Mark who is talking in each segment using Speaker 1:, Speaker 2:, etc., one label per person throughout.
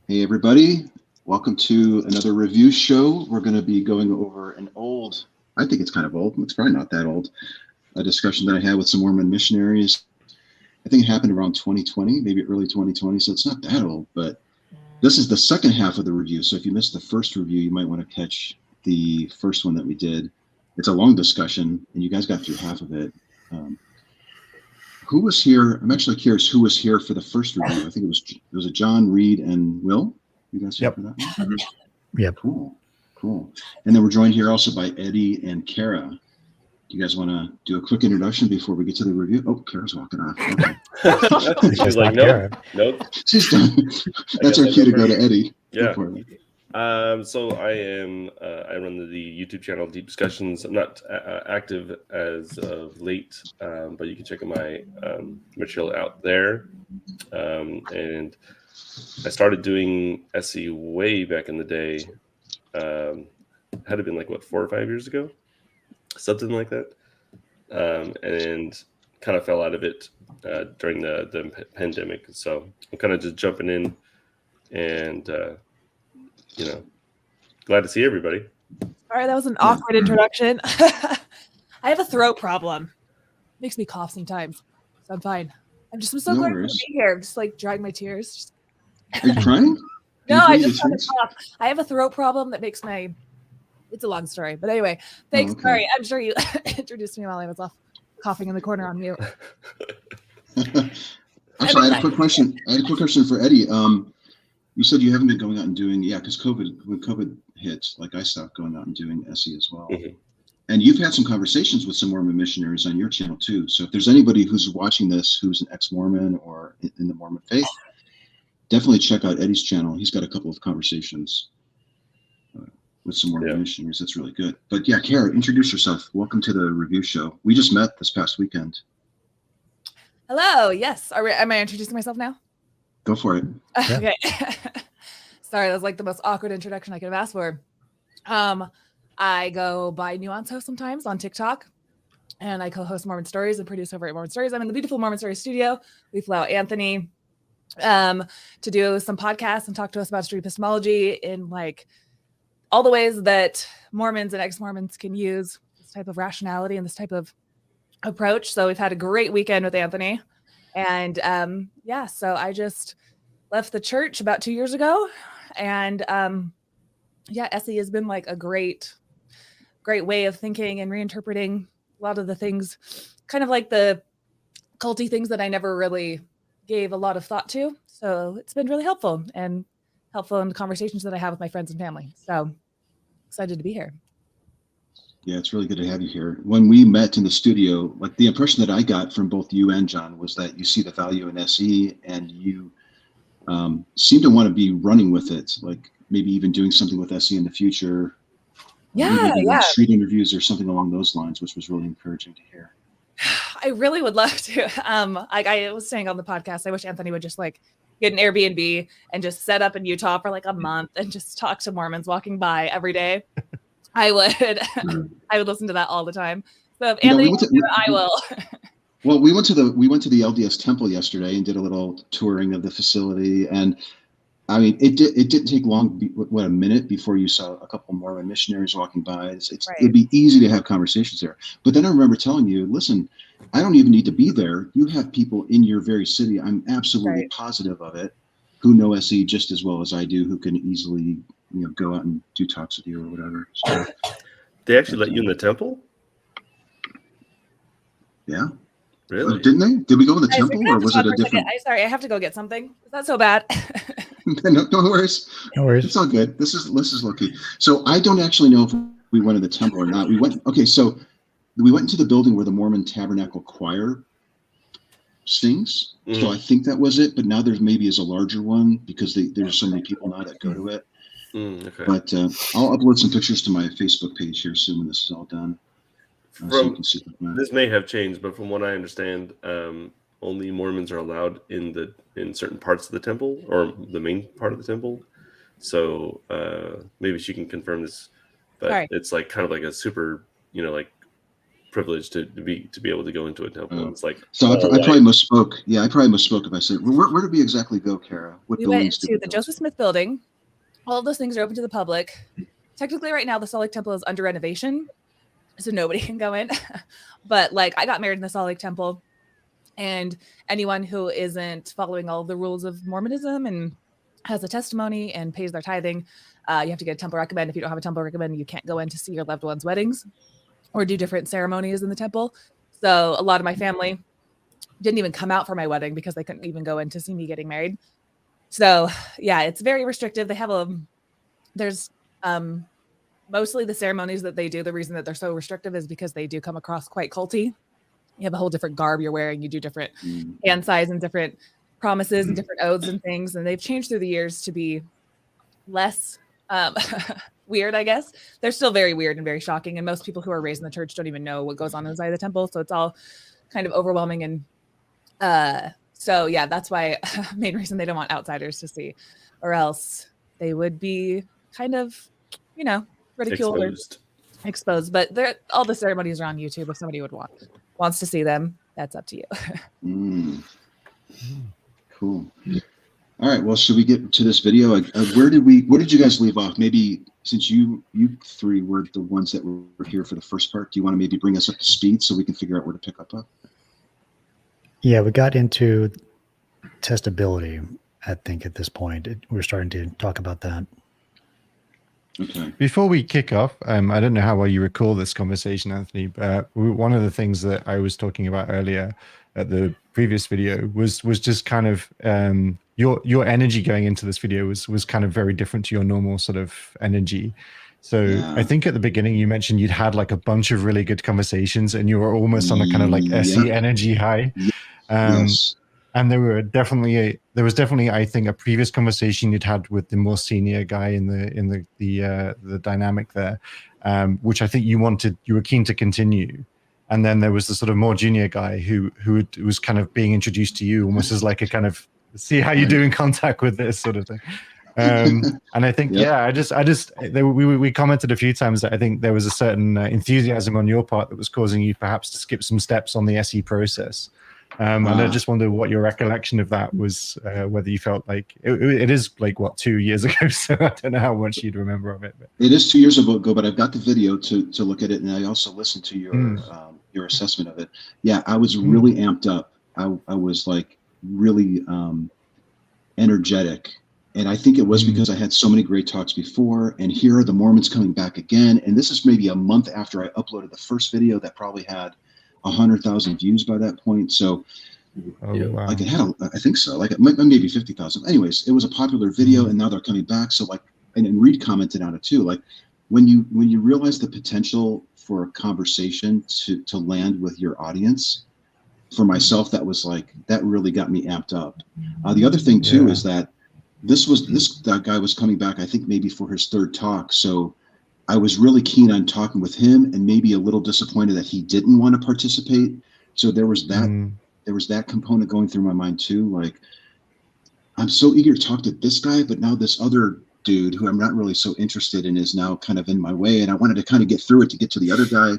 Speaker 1: Hey everybody, welcome to another review show. We're going to be going over an old, I think it's kind of old, it's probably not that old, a discussion that I had with some Mormon missionaries. I think it happened around 2020, maybe early 2020, so it's not that old, but this is the second half of the review. So if you missed the first review, you might want to catch the first one that we did. It's a long discussion, and you guys got through half of it. Who was here? I'm actually curious who was here for the first review. I think it was a John, Reid, and Will. You guys here for that one?
Speaker 2: Yep.
Speaker 1: Cool. And then we're joined here also by Eddie and Carah. Do you guys want to do a quick introduction before we get to the review? Oh, Carah's walking off. Okay.
Speaker 3: She's like, nope.
Speaker 1: She's done. That's our cue to go to Eddie.
Speaker 3: Yeah. So I run the YouTube channel Deep Discussions. I'm not active as of late, but you can check my material out there. And I started doing SE way back in the day. Had it been like 4 or 5 years ago, something like that, and kind of fell out of it during the pandemic. So I'm kind of just jumping in and. Glad to see everybody.
Speaker 4: All right, that was an awkward introduction. I have a throat problem. It makes me cough sometimes, so I'm fine. I'm so glad to be here. I'm just like drying my tears.
Speaker 1: Are you crying?
Speaker 4: No, I just have a cough. I have a throat problem that makes my. It's a long story, but anyway, thanks. Okay. Sorry, I'm sure you introduced me while I was off coughing in the corner on mute.
Speaker 1: Actually, I had a quick question. For Eddie. You said you haven't been going out and doing, because when COVID hit, like I stopped going out and doing SE as well. Mm-hmm. And you've had some conversations with some Mormon missionaries on your channel too. So if there's anybody who's watching this who's an ex-Mormon or in the Mormon faith, definitely check out Eddie's channel. He's got a couple of conversations with some Mormon missionaries. That's really good. But yeah, Carah, introduce yourself. Welcome to the review show. We just met this past weekend.
Speaker 4: Hello. Yes. Am I introducing myself now?
Speaker 1: Go for it.
Speaker 4: Okay. Sorry, that was like the most awkward introduction I could have asked for. I go by NuanceHoe sometimes on TikTok, and I co-host Mormon Stories and produce over at Mormon Stories. I'm in the beautiful Mormon Stories studio. We flew out Anthony to do some podcasts and talk to us about street epistemology in like all the ways that Mormons and ex-Mormons can use this type of rationality and this type of approach. So we've had a great weekend with Anthony. And so I just left the church about 2 years ago. And SE has been like a great way of thinking and reinterpreting a lot of the things, kind of like the culty things that I never really gave a lot of thought to. So it's been really helpful in the conversations that I have with my friends and family. So excited to be here.
Speaker 1: Yeah, it's really good to have you here. When we met in the studio, like the impression that I got from both you and John was that you see the value in SE and you seem to want to be running with it, like maybe even doing something with SE in the future.
Speaker 4: Yeah.
Speaker 1: Street interviews or something along those lines, which was really encouraging to hear.
Speaker 4: I really would love to. I was saying on the podcast, I wish Anthony would just like get an Airbnb and just set up in Utah for like a month and just talk to Mormons walking by every day. I would listen to that all the time. So if Anthony I will.
Speaker 1: Well, we went to the LDS temple yesterday and did a little touring of the facility, and I mean, it didn't take long. A minute before you saw a couple Mormon missionaries walking by. It'd be easy to have conversations there. But then I remember telling you, listen, I don't even need to be there. You have people in your very city. I'm absolutely positive of it, who know SE just as well as I do, who can easily go out and do talks with you or whatever. So,
Speaker 3: they actually let you in the temple?
Speaker 1: Yeah.
Speaker 3: Really?
Speaker 1: Didn't they? Did we go in the temple or was it a different?
Speaker 4: Sorry, I have to go get something. Is that so bad?
Speaker 1: No worries.
Speaker 2: No worries.
Speaker 1: It's all good. This is lucky. So I don't actually know if we went in the temple or not. So we went into the building where the Mormon Tabernacle Choir sings. Mm. So I think that was it. But now there's maybe is a larger one because there's so many people now that go to it.
Speaker 3: Okay.
Speaker 1: But I'll upload some pictures to my Facebook page here soon when this is all done. So you can see
Speaker 3: this may have changed, but from what I understand, only Mormons are allowed in certain parts of the temple or the main part of the temple. So maybe she can confirm this, but it's like kind of like a super, like privilege to be able to go into a temple. It's like,
Speaker 1: so I probably misspoke. Yeah, I probably misspoke if I said, where did we exactly go, Carah? What
Speaker 4: we went
Speaker 1: buildings did
Speaker 4: to
Speaker 1: we
Speaker 4: the
Speaker 1: go
Speaker 4: Joseph Smith building. All of those things are open to the public. Technically, right now, the Salt Lake Temple is under renovation, so nobody can go in. But like, I got married in the Salt Lake Temple, and anyone who isn't following all of the rules of Mormonism and has a testimony and pays their tithing, you have to get a temple recommend. If you don't have a temple recommend, you can't go in to see your loved ones' weddings or do different ceremonies in the temple. So a lot of my family didn't even come out for my wedding because they couldn't even go in to see me getting married. So yeah, it's very restrictive. They have there's mostly the ceremonies that they do. The reason that they're so restrictive is because they do come across quite culty. You have a whole different garb you're wearing. You do different hand size and different promises and different oaths and things. And they've changed through the years to be less weird, I guess. They're still very weird and very shocking. And most people who are raised in the church don't even know what goes on inside the temple. So it's all kind of overwhelming. And so, yeah, that's why main reason they don't want outsiders to see, or else they would be kind of, ridiculed or exposed. But all the ceremonies are on YouTube if somebody wants to see them. That's up to you.
Speaker 1: Cool. All right. Well, should we get to this video? Where did you guys leave off? Maybe since you three were the ones that were here for the first part, do you want to maybe bring us up to speed so we can figure out where to pick up?
Speaker 2: Yeah, we got into testability, I think, at this point. We're starting to talk about that.
Speaker 1: Okay.
Speaker 5: Before we kick off, I don't know how well you recall this conversation, Anthony, but one of the things that I was talking about earlier at the previous video was just kind of your energy going into this video was kind of very different to your normal sort of energy. So yeah. I think at the beginning you mentioned you'd had like a bunch of really good conversations and you were almost on a kind of like SE energy high.
Speaker 1: Yes.
Speaker 5: And there was definitely, I think, a previous conversation you'd had with the more senior guy in the dynamic there, which I think you were keen to continue. And then there was the sort of more junior guy who was kind of being introduced to you almost as like a kind of see how you do in contact with this sort of thing. And I think, we commented a few times that I think there was a certain enthusiasm on your part that was causing you perhaps to skip some steps on the SE process. And I just wondered what your recollection of that was, whether you felt like it is like, what, 2 years ago? So I don't know how much you'd remember of it. But.
Speaker 1: It is 2 years ago, but I've got the video to look at it. And I also listened to your assessment of it. Yeah, I was really amped up. I was like really energetic. And I think it was because I had so many great talks before. And here are the Mormons coming back again. And this is maybe a month after I uploaded the first video that probably had 100,000 views by that point. So
Speaker 5: wow.
Speaker 1: like it had, I think so, like it might maybe 50,000. Anyways, it was a popular video and now they're coming back. So like, and Reid commented on it too. Like when you realize the potential for a conversation to land with your audience, for myself, that was like, that really got me amped up. The other thing too is that that guy was coming back, I think maybe for his third talk. So I was really keen on talking with him and maybe a little disappointed that he didn't want to participate. So there was that component going through my mind too. Like, I'm so eager to talk to this guy, but now this other dude who I'm not really so interested in is now kind of in my way. And I wanted to kind of get through it to get to the other guy.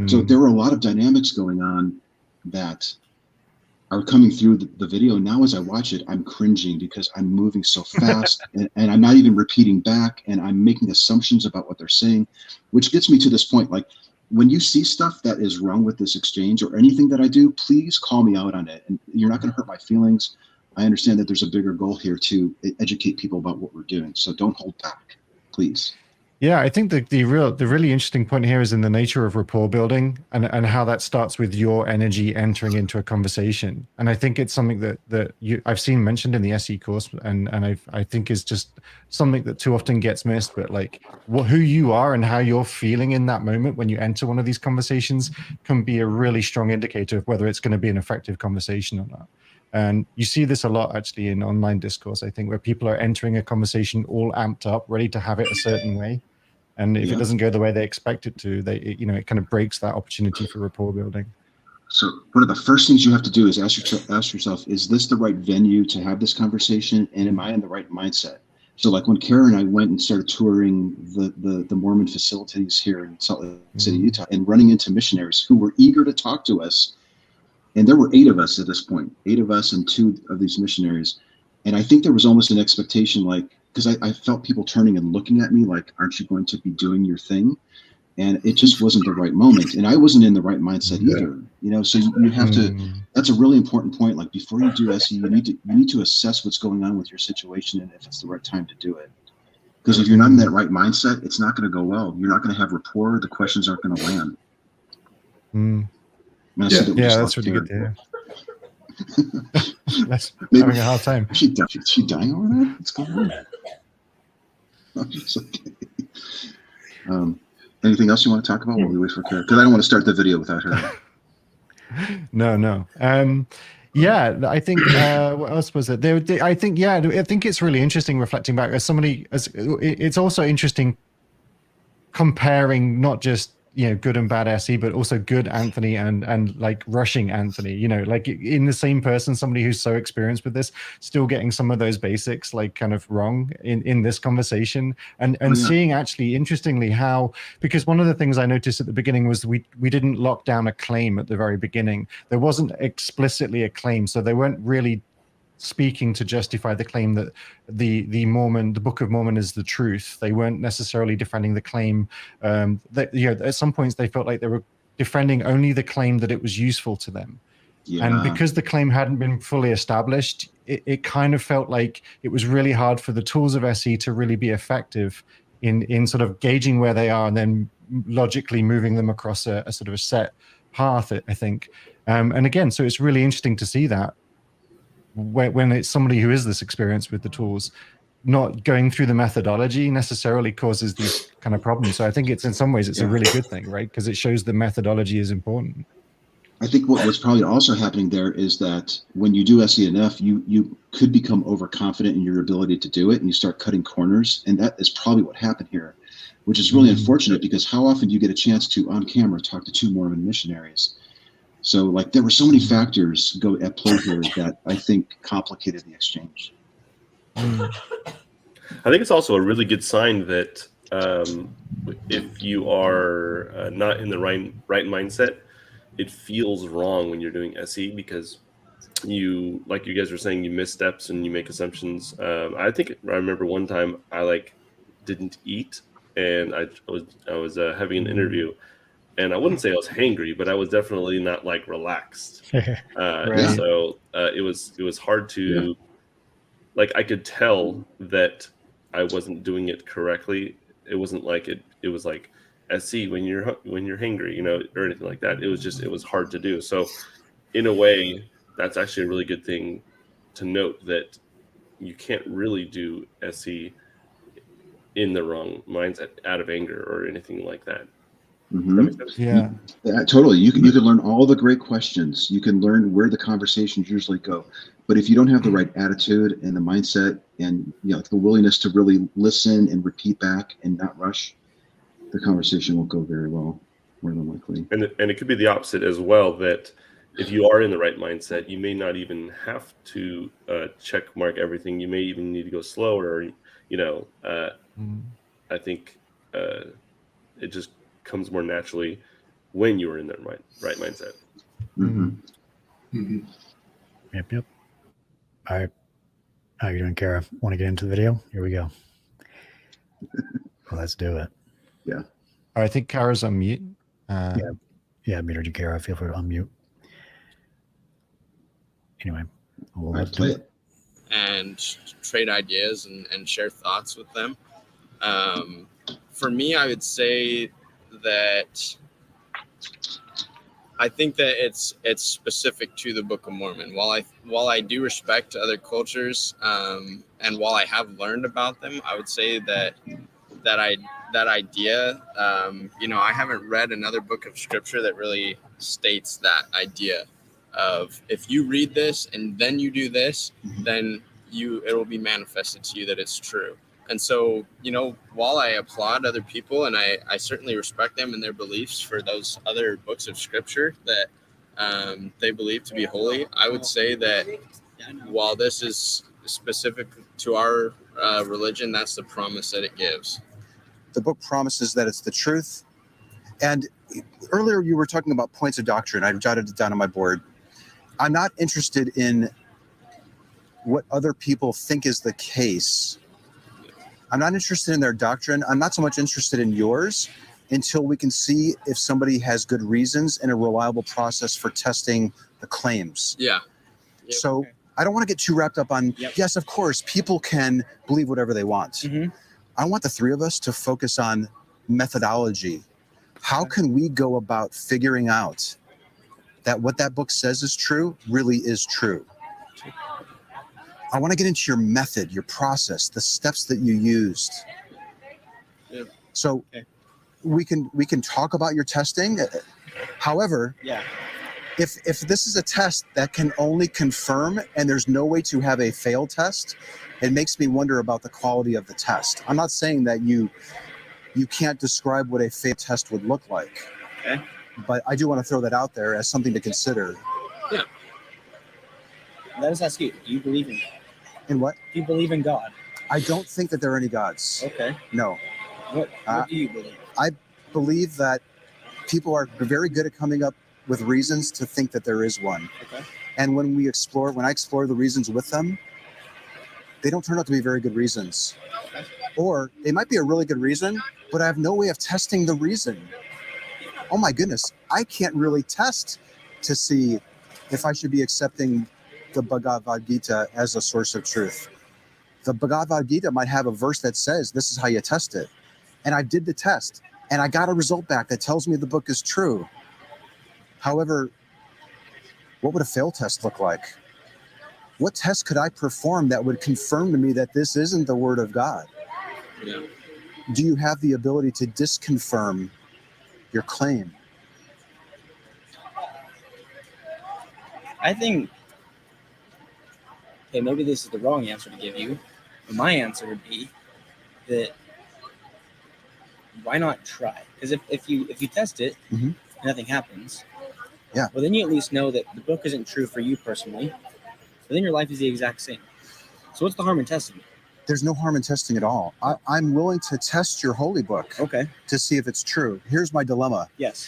Speaker 1: So there were a lot of dynamics going on that are coming through the video. Now, as I watch it, I'm cringing because I'm moving so fast and I'm not even repeating back and I'm making assumptions about what they're saying, which gets me to this point. Like when you see stuff that is wrong with this exchange or anything that I do, please call me out on it. And you're not going to hurt my feelings. I understand that there's a bigger goal here to educate people about what we're doing. So don't hold back, please.
Speaker 5: Yeah, I think the really interesting point here is in the nature of rapport building and how that starts with your energy entering into a conversation. And I think it's something that I've seen mentioned in the SE course, and I think is just something that too often gets missed. But like who you are and how you're feeling in that moment when you enter one of these conversations can be a really strong indicator of whether it's going to be an effective conversation or not. And you see this a lot actually in online discourse, I think, where people are entering a conversation all amped up, ready to have it a certain way. And if it doesn't go the way they expect it to, it kind of breaks that opportunity for rapport building.
Speaker 1: So one of the first things you have to do is ask yourself, is this the right venue to have this conversation? And am I in the right mindset? So like when Carah and I went and started touring the Mormon facilities here in Salt Lake City, Utah, and running into missionaries who were eager to talk to us. And there were 8 of us at this point, 8 of us and 2 of these missionaries. And I think there was almost an expectation, like, because I felt people turning and looking at me like, aren't you going to be doing your thing? And it just wasn't the right moment. And I wasn't in the right mindset either, you know, so you have to, that's a really important point. Like before you do SE, you need to assess what's going on with your situation and if it's the right time to do it. Because if you're not in that right mindset, it's not going to go well. You're not going to have rapport. The questions aren't going to land.
Speaker 5: That's really good to hear. That's
Speaker 1: Maybe,
Speaker 5: having a hard time.
Speaker 1: Is she dying over there? What's going on? Anything else you want to talk about while we wait for Carah? Because I don't want to start the video without her.
Speaker 5: No. I think what else was it? I think it's really interesting reflecting back as somebody. It's also interesting comparing not just good and bad SE, but also good Anthony and like rushing Anthony, like in the same person, somebody who's so experienced with this, still getting some of those basics like kind of wrong in this conversation and seeing actually interestingly how, because one of the things I noticed at the beginning was we didn't lock down a claim at the very beginning. There wasn't explicitly a claim. So they weren't really speaking to justify the claim that the Book of Mormon is the truth. They weren't necessarily defending the claim that at some points they felt like they were defending only the claim that it was useful to them. And because the claim hadn't been fully established, it kind of felt like it was really hard for the tools of SE to really be effective in sort of gauging where they are and then logically moving them across a sort of a set path, I think. And again, so it's really interesting to see that when it's somebody who is this experienced with the tools, not going through the methodology necessarily causes these kind of problems. So I think it's in some ways it's a really good thing, right? Because it shows the methodology is important.
Speaker 1: I think what was probably also happening there is that when you do SENF, you could become overconfident in your ability to do it, and you start cutting corners, and that is probably what happened here, which is really unfortunate because how often do you get a chance to on camera talk to 2 Mormon missionaries? So like there were so many factors at play here that I think complicated the exchange.
Speaker 3: I think it's also a really good sign that if you are not in the right mindset, it feels wrong when you're doing SE because you, like you guys were saying, you miss steps and you make assumptions. I remember one time I didn't eat and I was having an interview. And I wouldn't say I was hangry, but I was definitely not relaxed. And so it was hard to I could tell that I wasn't doing it correctly. It wasn't like it was like SC when you're hangry, or anything like that. It was hard to do. So in a way, that's actually a really good thing to note that you can't really do SC in the wrong mindset out of anger or anything like that.
Speaker 1: Yeah, totally. You can learn all the great questions. You can learn where the conversations usually go. But if you don't have the right attitude and the mindset and the willingness to really listen and repeat back and not rush, the conversation won't go very well, more than likely.
Speaker 3: And it could be the opposite as well, that if you are in the right mindset, you may not even have to check mark everything. You may even need to go slower. I think it just comes more naturally when you are in that right mindset.
Speaker 2: Yep. All right. How you doing, Carah? Want to get into the video? Here we go. Well, let's do it.
Speaker 1: Yeah.
Speaker 5: I think Carah's on mute.
Speaker 2: Yeah, muted you, Carah. Feel free to unmute. Anyway, let's
Speaker 1: play it.
Speaker 6: And trade ideas and share thoughts with them. For me, I would say that I think that it's specific to the Book of Mormon. While I do respect other cultures, and while I have learned about them, I would say that idea, I haven't read another book of scripture that really states that idea of if you read this and then you do this, then it will be manifested to you that it's true. And so, while I applaud other people and I certainly respect them and their beliefs for those other books of scripture that they believe to be holy, I would say that while this is specific to our religion, that's the promise that it gives.
Speaker 1: The book promises that it's the truth. And earlier you were talking about points of doctrine. I jotted it down on my board. I'm not interested in what other people think is the case. I'm not interested in their doctrine. I'm not so much interested in yours until we can see if somebody has good reasons and a reliable process for testing the claims.
Speaker 6: Yeah.
Speaker 7: Yep.
Speaker 1: So
Speaker 7: Okay.
Speaker 1: I don't want to get too wrapped up on,
Speaker 7: Yep.
Speaker 1: yes, of course, people can believe whatever they want.
Speaker 7: Mhm.
Speaker 1: I want the three of us to focus on methodology. How can we go about figuring out that what that book says is true really is true? I want to get into your method, your process, the steps that you used.
Speaker 6: Yeah.
Speaker 1: So
Speaker 7: Okay.
Speaker 1: we can talk about your testing. However,
Speaker 7: Yeah.
Speaker 1: if this is a test that can only confirm and there's no way to have a failed test, it makes me wonder about the quality of the test. I'm not saying that you can't describe what a failed test would look like.
Speaker 7: Okay.
Speaker 1: But I do want to throw that out there as something to consider.
Speaker 7: Let us ask you, do you believe in God?
Speaker 1: In what?
Speaker 7: Do you believe in God?
Speaker 1: I don't think that there are any gods.
Speaker 7: Okay.
Speaker 1: No.
Speaker 7: What do you believe?
Speaker 1: Believe that people are very good at coming up with reasons to think that there is one.
Speaker 7: Okay.
Speaker 1: And when I explore the reasons with them, they don't turn out to be very good reasons. Or they might be a really good reason, but I have no way of testing the reason. Oh my goodness, I can't really test to see if I should be accepting the Bhagavad Gita as a source of truth. The Bhagavad Gita might have a verse that says this is how you test it. And I did the test and I got a result back that tells me the book is true. However, what would a fail test look like? What test could I perform that would confirm to me that this isn't the word of God?
Speaker 6: Yeah.
Speaker 1: Do you have the ability to disconfirm your claim?
Speaker 7: I think, okay, maybe this is the wrong answer to give you, but my answer would be that why not try? Because if you test it,
Speaker 1: Mhm.
Speaker 7: and nothing happens,
Speaker 1: Yeah.
Speaker 7: well, then you at least know that the book isn't true for you personally, but then your life is the exact same. So what's the harm in testing it?
Speaker 1: There's no harm in testing at all. I'm willing to test your holy book
Speaker 7: Okay.
Speaker 1: to see if it's true. Here's my dilemma.
Speaker 7: Yes.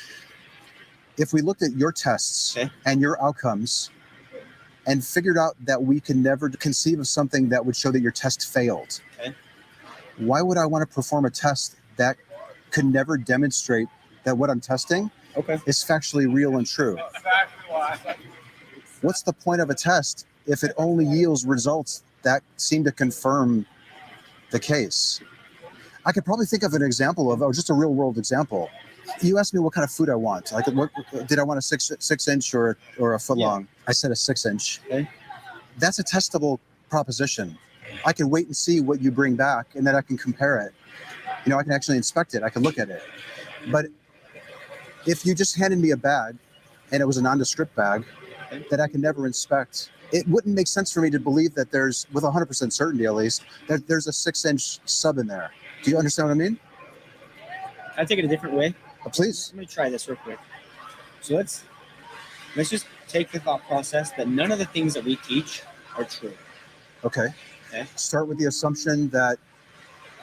Speaker 1: If we looked at your tests
Speaker 7: Okay.
Speaker 1: and your outcomes and figured out that we could never conceive of something that would show that your test failed,
Speaker 7: Okay.
Speaker 1: why would I want to perform a test that could never demonstrate that what I'm testing
Speaker 7: Okay.
Speaker 1: is factually real and true? What's the point of a test if it only yields results that seem to confirm the case? I could probably think of an example of, just a real world example. You asked me what kind of food I want. Like, what did I want, a six inch or a foot
Speaker 7: Yeah.
Speaker 1: long? I said a 6 inch.
Speaker 7: Okay.
Speaker 1: That's a testable proposition. I can wait and see what you bring back, and then I can compare it. You know, I can actually inspect it. I can look at it. But if you just handed me a bag and it was a nondescript bag that I can never inspect, it wouldn't make sense for me to believe that there's, with 100% certainty at least, that there's a 6 inch sub in there. Do you understand what I mean?
Speaker 7: I take it a different way.
Speaker 1: Please.
Speaker 7: Let me try this real quick. So let's just take the thought process that none of the things that we teach are true.
Speaker 1: Okay.
Speaker 7: Okay.
Speaker 1: Start with the assumption that,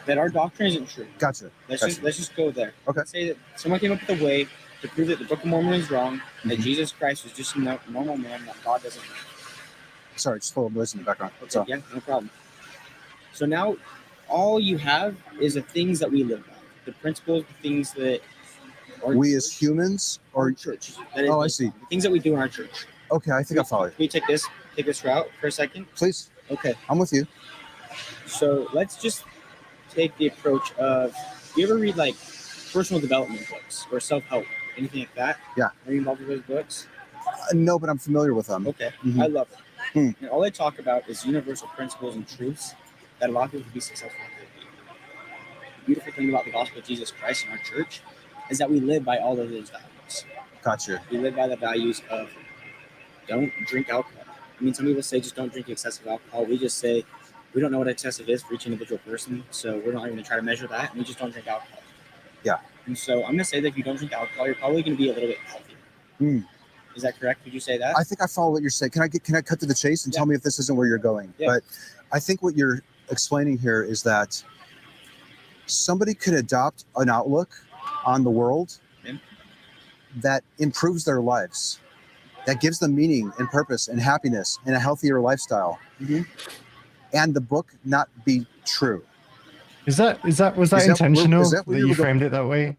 Speaker 7: That our doctrine isn't true.
Speaker 1: gotcha.
Speaker 7: Let's
Speaker 1: Gotcha.
Speaker 7: just go there.
Speaker 1: Okay.
Speaker 7: Let's say that someone came up with a way to prove that the Book of Mormon is wrong, that
Speaker 1: Mhm.
Speaker 7: Jesus Christ was just a normal man, that God doesn't.
Speaker 1: Sorry, just a little noise in the background. That's all.
Speaker 7: Yeah, no problem. So now all you have is the things that we live by, the principles, the things that our
Speaker 1: We
Speaker 7: church-
Speaker 1: as humans,
Speaker 7: our
Speaker 1: or
Speaker 7: church. that is
Speaker 1: Oh, I
Speaker 7: based
Speaker 1: see.
Speaker 7: on, the things that we do in our church.
Speaker 1: okay, I think I follow you.
Speaker 7: Can we take this route for a second?
Speaker 1: Please,
Speaker 7: Okay.
Speaker 1: I'm with you.
Speaker 7: So let's just take the approach of, you ever read like personal development books or self-help, anything like that?
Speaker 1: Yeah.
Speaker 7: Are you involved with those books?
Speaker 1: No, but I'm familiar with them.
Speaker 7: Okay.
Speaker 1: Mhm.
Speaker 7: I love it.
Speaker 1: Hmm.
Speaker 7: And all they talk about is universal principles and truths that a lot of people can be successful in. The beautiful thing about the gospel of Jesus Christ in our church is that we live by all of those values.
Speaker 1: Gotcha.
Speaker 7: We live by the values of don't drink alcohol. I mean, some people say just don't drink excessive alcohol. We just say we don't know what excessive is for each individual person, so we're not even going to try to measure that, and we just don't drink alcohol.
Speaker 1: Yeah.
Speaker 7: And so I'm going to say that if you don't drink alcohol, you're probably going to be a little bit healthier.
Speaker 1: Hmm.
Speaker 7: Is that correct? Would you say that?
Speaker 1: I think I follow what you're saying. Can I cut to the chase and
Speaker 7: Yeah.
Speaker 1: tell me if this isn't where you're going?
Speaker 7: Yeah.
Speaker 1: But I think what you're
Speaker 8: explaining here is that somebody could adopt an outlook on the world that improves their lives, that gives them meaning and purpose and happiness and a healthier lifestyle, and the book not be true.
Speaker 5: Was that intentional that you framed it that way?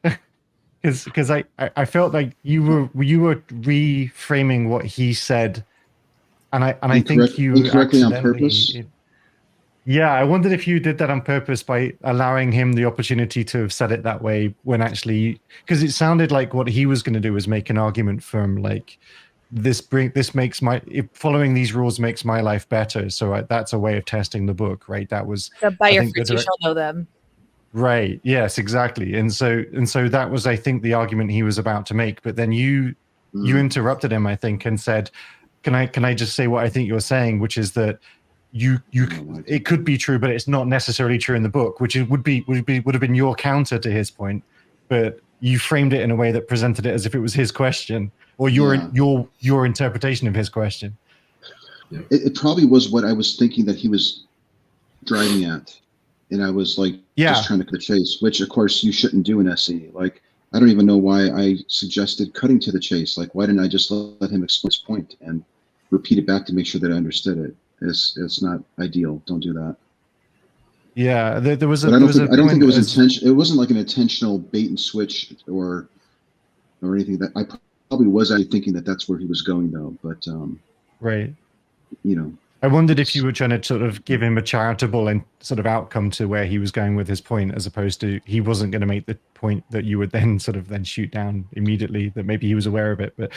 Speaker 5: Because I felt like you were reframing what he said, and I think you
Speaker 1: incorrectly on
Speaker 5: accidentally.
Speaker 1: purpose.
Speaker 5: Yeah, I wondered if you did that on purpose by allowing him the opportunity to have said it that way when actually, because it sounded like what he was going to do was make an argument from like following these rules makes my life better. So that's a way of testing the book, right? That was
Speaker 4: by your fruits you shall know them.
Speaker 5: Right. Yes, exactly. And so that was, I think, the argument he was about to make. But then you interrupted him, I think, and said, "Can I just say what I think you're saying, which is that it could be true, but it's not necessarily true in the book, which would have been your counter to his point, but you framed it in a way that presented it as if it was his question or your interpretation of his question."
Speaker 1: It probably was what I was thinking that he was driving at. And I was like, just trying to cut the chase, which of course you shouldn't do in SE. Like, I don't even know why I suggested cutting to the chase. Like, why didn't I just let him explain his point and repeat it back to make sure that I understood it? It's not ideal. Don't do that.
Speaker 5: Yeah, there was a.
Speaker 1: But I don't think it was intentional. It wasn't like an intentional bait and switch or anything. That I probably was actually thinking that that's where he was going though. But
Speaker 5: right,
Speaker 1: you know.
Speaker 5: I wondered if you were trying to sort of give him a charitable and sort of outcome to where he was going with his point, as opposed to he wasn't going to make the point that you would then shoot down immediately, that maybe he was aware of it. But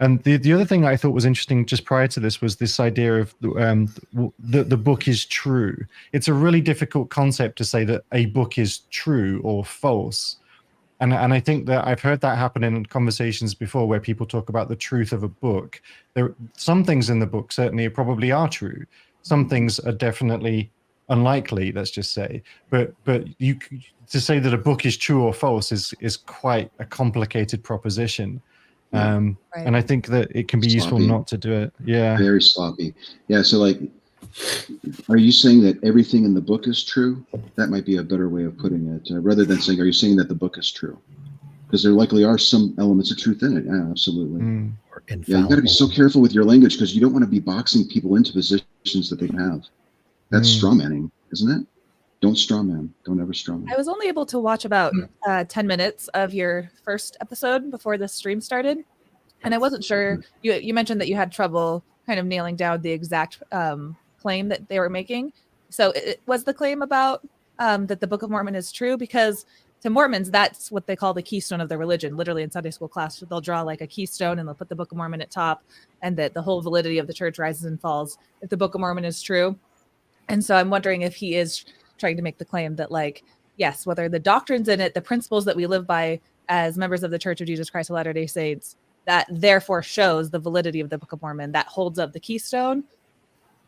Speaker 5: and the other thing I thought was interesting just prior to this was this idea of the book is true. It's a really difficult concept to say that a book is true or false. And I think that I've heard that happen in conversations before where people talk about the truth of a book. Some things in the book certainly probably are true. Some things are definitely unlikely, let's just say. But you to say that a book is true or false is quite a complicated proposition.
Speaker 1: Right.
Speaker 5: And I think that it can be useful not to do it. Yeah.
Speaker 1: Very sloppy. Yeah. So like, are you saying that everything in the book is true? That might be a better way of putting it, rather than saying, are you saying that the book is true? Because there likely are some elements of truth in it. Yeah, absolutely. Yeah, you got to be so careful with your language because you don't want to be boxing people into positions that they don't have. That's straw manning, isn't it? Don't straw man. Don't ever straw man.
Speaker 4: I was only able to watch about 10 minutes of your first episode before the stream started. And I wasn't sure. You mentioned that you had trouble kind of nailing down the exact claim that they were making. So was the claim about that the Book of Mormon is true? Because to Mormons, that's what they call the keystone of their religion. Literally in Sunday school class, they'll draw like a keystone and they'll put the Book of Mormon at top, and that the whole validity of the church rises and falls if the Book of Mormon is true. And so I'm wondering if he is trying to make the claim that, like, yes, whether the doctrine's in it, the principles that we live by as members of the Church of Jesus Christ of Latter-day Saints, that therefore shows the validity of the Book of Mormon, that holds up the keystone.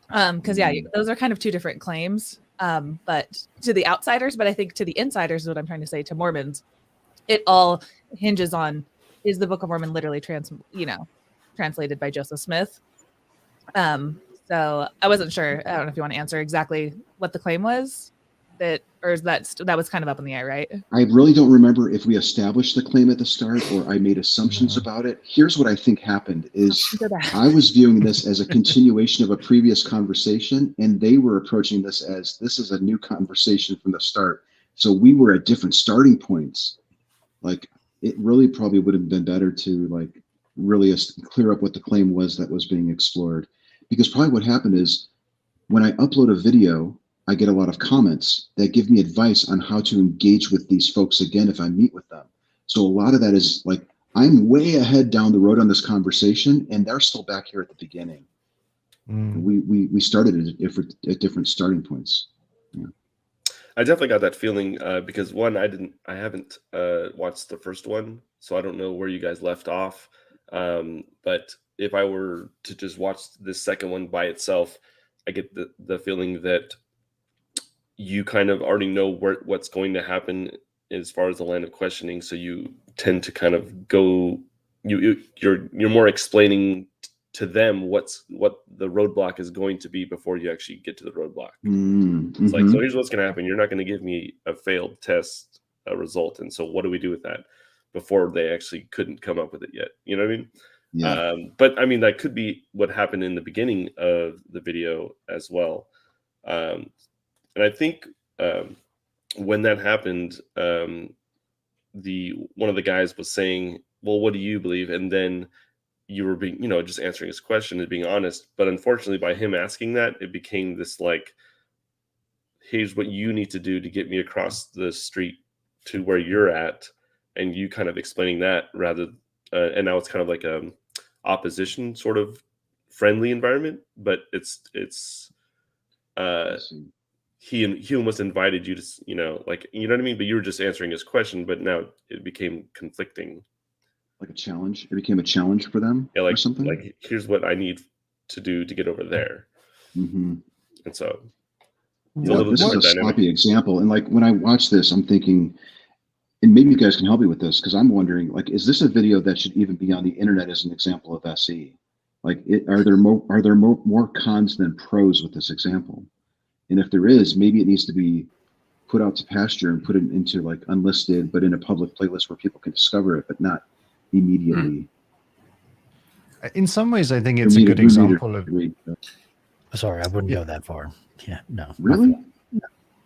Speaker 4: Because those are kind of two different claims, but to the outsiders, but I think to the insiders is what I'm trying to say. To Mormons, it all hinges on, is the Book of Mormon literally translated by Joseph Smith? So I wasn't sure. I don't know if you want to answer exactly what the claim was, that was kind of up in the air, right?
Speaker 1: I really don't remember if we established the claim at the start or I made assumptions about it. Here's what I think happened is I was viewing this as a continuation of a previous conversation, and they were approaching this as this is a new conversation from the start. So we were at different starting points. Like, it really probably would have been better to like really clear up what the claim was that was being explored. Because probably what happened is when I upload a video, I get a lot of comments that give me advice on how to engage with these folks again if I meet with them. So a lot of that is like, I'm way ahead down the road on this conversation, and they're still back here at the beginning. We started at different starting points. Yeah.
Speaker 3: I definitely got that feeling because one, I haven't watched the first one, so I don't know where you guys left off. But if I were to just watch this second one by itself, I get the feeling that you kind of already know what's going to happen as far as the line of questioning. So you tend to kind of go, you're more explaining to them what the roadblock is going to be before you actually get to the roadblock.
Speaker 1: Mm-hmm.
Speaker 3: It's like, so here's what's going to happen. You're not going to give me a failed test result. And so what do we do with that before they actually couldn't come up with it yet? You know what I mean?
Speaker 1: Yeah.
Speaker 3: But I mean, that could be what happened in the beginning of the video as well. And I think when that happened, one of the guys was saying, well, what do you believe? And then you were being, just answering his question and being honest. But unfortunately, by him asking that, it became this like, here's what you need to do to get me across the street to where you're at. And you kind of explaining that rather, and now it's kind of like a opposition sort of friendly environment, but he almost invited you to, like, you know what I mean? But you were just answering his question, but now it became conflicting.
Speaker 1: Like a challenge. It became a challenge for them.
Speaker 3: Yeah, like
Speaker 1: or something.
Speaker 3: Like, here's what I need to do to get over there.
Speaker 1: Mm-hmm.
Speaker 3: And so
Speaker 1: this is a sloppy example. And like when I watch this, I'm thinking, and maybe you guys can help me with this, because I'm wondering, like, is this a video that should even be on the internet as an example of SE? Like, are there more cons than pros with this example? And if there is, maybe it needs to be put out to pasture and put it into like unlisted, but in a public playlist where people can discover it, but not immediately.
Speaker 5: In some ways, I think it's a good example of.
Speaker 2: Sorry, I wouldn't go that far. Yeah, no.
Speaker 1: Really?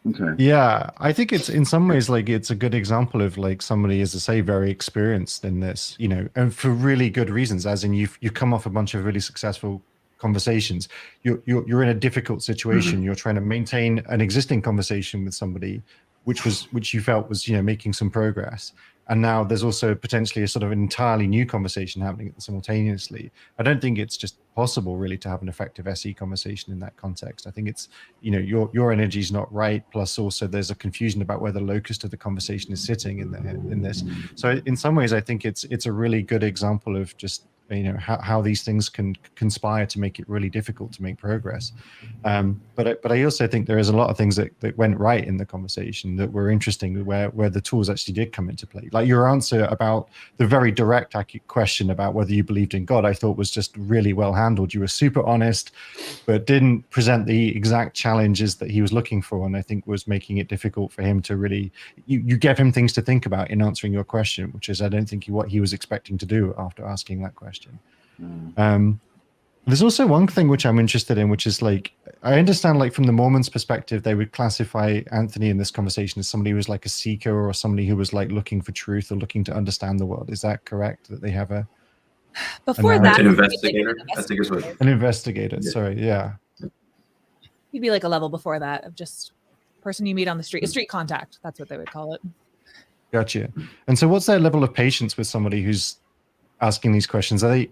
Speaker 1: Okay.
Speaker 5: Yeah, I think it's in some ways like it's a good example of like somebody, as I say, very experienced in this, and for really good reasons. As in, you've come off a bunch of really successful conversations. You're in a difficult situation. Mm-hmm. You're trying to maintain an existing conversation with somebody, which you felt was making some progress. And now there's also potentially a sort of entirely new conversation happening simultaneously. I don't think it's just possible really to have an effective SE conversation in that context. I think it's, your energy is not right. Plus also there's a confusion about where the locus of the conversation is sitting in this. So in some ways, I think it's a really good example of just, how these things can conspire to make it really difficult to make progress. But I also think there is a lot of things that went right in the conversation that were interesting, where the tools actually did come into play. Like your answer about the very direct question about whether you believed in God, I thought was just really well handled. You were super honest, but didn't present the exact challenges that he was looking for, and I think was making it difficult for him to really. You gave him things to think about in answering your question, which is I don't think what he was expecting to do after asking that question. There's also one thing which I'm interested in, which is like, I understand like from the Mormons' perspective, they would classify Anthony in this conversation as somebody who was like a seeker or somebody who was like looking for truth or looking to understand the world. Is that correct? That they have an
Speaker 9: investigator? I think it's what
Speaker 5: an investigator. Yeah. Sorry, yeah.
Speaker 4: You'd be like a level before that of just person you meet on the street, a street contact. That's what they would call it.
Speaker 5: Gotcha. And so what's their level of patience with somebody who's asking these questions? Are they,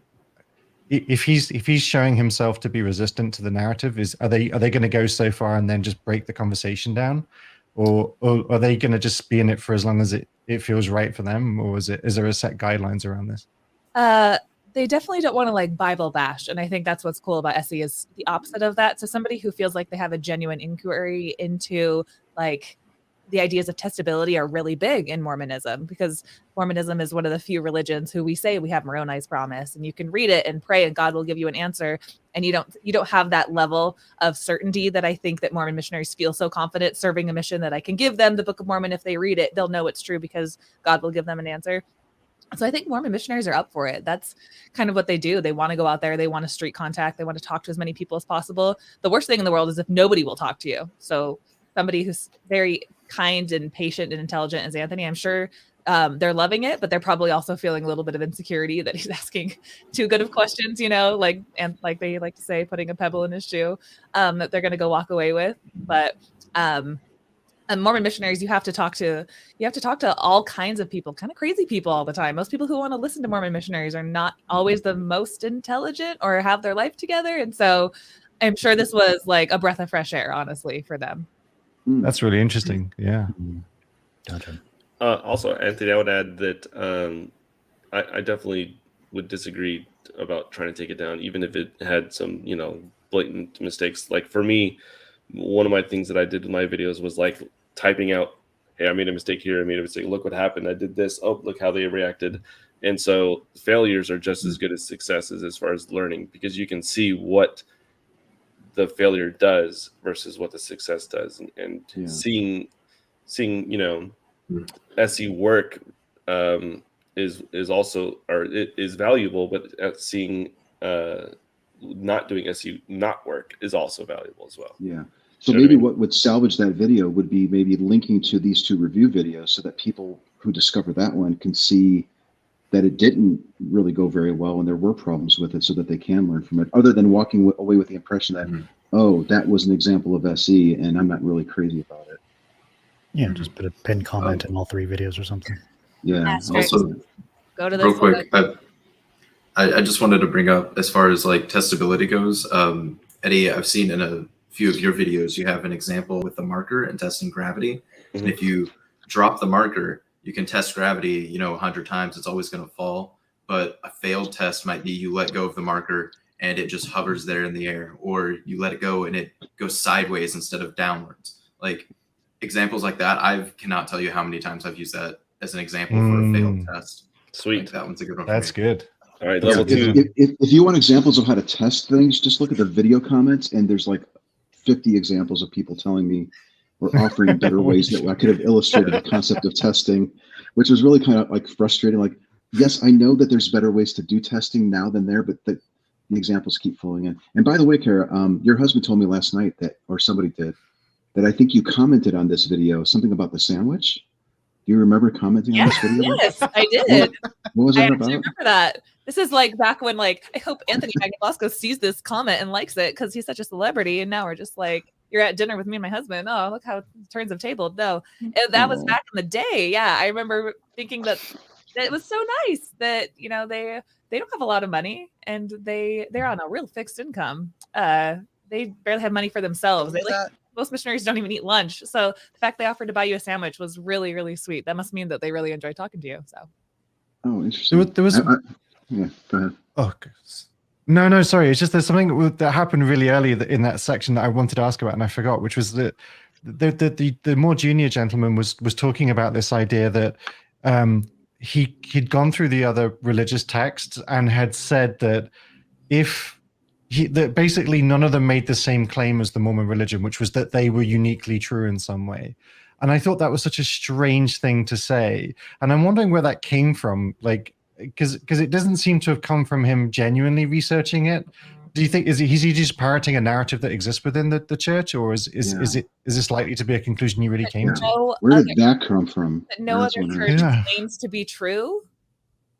Speaker 5: if he's showing himself to be resistant to the narrative, are they going to go so far and then just break the conversation down, or are they going to just be in it for as long as it feels right for them, or is there a set guidelines around this?
Speaker 4: They definitely don't want to like Bible bash, and I think that's what's cool about SE is the opposite of that. So somebody who feels like they have a genuine inquiry into like the ideas of testability are really big in Mormonism, because Mormonism is one of the few religions who we say we have Moroni's promise, and you can read it and pray and God will give you an answer. And you don't have that level of certainty that I think that Mormon missionaries feel so confident serving a mission that I can give them the Book of Mormon. If they read it, they'll know it's true because God will give them an answer. So I think Mormon missionaries are up for it. That's kind of what they do. They want to go out there. They want a street contact. They want to talk to as many people as possible. The worst thing in the world is if nobody will talk to you. So somebody who's very kind and patient and intelligent as Anthony, I'm sure they're loving it, but they're probably also feeling a little bit of insecurity that he's asking too good of questions, like they like to say, putting a pebble in his shoe, that they're going to go walk away with. But and Mormon missionaries, you have to talk to all kinds of people, kind of crazy people all the time. Most people who want to listen to Mormon missionaries are not always the most intelligent or have their life together. And so I'm sure this was like a breath of fresh air, honestly, for them.
Speaker 5: That's really interesting. Yeah.
Speaker 2: Gotcha.
Speaker 3: Also, Anthony, I would add that I definitely would disagree about trying to take it down, even if it had some, blatant mistakes. Like for me, one of my things that I did in my videos was like typing out, hey, I made a mistake here. I made a mistake. Look what happened. I did this. Oh, look how they reacted. And so failures are just as good as successes as far as learning, because you can see what the failure does versus what the success does, and seeing SE work is also, or it is valuable, but seeing not doing SE not work is also valuable as well.
Speaker 1: Yeah. So maybe what would salvage that video would be maybe linking to these 2 review videos so that people who discover that one can see that it didn't really go very well and there were problems with it, so that they can learn from it, other than walking away with the impression that, oh, that was an example of SE and I'm not really crazy about it.
Speaker 2: Yeah, just put a pinned comment in all 3 videos or something.
Speaker 1: Yeah.
Speaker 9: Also,
Speaker 4: go to
Speaker 9: real quick, I just wanted to bring up, as far as like testability goes, Eddie, I've seen in a few of your videos, you have an example with the marker and testing gravity. And if you drop the marker, you can test gravity, 100 times, it's always going to fall. But a failed test might be you let go of the marker and it just hovers there in the air, or you let it go and it goes sideways instead of downwards. Like examples like that, I cannot tell you how many times I've used that as an example for a failed test.
Speaker 3: Sweet.
Speaker 9: Like, that one's a good one.
Speaker 5: That's good.
Speaker 3: All right, level 2.
Speaker 1: If you want examples of how to test things, just look at the video comments, and there's like 50 examples of people telling me or offering better ways that I could have illustrated the concept of testing, which was really kind of like frustrating. Like, yes, I know that there's better ways to do testing now than there, but the examples keep flowing in. And by the way, Carah, your husband told me last night that, or somebody did, that I think you commented on this video, something about the sandwich. Do you remember commenting on this video?
Speaker 4: Yes, I did.
Speaker 1: What was that about?
Speaker 4: I remember that. This is like back when, like, I hope Anthony Magnabosco sees this comment and likes it because he's such a celebrity. And now we're just like, you're at dinner with me and my husband. Oh, look how turns have tabled. No, and that was back in the day. Yeah, I remember thinking that it was so nice that they don't have a lot of money and they're on a real fixed income. They barely have money for themselves. Most missionaries don't even eat lunch. So the fact they offered to buy you a sandwich was really, really sweet. That must mean that they really enjoy talking to you. So.
Speaker 1: Oh, interesting.
Speaker 5: There was
Speaker 1: yeah, go ahead.
Speaker 5: Oh, no, sorry. It's just there's something that happened really early in that section that I wanted to ask about, and I forgot, which was that the more junior gentleman was talking about this idea that he'd gone through the other religious texts and had said that that basically none of them made the same claim as the Mormon religion, which was that they were uniquely true in some way. And I thought that was such a strange thing to say. And I'm wondering where that came from, like, because it doesn't seem to have come from him genuinely researching it. Do you think is he just parroting a narrative that exists within the church, or is this likely to be a conclusion he really came to?
Speaker 1: Where did that come from?
Speaker 4: No other church claims to be true.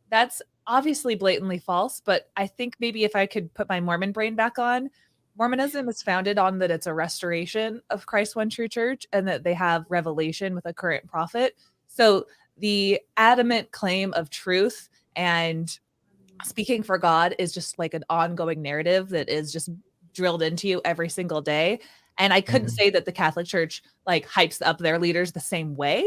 Speaker 4: That's obviously blatantly false, but I think maybe if I could put my Mormon brain back on, Mormonism is founded on that it's a restoration of Christ's one true church and that they have revelation with a current prophet. So the adamant claim of truth and speaking for God is just like an ongoing narrative that is just drilled into you every single day. And I couldn't say that the Catholic Church like hypes up their leaders the same way.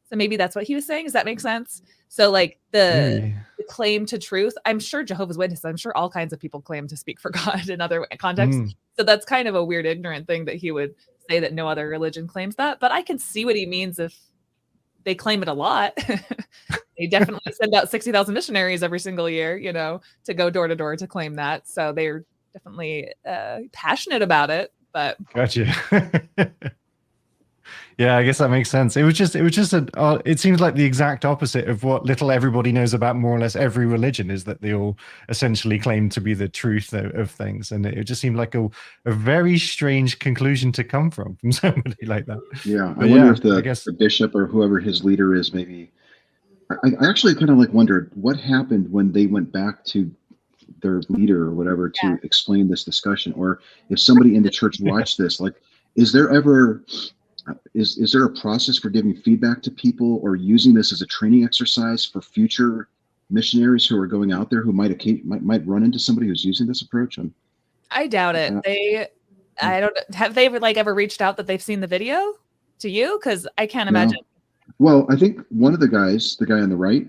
Speaker 4: So maybe that's what he was saying. Does that make sense? So like the claim to truth, I'm sure Jehovah's Witnesses, I'm sure all kinds of people claim to speak for God in other contexts. So that's kind of a weird, ignorant thing that he would say that no other religion claims that. But I can see what he means if they claim it a lot. They definitely send out 60,000 missionaries every single year, to go door to door to claim that. So they're definitely passionate about it. But
Speaker 5: gotcha. Yeah, I guess that makes sense. It seems like the exact opposite of what little everybody knows about more or less every religion, is that they all essentially claim to be the truth of things. And it just seemed like a very strange conclusion to come from somebody like that.
Speaker 1: Yeah, I wonder if the bishop or whoever his leader is, maybe. I actually kind of like wondered what happened when they went back to their leader or whatever to explain this discussion, or if somebody in the church watched this, like, is there ever... Is there a process for giving feedback to people or using this as a training exercise for future missionaries who are going out there who might run into somebody who's using this approach?
Speaker 4: I doubt it. Have they ever reached out that they've seen the video to you? Because I can't imagine.
Speaker 1: Well, I think one of the guys, the guy on the right,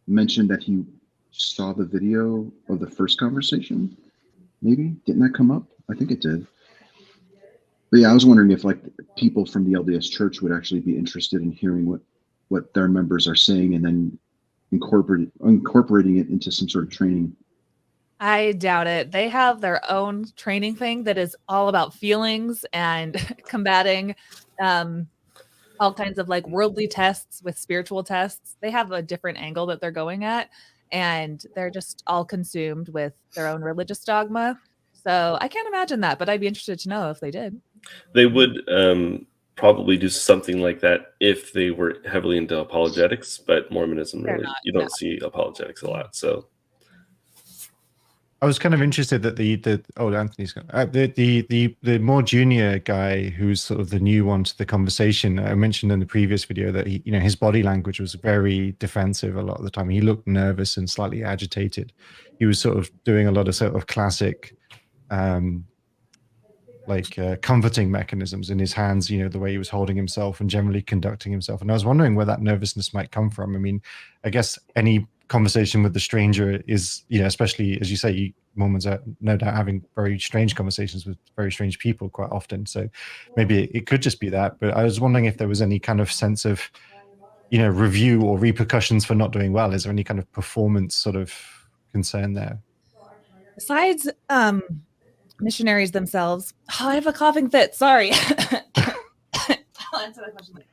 Speaker 1: mentioned that he saw the video of the first conversation. Maybe didn't that come up? I think it did. But yeah, I was wondering if like people from the LDS Church would actually be interested in hearing what their members are saying, and then incorporating it into some sort of training.
Speaker 4: I doubt it. They have their own training thing that is all about feelings and combating all kinds of like worldly tests with spiritual tests. They have a different angle that they're going at, and they're just all consumed with their own religious dogma. So I can't imagine that, but I'd be interested to know if they did.
Speaker 3: They would probably do something like that if they were heavily into apologetics, but Mormonism
Speaker 4: They're
Speaker 3: really,
Speaker 4: not,
Speaker 3: you don't
Speaker 4: no.
Speaker 3: see apologetics a lot. So
Speaker 5: I was kind of interested that Anthony's gone. The more junior guy who's sort of the new one to the conversation. I mentioned in the previous video that he, his body language was very defensive a lot of the time. He looked nervous and slightly agitated. He was sort of doing a lot of sort of classic, comforting mechanisms in his hands. The way he was holding himself and generally conducting himself. And I was wondering where that nervousness might come from. I mean, I guess any conversation with the stranger is, especially as you say, Mormons are no doubt having very strange conversations with very strange people quite often. So maybe it could just be that. But I was wondering if there was any kind of sense of, review or repercussions for not doing well. Is there any kind of performance sort of concern there?
Speaker 4: Besides missionaries themselves, I have a coughing fit. Sorry. I'll answer that question later.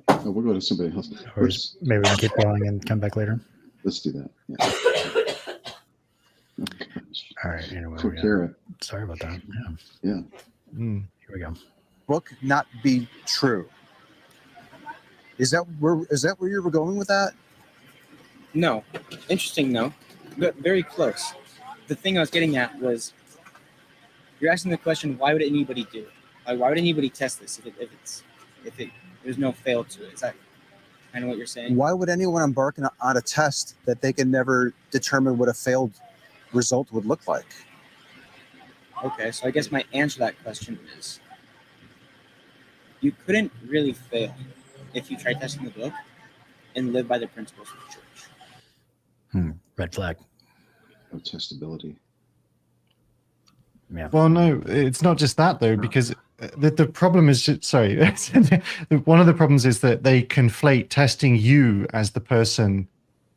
Speaker 1: Oh, we'll go to somebody else.
Speaker 2: Or maybe we can keep going and come back later.
Speaker 1: Let's do that. Yeah. Oh, gosh.
Speaker 2: All right. Anyway,
Speaker 1: Poor Carah.
Speaker 2: sorry about that.
Speaker 1: Yeah.
Speaker 2: Here we go.
Speaker 8: Book not be true. Is that where you were going with that?
Speaker 7: No. Interesting, no. But very close. The thing I was getting at was, you're asking the question, why would anybody do it? Like, why would anybody test this if there's no fail to it? Is that kind of what you're saying?
Speaker 8: Why would anyone embark on a test that they can never determine what a failed result would look like?
Speaker 7: Okay, so I guess my answer to that question is, you couldn't really fail if you tried testing the book and live by the principles of the church.
Speaker 2: Red flag.
Speaker 1: Oh, testability.
Speaker 2: Yeah.
Speaker 5: Well, no, it's not just that though, because the problem is, one of the problems is that they conflate testing you as the person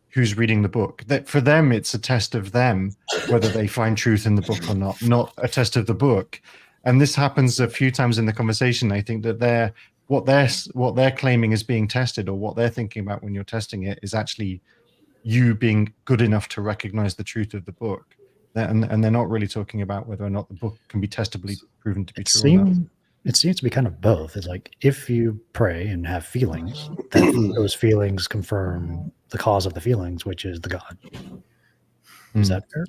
Speaker 5: who's reading the book. That for them, it's a test of them, whether they find truth in the book or not a test of the book. And this happens a few times in the conversation. I think that what they're claiming is being tested, or what they're thinking about when you're testing it, is actually you being good enough to recognize the truth of the book. And they're not really talking about whether or not the book can be testably proven to be true or not.
Speaker 2: It seems to be kind of both. It's like, if you pray and have feelings, then those feelings confirm the cause of the feelings, which is the God. Is that fair?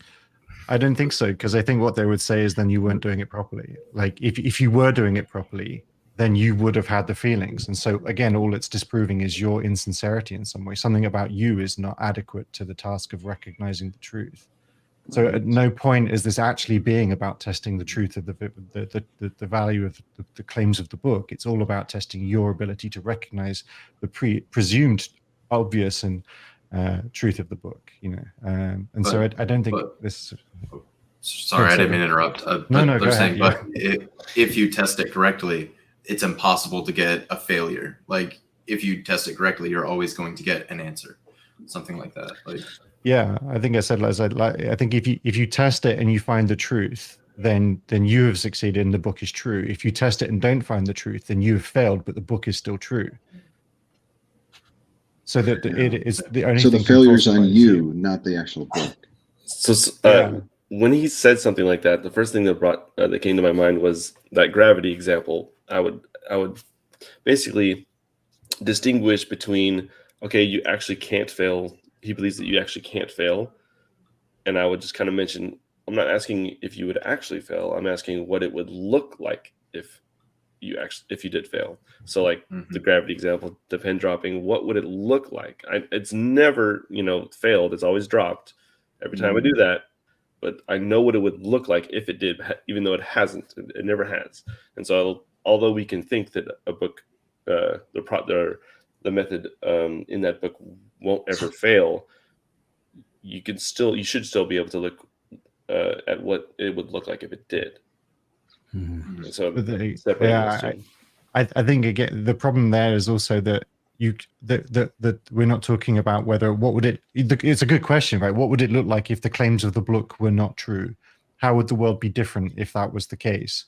Speaker 5: I don't think so, because I think what they would say is then you weren't doing it properly. Like if you were doing it properly, then you would have had the feelings. And so again, all it's disproving is your insincerity in some way. Something about you is not adequate to the task of recognizing the truth. So at no point is this actually being about testing the truth of the value of the claims of the book. It's all about testing your ability to recognize the presumed obvious and truth of the book, and so I don't think this.
Speaker 9: Sorry, I didn't mean to interrupt.
Speaker 5: No,
Speaker 9: they're
Speaker 5: go
Speaker 9: saying,
Speaker 5: ahead,
Speaker 9: but if you test it correctly, it's impossible to get a failure. Like if you test it correctly, you're always going to get an answer, something like that. Like.
Speaker 5: Yeah, I think I said, I think if you test it and you find the truth, then you have succeeded and the book is true. If you test it and don't find the truth, then you have failed, but the book is still true. So that it is the only.
Speaker 1: So the failure's on you, not the actual book.
Speaker 3: So when he said something like that, the first thing that came to my mind was that gravity example. I would basically distinguish between, okay, you actually can't fail. He believes that you actually can't fail. And I would just kind of mention, I'm not asking if you would actually fail. I'm asking what it would look like if you did fail. So like the gravity example, the pen dropping, what would it look like? It's never, failed. It's always dropped every time I do that. But I know what it would look like if it did, even though it hasn't. It never has. And so although we can think that a book, the method in that book won't ever fail, you should still be able to look at what it would look like if it did.
Speaker 2: Mm-hmm.
Speaker 3: So
Speaker 5: I think again the problem there is also that that we're not talking about whether it's a good question, right? What would it look like if the claims of the book were not true? How would the world be different if that was the case?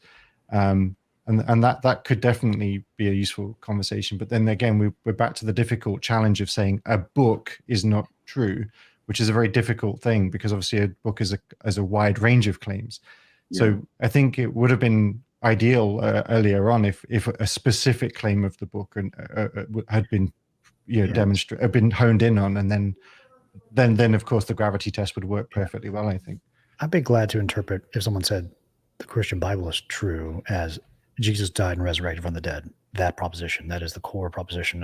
Speaker 5: And that could definitely be a useful conversation. But then again, we're back to the difficult challenge of saying a book is not true, which is a very difficult thing because obviously a book is a wide range of claims.
Speaker 1: Yeah.
Speaker 5: So I think it would have been ideal earlier on if a specific claim of the book had been demonstrated, had been honed in on, and then of course the gravity test would work perfectly well, I think.
Speaker 2: I'd be glad to interpret if someone said the Christian Bible is true as Jesus died and resurrected from the dead. That proposition, that is the core proposition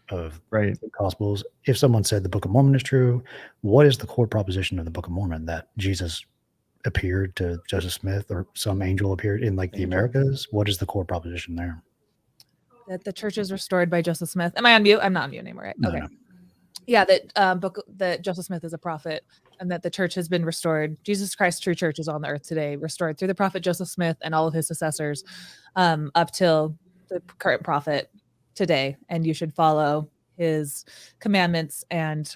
Speaker 2: of
Speaker 5: right.
Speaker 2: the Gospels. If someone said the Book of Mormon is true, what is the core proposition of the Book of Mormon? That Jesus appeared to Joseph Smith or some angel appeared in like the Americas? What is the core proposition there?
Speaker 4: That the church is restored by Joseph Smith. Am I on mute? I'm not on mute anymore, right?
Speaker 2: No,
Speaker 4: Okay.
Speaker 2: no.
Speaker 4: Yeah, that Joseph Smith is a prophet and that the church has been restored. Jesus Christ's true church is on the earth today, restored through the prophet Joseph Smith and all of his successors up till the current prophet today. And you should follow his commandments and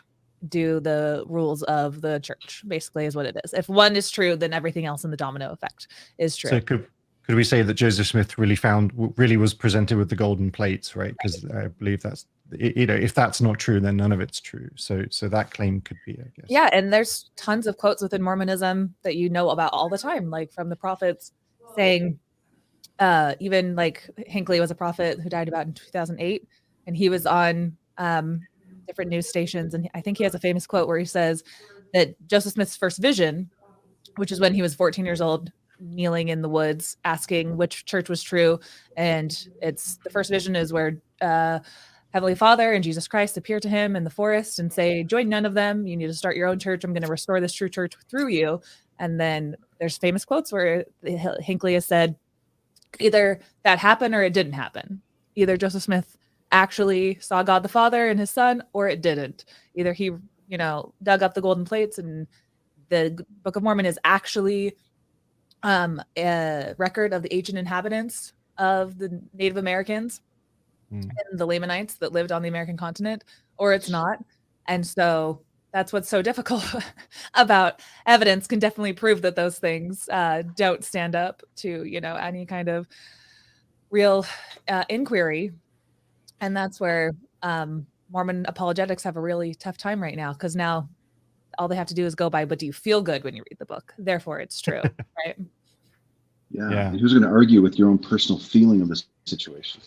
Speaker 4: do the rules of the church, basically is what it is. If one is true, then everything else in the domino effect is true.
Speaker 5: So could we say that Joseph Smith really was presented with the golden plates, right? Because I believe that's, if that's not true, then none of it's true. So that claim could be, I guess.
Speaker 4: Yeah, and there's tons of quotes within Mormonism that you know about all the time, like from the prophets saying, even like Hinckley was a prophet who died about in 2008, and he was on different news stations, and I think he has a famous quote where he says that Joseph Smith's first vision, which is when he was 14 years old, kneeling in the woods asking which church was true, and it's the first vision is where Heavenly Father and Jesus Christ appear to him in the forest and say, join none of them, you need to start your own church, I'm going to restore this true church through you. And then there's famous quotes where Hinckley has said either that happened or it didn't happen. Either Joseph Smith actually saw God the Father and his son, or it didn't. Either he dug up the golden plates and the Book of Mormon is actually a record of the ancient inhabitants of the Native Americans and the Lamanites that lived on the American continent, or it's not. And so that's what's so difficult about evidence. Can definitely prove that those things don't stand up to any kind of real inquiry. And that's where Mormon apologetics have a really tough time right now, because now all they have to do is go by, but do you feel good when you read the book? Therefore, it's true, right?
Speaker 1: Yeah. And who's going to argue with your own personal feeling of this situation?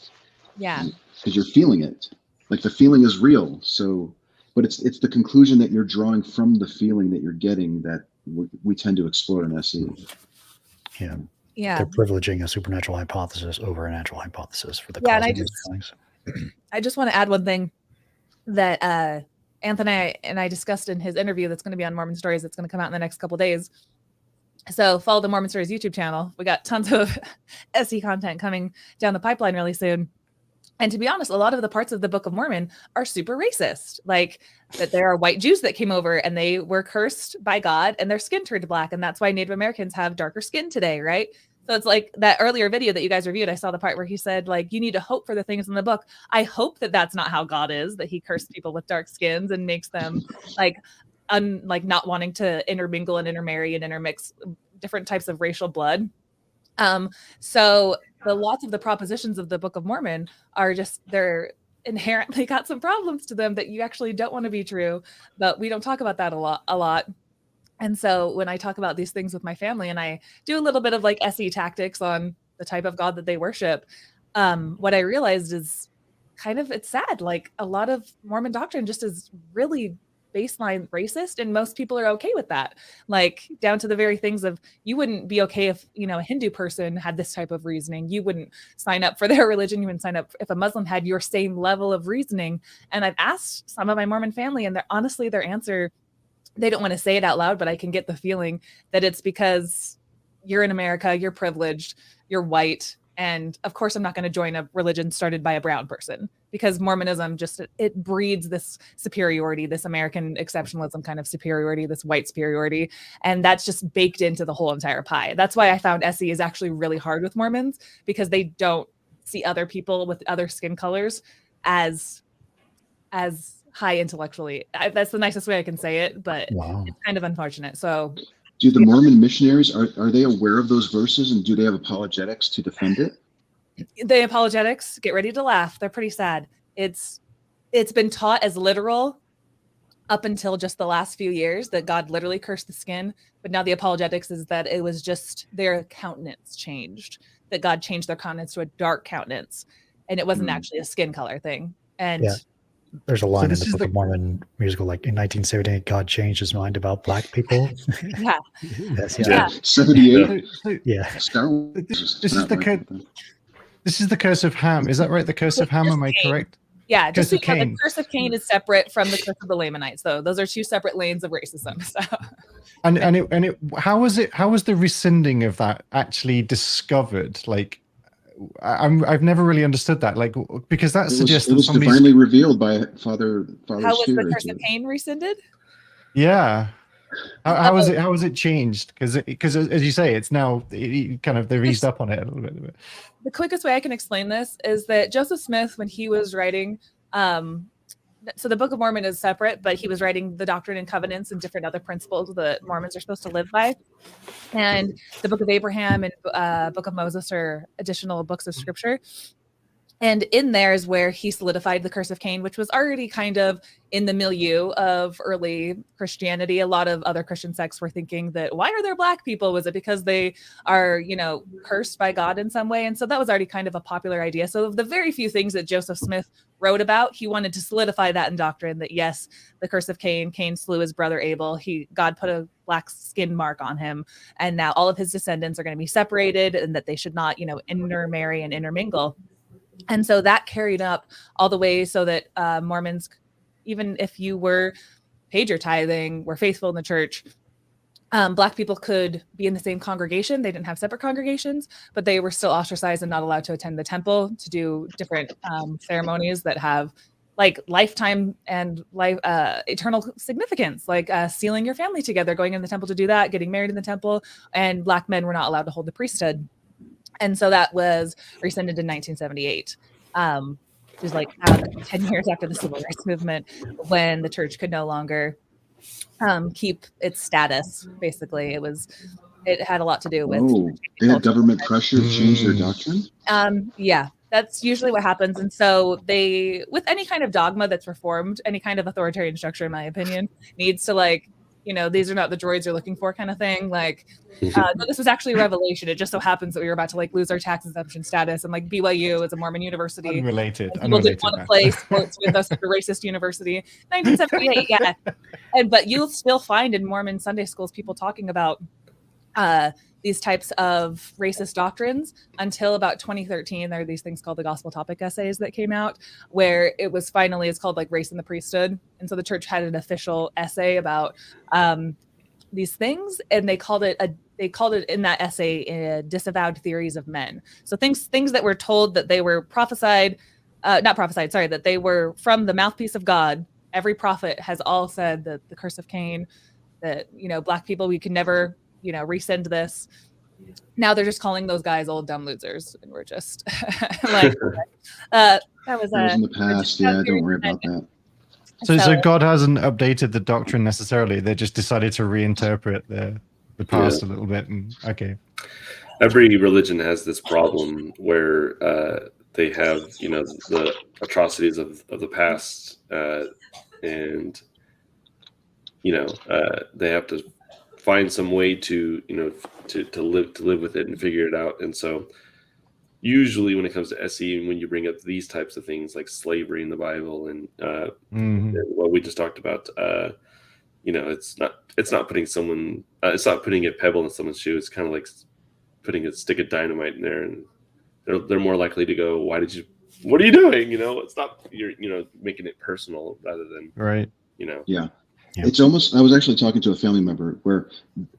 Speaker 4: Yeah.
Speaker 1: Because you're feeling it. Like the feeling is real. So, but it's the conclusion that you're drawing from the feeling that you're getting that we tend to explore in SE.
Speaker 2: Yeah.
Speaker 4: Yeah.
Speaker 2: They're privileging a supernatural hypothesis over a natural hypothesis for the
Speaker 4: Yeah,
Speaker 2: cause
Speaker 4: and
Speaker 2: of those feelings.
Speaker 4: I just want to add one thing that Anthony and I discussed in his interview that's going to be on Mormon Stories that's going to come out in the next couple of days. So follow the Mormon Stories YouTube channel. We got tons of SE content coming down the pipeline really soon. And to be honest, a lot of the parts of the Book of Mormon are super racist. Like that there are white Jews that came over and they were cursed by God and their skin turned black. And that's why Native Americans have darker skin today, right? So it's like that earlier video that you guys reviewed. I saw the part where he said, like, you need to hope for the things in the book. I hope that that's not how God is, that he cursed people with dark skins and makes them like not wanting to intermingle and intermarry and intermix different types of racial blood. So lots of the propositions of the Book of Mormon are just, they're inherently got some problems to them that you actually don't want to be true, but we don't talk about that a lot. And so when I talk about these things with my family and I do a little bit of like SE tactics on the type of God that they worship, what I realized is it's sad. Like a lot of Mormon doctrine just is really baseline racist, and most people are okay with that. Like down to the very things of, you wouldn't be okay if, a Hindu person had this type of reasoning. You wouldn't sign up for their religion. You wouldn't sign up if a Muslim had your same level of reasoning. And I've asked some of my Mormon family, and honestly, their answer, they don't want to say it out loud, but I can get the feeling that it's because you're in America, you're privileged, you're white. And of course, I'm not going to join a religion started by a brown person, because Mormonism it breeds this superiority, this American exceptionalism kind of superiority, this white superiority. And that's just baked into the whole entire pie. That's why I found SE is actually really hard with Mormons, because they don't see other people with other skin colors as as high intellectually. That's the nicest way I can say it, but
Speaker 2: Wow.
Speaker 4: it's kind of unfortunate. So
Speaker 1: Do the Mormon missionaries, are they aware of those verses, and do they have apologetics to defend it?
Speaker 4: the apologetics, get ready to laugh. They're pretty sad. It's been taught as literal up until just the last few years that God literally cursed the skin. But now the apologetics is that it was just their countenance changed, that God changed their countenance to a dark countenance. And it wasn't actually a skin color thing. And
Speaker 2: Yeah. There's a line in
Speaker 5: this
Speaker 2: the
Speaker 5: is
Speaker 2: Book of Mormon musical, like in 1978, God changed his mind about black people.
Speaker 4: yeah,
Speaker 2: That's,
Speaker 4: Yeah.
Speaker 1: 78.
Speaker 2: yeah.
Speaker 1: Star Wars.
Speaker 5: This is the curse of Ham. Is that right? The curse of Ham, am I correct?
Speaker 4: yeah. Just
Speaker 5: Curse of
Speaker 4: because the
Speaker 5: Cain.
Speaker 4: curse of Cain is separate from the curse of the Lamanites, though. Those are two separate lanes of racism. So
Speaker 5: How was the rescinding of that actually discovered? Like, I've never really understood that. Like, because that suggests
Speaker 1: it
Speaker 5: that
Speaker 1: was
Speaker 5: somebody's
Speaker 1: divinely revealed by Father
Speaker 4: how was the
Speaker 1: Spirit.
Speaker 4: curse of Cain rescinded?
Speaker 5: yeah. How was it changed? Because as you say, it's now kind of they've eased up on it a little bit.
Speaker 4: The quickest way I can explain this is that Joseph Smith, when he was writing, so the Book of Mormon is separate, but he was writing the Doctrine and Covenants and different other principles that Mormons are supposed to live by. And the Book of Abraham and Book of Moses are additional books of scripture. And in there is where he solidified the curse of Cain, which was already kind of in the milieu of early Christianity. A lot of other Christian sects were thinking that, why are there black people? Was it because they are, cursed by God in some way? And so that was already kind of a popular idea. So the very few things that Joseph Smith wrote about, he wanted to solidify that in doctrine, that yes, the curse of Cain slew his brother Abel. God put a black skin mark on him. And now all of his descendants are going to be separated, and that they should not, intermarry and intermingle. And so that carried up all the way so that Mormons, even if you paid your tithing, were faithful in the church, black people could be in the same congregation. They didn't have separate congregations, but they were still ostracized and not allowed to attend the temple to do different ceremonies that have like lifetime and eternal significance, like sealing your family together, going in the temple to do that, getting married in the temple, and black men were not allowed to hold the priesthood. And so that was rescinded in 1978, which is like 10 years after the Civil Rights Movement, when the church could no longer keep its status. Basically, it had a lot to do with.
Speaker 1: Oh, they had government pressure to change their doctrine?
Speaker 4: Yeah, that's usually what happens. And so with any kind of dogma that's reformed, any kind of authoritarian structure, in my opinion, needs to these are not the droids you're looking for kind of thing. Like, no, this was actually a revelation. It just so happens that we were about to lose our tax exemption status, and BYU is a Mormon university.
Speaker 5: Unrelated.
Speaker 4: People didn't want to play sports with us at the racist university. 1978, yeah. But you'll still find in Mormon Sunday schools people talking about these types of racist doctrines until about 2013. There are these things called the gospel topic essays that came out, where it's called race in the priesthood. And so the church had an official essay about these things, and they called it in that essay disavowed theories of men. So things that were told that they were that they were from the mouthpiece of God. Every prophet has all said that the curse of Cain, that black people, we can never rescind this. Now they're just calling those guys old dumb losers, and we're just that was
Speaker 1: in the past. Yeah, don't worry about that.
Speaker 5: So God hasn't updated the doctrine necessarily. They just decided to reinterpret the past a little bit. And okay,
Speaker 3: every religion has this problem where they have the atrocities of the past, and they have to find some way to live with it and figure it out. And so usually when it comes to SE, and when you bring up these types of things like slavery in the Bible and what we just talked about, it's not putting someone, it's not putting a pebble in someone's shoe. It's kind of like putting a stick of dynamite in there, and they're more likely to go, what are you doing? It's not, you're making it personal rather than
Speaker 5: right.
Speaker 1: Yeah. It's almost, I was actually talking to a family member where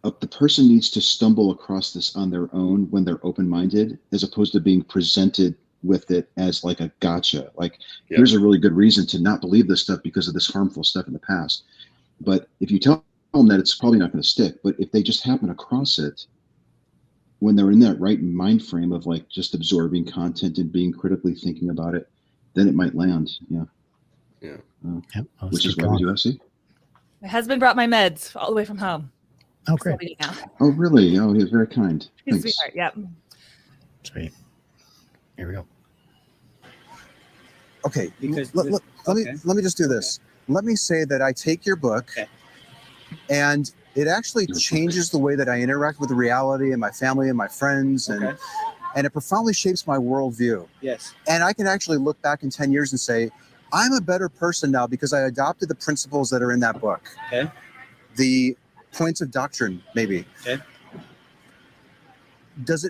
Speaker 1: the person needs to stumble across this on their own when they're open-minded, as opposed to being presented with it as like a gotcha. Here's a really good reason to not believe this stuff because of this harmful stuff in the past. But if you tell them that, it's probably not going to stick. But if they just happen across it when they're in that right mind frame of just absorbing content and being critically thinking about it, then it might land. Yeah.
Speaker 2: Yep,
Speaker 1: Which is why we do FC.
Speaker 4: My husband brought my meds all the way from home.
Speaker 2: Oh,
Speaker 4: We're still
Speaker 2: great.
Speaker 4: eating now.
Speaker 1: Oh, really? Oh, he was very kind.
Speaker 4: He's a
Speaker 1: Thanks.
Speaker 4: sweetheart. Yep.
Speaker 2: Sweet. Here we go.
Speaker 8: Okay,
Speaker 7: Because
Speaker 8: let me just do this. Let me say that I take your book,
Speaker 7: Okay.
Speaker 8: and it actually changes the way that I interact with reality and my family and my friends,
Speaker 7: Okay.
Speaker 8: and it profoundly shapes my worldview.
Speaker 7: Yes.
Speaker 8: And I can actually look back in 10 years and say, I'm a better person now because I adopted the principles that are in that book.
Speaker 7: Okay.
Speaker 8: The points of doctrine, maybe.
Speaker 7: Okay.
Speaker 8: Does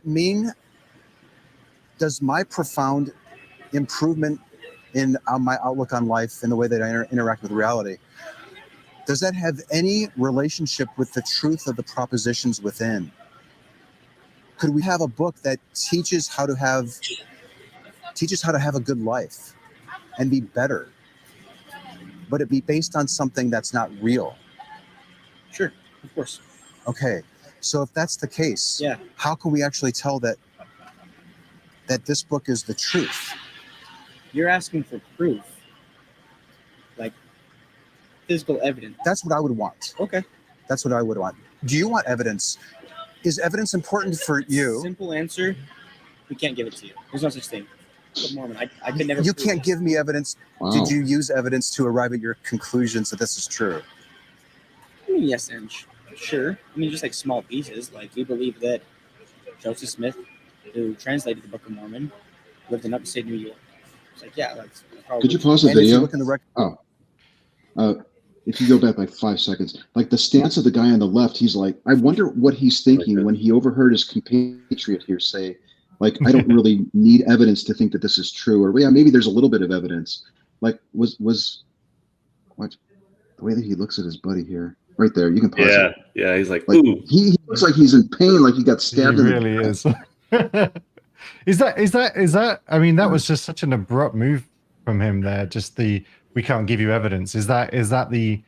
Speaker 8: my profound improvement in my outlook on life and the way that I interact with reality, does that have any relationship with the truth of the propositions within? Could we have a book that teaches how to have a good life and be better, but it be based on something that's not real?
Speaker 7: Sure. Of course.
Speaker 8: Okay, so if that's the case,
Speaker 7: Yeah.
Speaker 8: how can we actually tell that this book is the truth?
Speaker 7: You're asking for proof, like physical evidence.
Speaker 8: That's what I would want.
Speaker 7: Okay.
Speaker 8: That's what I would want. Do you want evidence? Is evidence important for you?
Speaker 7: Simple answer: we can't give it to you. There's no such thing. But Mormon, I could never.
Speaker 8: You
Speaker 7: prove
Speaker 8: can't
Speaker 7: it.
Speaker 8: give me evidence.
Speaker 1: Wow.
Speaker 8: Did you use evidence to arrive at your conclusions that this is true?
Speaker 7: I mean, yes, and sure. I mean, just like small pieces. Like we believe that Joseph Smith, who translated the Book of Mormon, lived in upstate New York. It's like, yeah, that's probably.
Speaker 1: Could you pause the
Speaker 8: And if you
Speaker 1: video?
Speaker 8: look in the record,
Speaker 1: If you go back like 5 seconds, like the stance of the guy on the left, he's like, I wonder what he's thinking when he overheard his compatriot here say, like, I don't really need evidence to think that this is true, or yeah, maybe there's a little bit of evidence. Like, was what the way that he looks at his buddy here, right there? You can pause
Speaker 3: Yeah,
Speaker 1: it.
Speaker 3: yeah. He's like,
Speaker 1: Like
Speaker 3: ooh.
Speaker 1: he looks like he's in pain, like he got
Speaker 5: He
Speaker 1: stabbed. in the
Speaker 5: really is. Is that? I mean, that was just such an abrupt move from him there. Just we can't give you evidence. Is that the?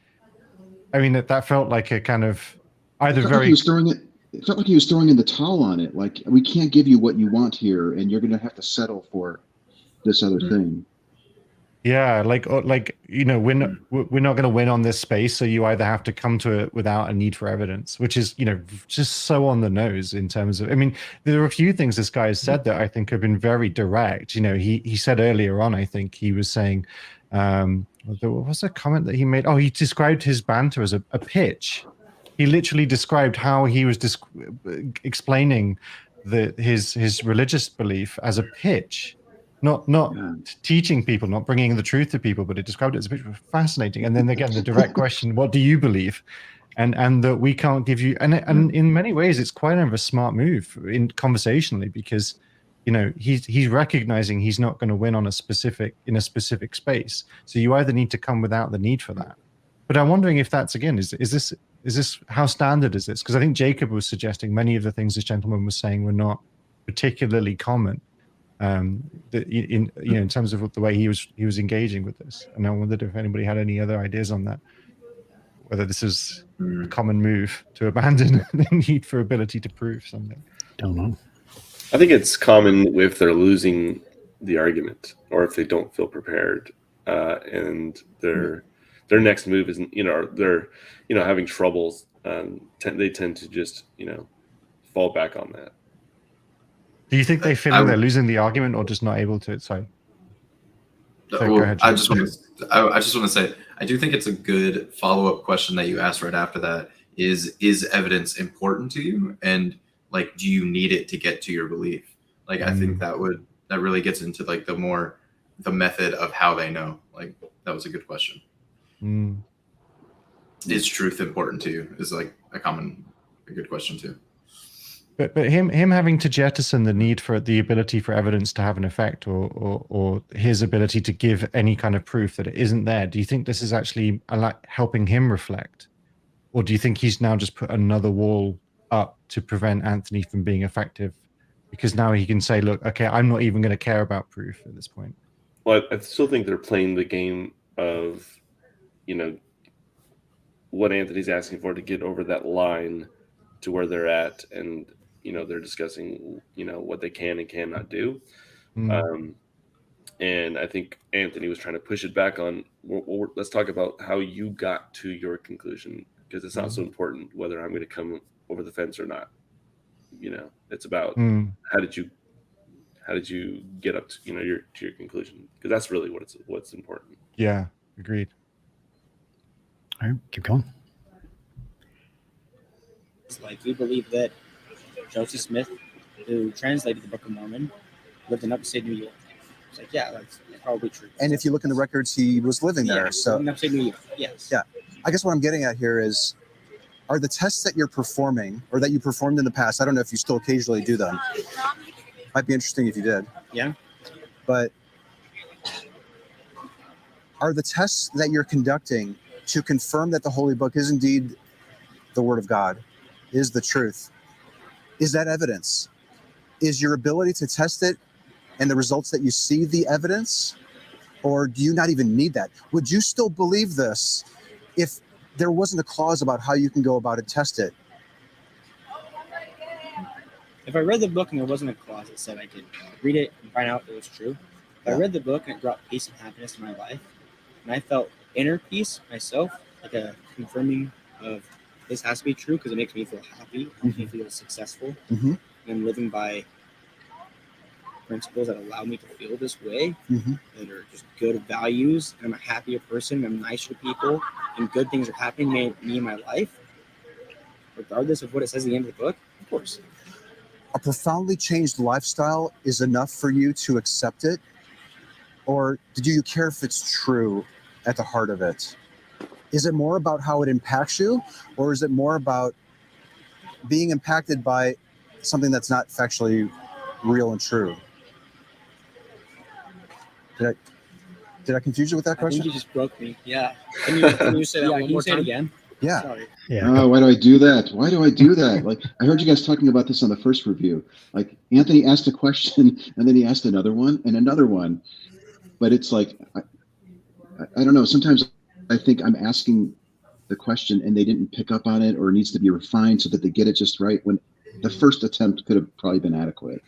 Speaker 5: I mean, that felt like a kind of either
Speaker 1: It felt like
Speaker 5: very.
Speaker 1: he was throwing it. It felt like he was throwing in the towel on it. Like, we can't give you what you want here, and you're going to have to settle for this other thing.
Speaker 5: Yeah, like you know, we're not going to win on this space, so you either have to come to it without a need for evidence, which is, you know, just so on the nose in terms of. I mean, there are a few things this guy has said that I think have been very direct. You know, he said earlier on, I think he was saying, there was a comment that he made. Oh, he described his banter as a pitch. He literally described how he was explaining his religious belief as a pitch. Not teaching people, not bringing the truth to people, but it described it as a bit fascinating. And then again, the direct question, what do you believe? And that we can't give you, and in many ways, it's quite a smart move conversationally, because, you know, he's recognizing he's not going to win in a specific space. So you either need to come without the need for that. But I'm wondering if that's, again, is this how standard is this? Because I think Jacob was suggesting many of the things this gentleman was saying were not particularly common. In terms of the way he was engaging with this, and I wondered if anybody had any other ideas on that, whether this is a common move to abandon the need for ability to prove something.
Speaker 2: Don't know.
Speaker 3: I think it's common if they're losing the argument, or if they don't feel prepared, and their next move isn't, they're having troubles. They tend to just fall back on that.
Speaker 5: Do you think they feel like they're losing the argument, or just not able to? Sorry. Go ahead,
Speaker 9: I just want to say, I do think it's a good follow-up question that you asked right after that. Is evidence important to you, and like, do you need it to get to your belief? Like, I think that really gets into like the method of how they know. Like, that was a good question. Is truth important to you? Is like a good question too.
Speaker 5: But him having to jettison the need for the ability for evidence to have an effect, or his ability to give any kind of proof that it isn't there, do you think this is actually helping him reflect? Or do you think he's now just put another wall up to prevent Anthony from being effective? Because now he can say, look, okay, I'm not even going to care about proof at this point.
Speaker 3: Well, I still think they're playing the game of, what Anthony's asking for to get over that line to where they're at, and they're discussing what they can and cannot do. And I think Anthony was trying to push it back on, let's talk about how you got to your conclusion, because it's not so important whether I'm going to come over the fence or not. You know, it's about how did you get up to, you know, your conclusion, because that's really what's important.
Speaker 5: Yeah, agreed.
Speaker 2: All right, keep going.
Speaker 7: It's like we believe that Joseph Smith, who translated the Book of Mormon, lived in upstate New York. It's like, yeah, that's probably true.
Speaker 8: And if you look in the records, he was living there.
Speaker 7: Yeah,
Speaker 8: So
Speaker 7: in upstate New York, yes.
Speaker 8: Yeah. I guess what I'm getting at here is, are the tests that you're performing or that you performed in the past, I don't know if you still occasionally do them. Might be interesting if you did.
Speaker 7: Yeah.
Speaker 8: But are the tests that you're conducting to confirm that the Holy Book is indeed the Word of God, is the truth? Is that evidence? Is your ability to test it and the results that you see the evidence? Or do you not even need that? Would you still believe this if there wasn't a clause about how you can go about it, test it?
Speaker 7: If I read the book and there wasn't a clause that said I could read it and find out it was true, if I read the book and it brought peace and happiness to my life, and I felt inner peace myself, like a confirming of this has to be true because it makes me feel happy, makes me feel successful, and I'm living by principles that allow me to feel this way, that are just good values, and I'm a happier person, I'm nicer to people, and good things are happening to me in my life, regardless of what it says at the end of the book, of course.
Speaker 8: A profoundly changed lifestyle is enough for you to accept it? Or do you care if it's true at the heart of it? Is it more about how it impacts you, or is it more about being impacted by something that's not factually real and true? Did I confuse you with that question?
Speaker 7: I think you just broke me. Yeah. Can you say that one more time again?
Speaker 8: Yeah.
Speaker 7: Sorry.
Speaker 2: Yeah.
Speaker 1: Why do I do that? Why do I do that? Like, I heard you guys talking about this on the first review. Like, Anthony asked a question and then he asked another one and another one. But it's like, I don't know. Sometimes I think I'm asking the question and they didn't pick up on it, or it needs to be refined so that they get it just right, when the first attempt could have probably been adequate.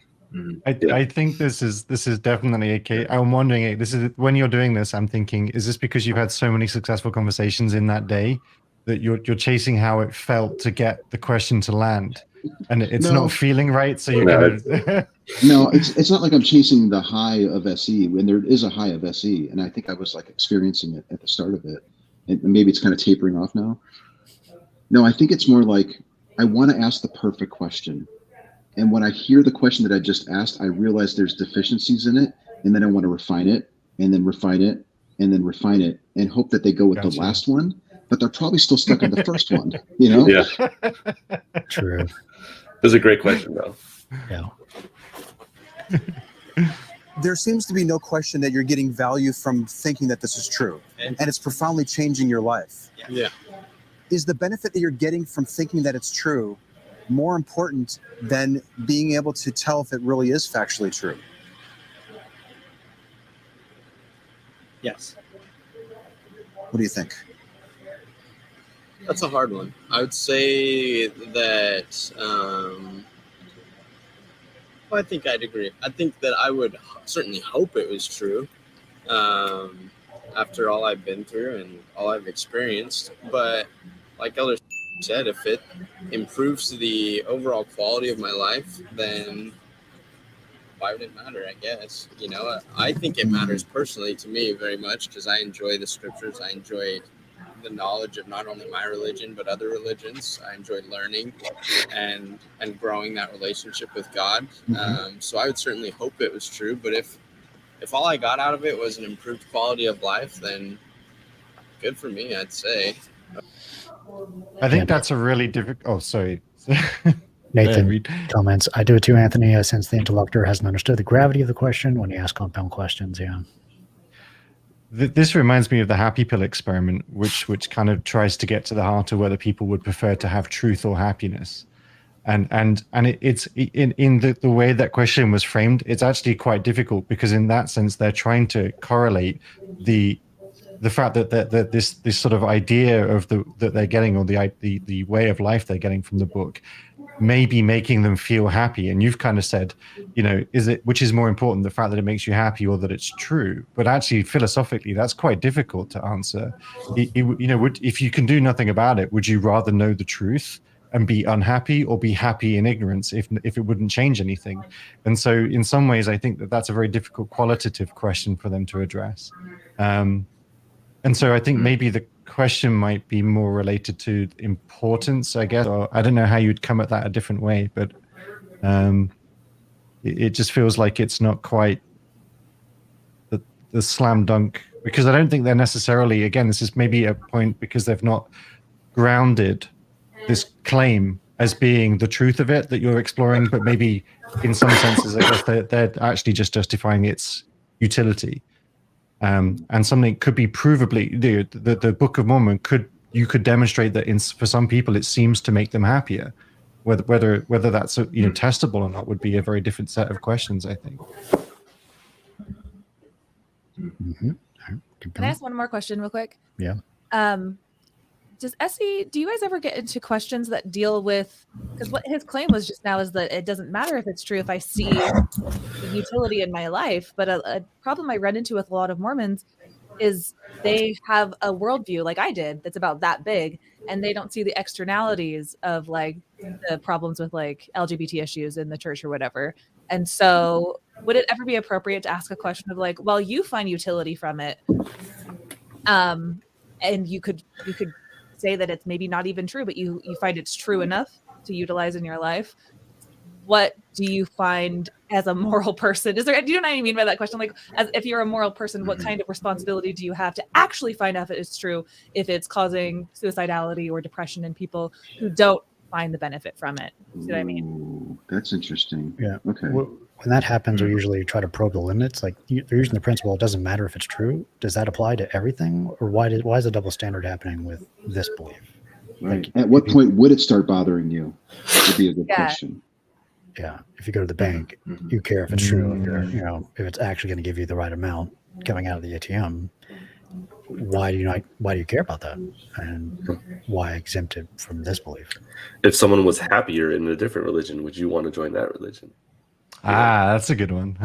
Speaker 5: I think this is definitely a case. I'm wondering, this is when you're doing this, I'm thinking, is this because you've had so many successful conversations in that day that you're chasing how it felt to get the question to land, and it's not feeling right, so you're gonna
Speaker 1: No, it's not like I'm chasing the high of SE when there is a high of SE, and I think I was like experiencing it at the start of it, and maybe it's kind of tapering off now. No, I think it's more like I want to ask the perfect question. And when I hear the question that I just asked, I realize there's deficiencies in it, and then I want to refine it, and then refine it, and then refine it, and hope that they go with the last one, but they're probably still stuck on the first one, you know?
Speaker 3: Yeah.
Speaker 2: True.
Speaker 3: That's a great question, though.
Speaker 2: Yeah.
Speaker 8: There seems to be no question that you're getting value from thinking that this is true, and it's profoundly changing your life.
Speaker 6: Yeah.
Speaker 8: Is the benefit that you're getting from thinking that it's true more important than being able to tell if it really is factually true?
Speaker 7: Yes.
Speaker 8: What do you think?
Speaker 6: That's a hard one. I would say that I think I'd agree. I think that I would certainly hope it was true after all I've been through and all I've experienced. But like Elder said, if it improves the overall quality of my life, then why would it matter? I guess, you know, I think it matters personally to me very much because I enjoy the scriptures. I enjoy the knowledge of not only my religion but other religions. I enjoy learning and growing that relationship with God. So I would certainly hope it was true. But if all I got out of it was an improved quality of life, then good for me, I'd say.
Speaker 5: I think that's a really difficult. Oh, sorry.
Speaker 2: Nathan comments, I do it too, Anthony, since the interlocutor hasn't understood the gravity of the question when you ask compound questions. Yeah.
Speaker 5: This reminds me of the happy pill experiment, which kind of tries to get to the heart of whether people would prefer to have truth or happiness. And it's in the way that question was framed, it's actually quite difficult because in that sense, they're trying to correlate the fact that this sort of idea of that they're getting, or the way of life they're getting from the book, maybe making them feel happy. And you've kind of said, which is more important, the fact that it makes you happy or that it's true? But actually, philosophically, that's quite difficult to answer. If you can do nothing about it, would you rather know the truth and be unhappy, or be happy in ignorance if it wouldn't change anything? And so in some ways, I think that that's a very difficult qualitative question for them to address. And so I think maybe the question might be more related to importance, I guess, or I don't know how you'd come at that a different way, but it just feels like it's not quite the slam dunk, because I don't think they're necessarily, again, this is maybe a point because they've not grounded this claim as being the truth of it that you're exploring, but maybe in some senses, I guess they're actually just justifying its utility. And something could be provably, the Book of Mormon you could demonstrate that for some people it seems to make them happier. Whether that's testable or not would be a very different set of questions, I think.
Speaker 2: Mm-hmm.
Speaker 4: Can I ask one more question real quick?
Speaker 2: Yeah.
Speaker 4: Does Essie, do you guys ever get into questions that deal with, because what his claim was just now is that it doesn't matter if it's true if I see the utility in my life, but a problem I run into with a lot of Mormons is they have a worldview like I did that's about that big, and they don't see the externalities of like the problems with like LGBT issues in the church or whatever. And so would it ever be appropriate to ask a question of like, well, you find utility from it, and you could say that it's maybe not even true, but you find it's true enough to utilize in your life. What do you find as a moral person? Do you know what I mean by that question? Like, as if you're a moral person, what kind of responsibility do you have to actually find out if it's true, if it's causing suicidality or depression in people who don't find the benefit from it? See what I mean?
Speaker 1: Ooh, that's interesting.
Speaker 2: Yeah.
Speaker 1: Okay.
Speaker 2: When that happens, we usually try to probe the limits. Like they're using the principle, it doesn't matter if it's true. Does that apply to everything? Or why is the double standard happening with this belief?
Speaker 1: Right.
Speaker 2: Like,
Speaker 1: at what point would it start bothering you? Would be a good question.
Speaker 2: Yeah. If you go to the bank, you care if it's true. If it's actually going to give you the right amount coming out of the ATM. Why do you care about that? And why exempt it from this belief?
Speaker 3: If someone was happier in a different religion, would you want to join that religion?
Speaker 5: That's a good one.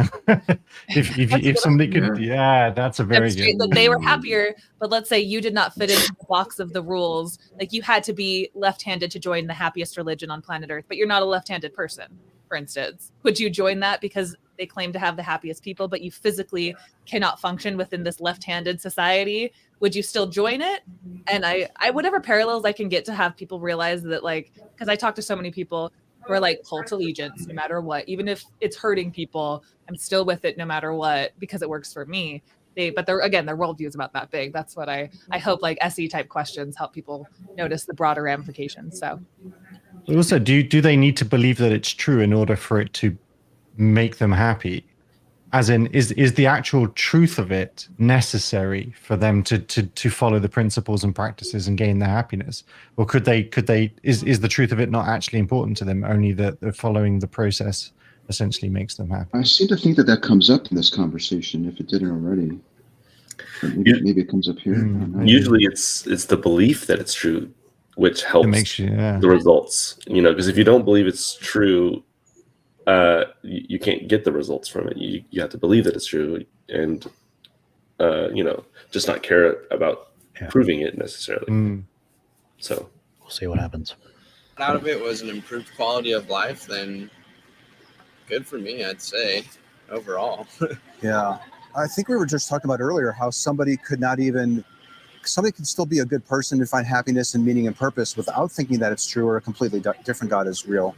Speaker 5: if somebody could, that's a very good one.
Speaker 4: That they were happier, but let's say you did not fit into the box of the rules. Like you had to be left-handed to join the happiest religion on planet Earth, but you're not a left-handed person, for instance. Would you join that because they claim to have the happiest people, but you physically cannot function within this left-handed society? Would you still join it? And I whatever parallels I can get to have people realize that, like, because I talk to so many people who are like cult allegiance, no matter what, even if it's hurting people, I'm still with it no matter what, because it works for me. But their worldview is about that big. That's what I hope, like SE type questions help people notice the broader ramifications. So
Speaker 5: also, do they need to believe that it's true in order for it to make them happy? As in, is the actual truth of it necessary for them to follow the principles and practices and gain their happiness? Or is the truth of it not actually important to them, only that following the process essentially makes them happy?
Speaker 1: I seem to think that comes up in this conversation, if it didn't already. Maybe it comes up here.
Speaker 3: Usually it's the belief that it's true, which helps the results. Because if you don't believe it's true, you can't get the results from it. You have to believe that it's true, and just not care about proving it necessarily. So
Speaker 2: we'll see what happens.
Speaker 6: Out of it was an improved quality of life, then good for me, I'd say, overall.
Speaker 8: Yeah. I think we were just talking about earlier how somebody could still be a good person and find happiness and meaning and purpose without thinking that it's true or a completely different God is real.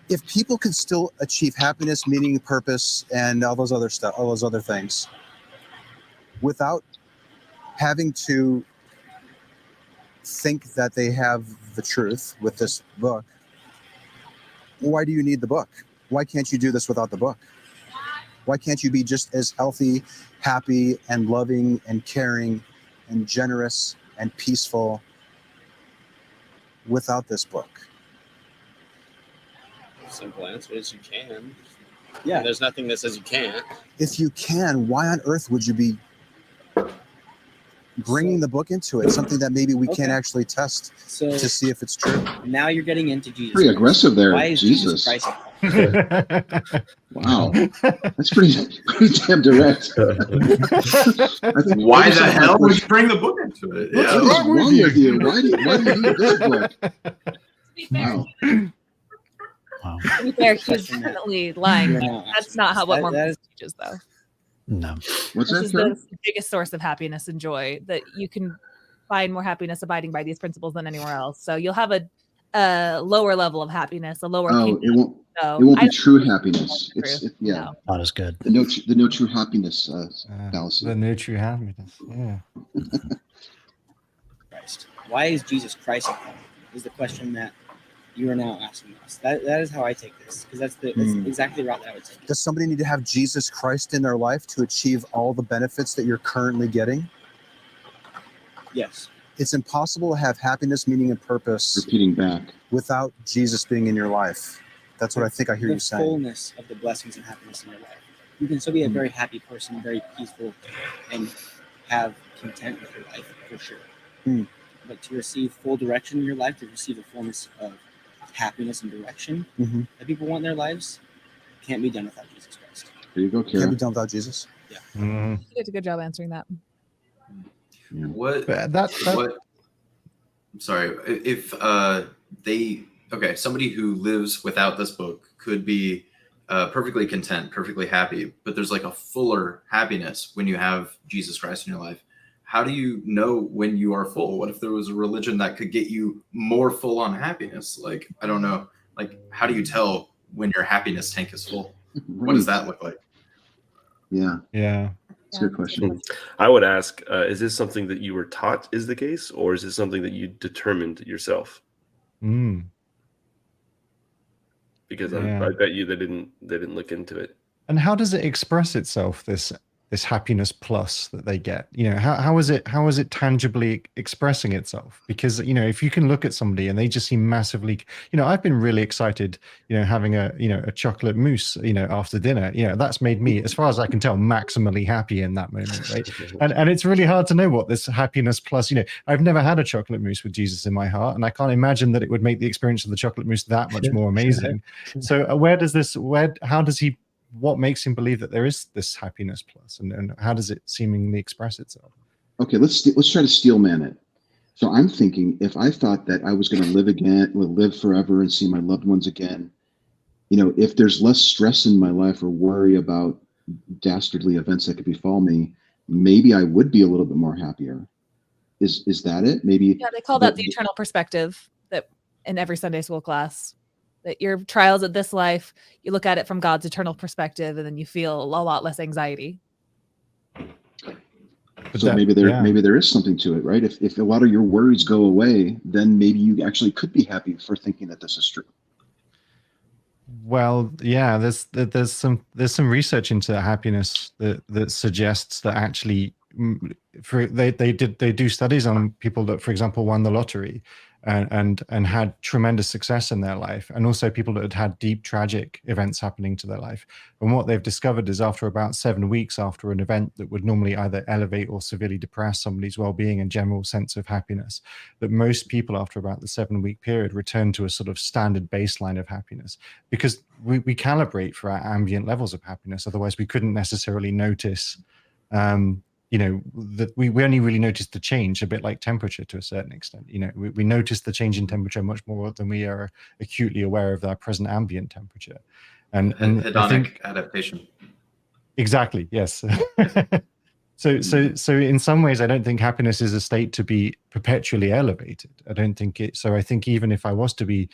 Speaker 8: If people can still achieve happiness, meaning, purpose, and all those other things, without having to think that they have the truth with this book, why do you need the book? Why can't you do this without the book? Why can't you be just as healthy, happy, and loving, and caring, and generous, and peaceful without this book?
Speaker 6: Simple answer is you can.
Speaker 7: Yeah.
Speaker 6: And there's nothing that says you can't.
Speaker 8: If you can, why on earth would you be bringing the book into it, something that maybe we can't actually test
Speaker 7: So
Speaker 8: to see if it's true.
Speaker 7: now you're getting into Jesus.
Speaker 1: Pretty
Speaker 7: Christ.
Speaker 1: aggressive there.
Speaker 7: Why is
Speaker 1: Jesus.
Speaker 7: Jesus Christ?
Speaker 1: Wow. That's pretty damn direct.
Speaker 9: Why the hell would you bring the book into it?
Speaker 1: What's
Speaker 9: Yeah.
Speaker 1: wrong with you? Why do you need this book? Wow.
Speaker 2: Wow.
Speaker 4: To be fair, he's definitely lying.
Speaker 7: You're not
Speaker 4: That's
Speaker 7: asking
Speaker 4: not
Speaker 7: this.
Speaker 4: how what
Speaker 7: That
Speaker 4: Mormon
Speaker 7: is-
Speaker 4: teaches, though.
Speaker 2: No.
Speaker 1: What's
Speaker 4: This
Speaker 1: that,
Speaker 4: is
Speaker 1: Carah?
Speaker 4: the biggest source of happiness and joy, that you can find more happiness abiding by these principles than anywhere else. So you'll have a lower level of happiness, a lower
Speaker 1: Oh,
Speaker 4: kingdom.
Speaker 1: it won't.
Speaker 4: So
Speaker 1: It won't
Speaker 4: I
Speaker 1: be
Speaker 4: don't
Speaker 1: true
Speaker 4: think
Speaker 1: happiness.
Speaker 4: it's
Speaker 1: It's
Speaker 4: true.
Speaker 1: yeah.
Speaker 4: No.
Speaker 2: Not as good.
Speaker 1: The no true happiness fallacy.
Speaker 5: The no true happiness. Yeah.
Speaker 7: Christ. Why is Jesus Christ? Is the question that you are now asking us. That is how I take this, because that's exactly the route that I would take.
Speaker 8: Does somebody need to have Jesus Christ in their life to achieve all the benefits that you're currently getting?
Speaker 7: Yes.
Speaker 8: It's impossible to have happiness, meaning, and purpose
Speaker 1: Repeating back.
Speaker 8: without Jesus being in your life. That's what I think I hear
Speaker 7: The
Speaker 8: you saying.
Speaker 7: fullness of the blessings and happiness in your life. You can still be a very happy person, very peaceful, and have content with your life for sure.
Speaker 8: Mm.
Speaker 7: But to receive full direction in your life, to receive the fullness of happiness and direction
Speaker 8: Mhm.
Speaker 7: that people want in their lives, can't be done without Jesus Christ.
Speaker 1: There you go,
Speaker 8: Can't be
Speaker 1: Carah.
Speaker 8: done without Jesus.
Speaker 2: Mhm.
Speaker 4: You did a good job answering that.
Speaker 1: Yeah.
Speaker 9: What?
Speaker 5: But that
Speaker 9: What? I'm sorry. If somebody who lives without this book could be perfectly content, perfectly happy, but there's like a fuller happiness when you have Jesus Christ in your life. How do you know when you are full? What if there was a religion that could get you more full on happiness? Like, I don't know. Like, how do you tell when your happiness tank is full? What does that look like?
Speaker 1: Yeah,
Speaker 5: yeah.
Speaker 1: it's a good question.
Speaker 3: I would ask, is this something that you were taught is the case, or is this something that you determined yourself?
Speaker 5: Mm.
Speaker 3: Because
Speaker 5: Yeah.
Speaker 3: I bet you they didn't look into it.
Speaker 5: And how does it express itself, this happiness plus that they get? You know, how is it tangibly expressing itself? Because, you know, if you can look at somebody and they just seem massively, you know, I've been really excited, you know, having a chocolate mousse, you know, after dinner, you know, that's made me, as far as I can tell, maximally happy in that moment, right? And it's really hard to know what this happiness plus, you know, I've never had a chocolate mousse with Jesus in my heart, and I can't imagine that it would make the experience of the chocolate mousse that much more amazing. So what makes him believe that there is this happiness plus, and how does it seemingly express itself?
Speaker 1: Okay, let's try to steel man it. So I'm thinking, if I thought that I was going to live forever and see my loved ones again, you know, if there's less stress in my life or worry about dastardly events that could befall me, maybe I would be a little bit more happier. Is that it? Maybe.
Speaker 4: Yeah, they call that the eternal perspective, that in every Sunday school class, that your trials of this life, you look at it from God's eternal perspective, and then you feel a lot less anxiety.
Speaker 1: So maybe there is something to it, right? If a lot of your worries go away, then maybe you actually could be happy for thinking that this is true.
Speaker 5: Well, yeah, there's some research into happiness that suggests that actually they do studies on people that, for example, won the lottery and had tremendous success in their life, and also people that had deep tragic events happening to their life. And what they've discovered is, after about 7 weeks after an event that would normally either elevate or severely depress somebody's well-being and general sense of happiness, that most people after about the 7-week period return to a sort of standard baseline of happiness, because we calibrate for our ambient levels of happiness. Otherwise we couldn't necessarily notice you know, that we only really notice the change, a bit like temperature to a certain extent. You know, we notice the change in temperature much more than we are acutely aware of our present ambient temperature. And
Speaker 9: hedonic
Speaker 5: I think,
Speaker 9: adaptation.
Speaker 5: Exactly. Yes. So in some ways, I don't think happiness is a state to be perpetually elevated. I don't think it. So I think even if I was to be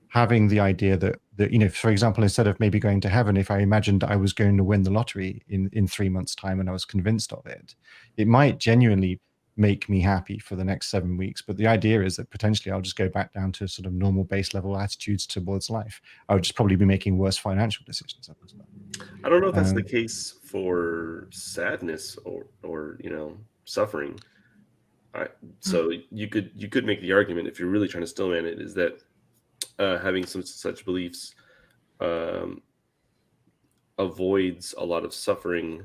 Speaker 5: having the idea that you know, for example, instead of maybe going to heaven, if I imagined I was going to win the lottery in 3 months' time and I was convinced of it, it might genuinely make me happy for the next 7 weeks. But the idea is that potentially I'll just go back down to sort of normal base level attitudes towards life. I would just probably be making worse financial decisions.
Speaker 3: I don't know if that's the case for sadness or you know, suffering. So you could make the argument, if you're really trying to stillman it, is that having some such beliefs avoids a lot of suffering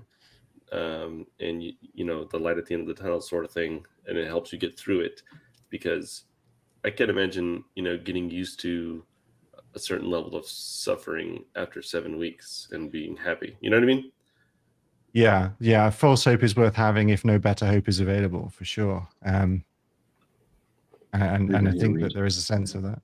Speaker 3: and you know, the light at the end of the tunnel sort of thing, and it helps you get through it. Because I can't imagine, you know, getting used to a certain level of suffering after 7 weeks and being happy. You know what I mean?
Speaker 5: Yeah. False hope is worth having if no better hope is available, for sure. And I think that there is a sense of that.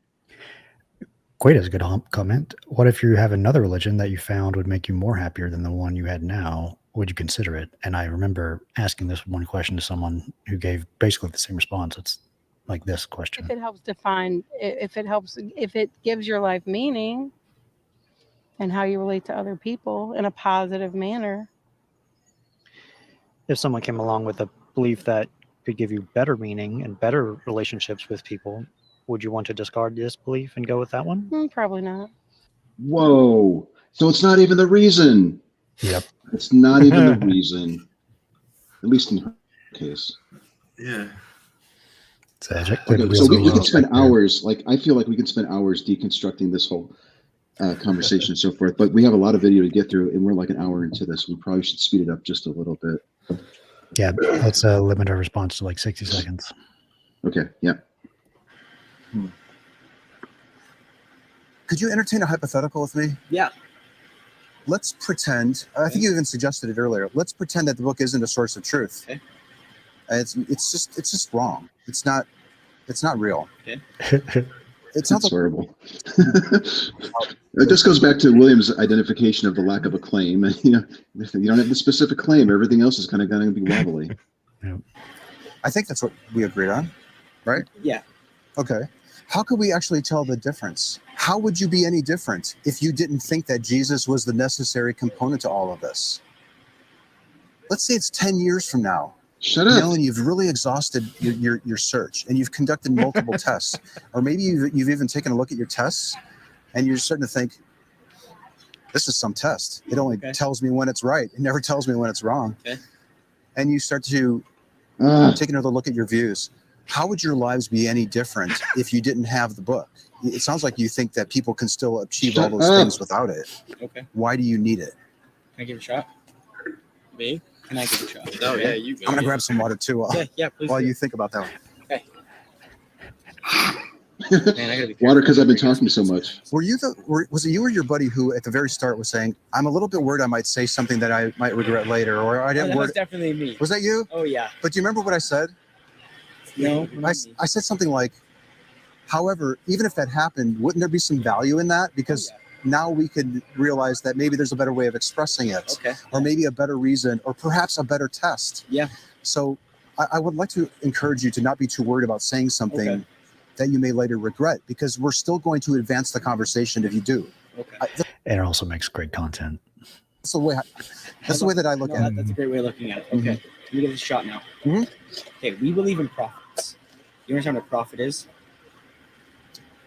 Speaker 2: Quite as good comment. What if you have another religion that you found would make you more happier than the one you had now? Would you consider it? And I remember asking this one question to someone who gave basically the same response. It's like this question.
Speaker 10: If it helps define, if it gives your life meaning and how you relate to other people in a positive manner.
Speaker 11: If someone came along with a belief that could give you better meaning and better relationships with people, would you want to discard this belief and go with that one?
Speaker 10: Probably not.
Speaker 1: Whoa. So it's not even the reason.
Speaker 2: Yep.
Speaker 1: It's not even the reason. At least in her case.
Speaker 9: Yeah.
Speaker 1: Okay, so we could spend hours, like I feel like we could spend hours deconstructing this whole conversation and so forth, but we have a lot of video to get through and we're like an hour into this. We probably should speed it up just a little bit.
Speaker 2: Yeah, let's limit our response to like 60 seconds.
Speaker 1: Okay, yeah.
Speaker 8: Could you entertain a hypothetical with me?
Speaker 7: Yeah.
Speaker 8: Let's pretend, I think you even suggested it earlier, let's pretend that the book isn't a source of truth.
Speaker 7: Okay.
Speaker 8: It's just wrong. It's not real.
Speaker 7: Okay.
Speaker 8: It sounds
Speaker 1: That's horrible. It just goes back to William's identification of the lack of a claim. You know, if you don't have the specific claim, everything else is kind of going to be wobbly.
Speaker 8: I think that's what we agreed on, right?
Speaker 7: Yeah.
Speaker 8: Okay. How could we actually tell the difference? How would you be any different if you didn't think that Jesus was the necessary component to all of this? Let's say it's 10 years from now.
Speaker 1: Shut up.
Speaker 8: And you've really exhausted your search and you've conducted multiple tests. Or maybe you've even taken a look at your tests and you're starting to think, this is some test. It only tells me when it's right. It never tells me when it's wrong.
Speaker 7: Okay.
Speaker 8: And you start to take another look at your views. How would your lives be any different if you didn't have the book? It sounds like you think that people can still achieve all those things without it.
Speaker 7: Okay.
Speaker 8: Why do you need it?
Speaker 7: Can I give it a shot?
Speaker 6: Me?
Speaker 7: Can I give it a shot?
Speaker 6: Oh, yeah, you go.
Speaker 8: I'm going to grab some water too
Speaker 7: Yeah, please.
Speaker 8: while
Speaker 7: do.
Speaker 8: you think about that one.
Speaker 7: Okay. Man, I gotta be
Speaker 1: Water
Speaker 7: careful.
Speaker 1: because I've been talking so much.
Speaker 8: Was it you or your buddy who at the very start was saying, I'm a little bit worried I might say something that I might regret later, or I
Speaker 7: Oh,
Speaker 8: didn't
Speaker 7: that was
Speaker 8: word.
Speaker 7: definitely me.
Speaker 8: Was that you?
Speaker 7: Oh, yeah.
Speaker 8: But do you remember what I said?
Speaker 7: No.
Speaker 8: I said something like, however, even if that happened, wouldn't there be some value in that? Because now we could realize that maybe there's a better way of expressing it,
Speaker 7: Okay.
Speaker 8: or maybe a better reason, or perhaps a better test.
Speaker 7: Yeah.
Speaker 8: So I would like to encourage you to not be too worried about saying something that you may later regret, because we're still going to advance the conversation if you do.
Speaker 7: Okay.
Speaker 2: And it also makes great content.
Speaker 8: That's the way. That's the way that I look at it.
Speaker 7: That's a great way of looking at it. Okay. Let me give this a shot now.
Speaker 8: Mhm.
Speaker 7: Okay, we believe in prophets. You understand what a prophet is?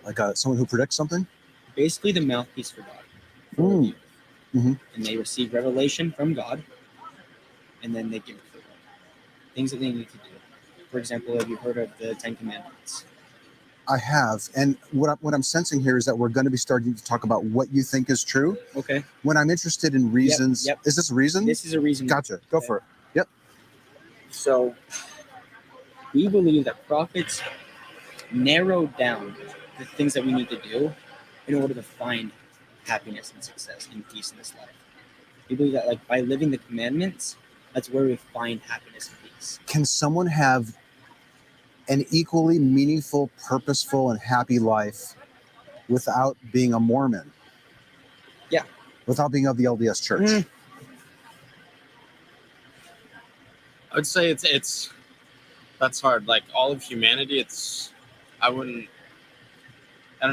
Speaker 8: Like someone who predicts something.
Speaker 7: Basically, the mouthpiece for God.
Speaker 8: Mm. Mhm.
Speaker 7: And they receive revelation from God, and then they give it to the world. Things that they need to do. For example, have you heard of the 10 Commandments?
Speaker 8: I have, and what I'm sensing here is that we're going to be starting to talk about what you think is true.
Speaker 7: Okay.
Speaker 8: When I'm interested in reasons,
Speaker 7: Yep.
Speaker 8: Is this a reason?
Speaker 7: This is a reason.
Speaker 8: Gotcha. Go for it. Yep.
Speaker 7: So, we believe that prophets narrow down the things that we need to do in order to find happiness and success and peace in this life. We believe that, like, by living the commandments, that's where we find happiness and peace.
Speaker 8: Can someone have an equally meaningful, purposeful, and happy life without being a Mormon?
Speaker 7: Yeah.
Speaker 8: Without being of the LDS Church?
Speaker 7: Mm.
Speaker 6: I would say it's that's hard. Like all of humanity, I don't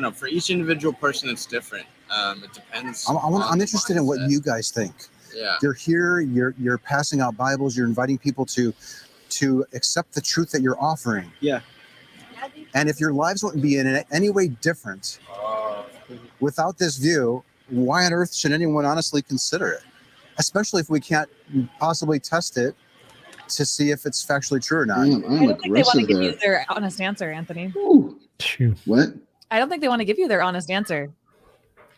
Speaker 6: know. For each individual person, it's different. It depends.
Speaker 8: I'm interested in what you guys think.
Speaker 6: Yeah.
Speaker 8: You're here. You're passing out Bibles. You're inviting people to accept the truth that you're offering.
Speaker 7: Yeah.
Speaker 8: And if your lives wouldn't be in any way different without this view, why on earth should anyone honestly consider it? Especially if we can't possibly test it to see if it's factually true or not.
Speaker 4: I don't think they want to give you their honest answer, Anthony.
Speaker 1: What?
Speaker 4: I don't think they want to give you their honest answer.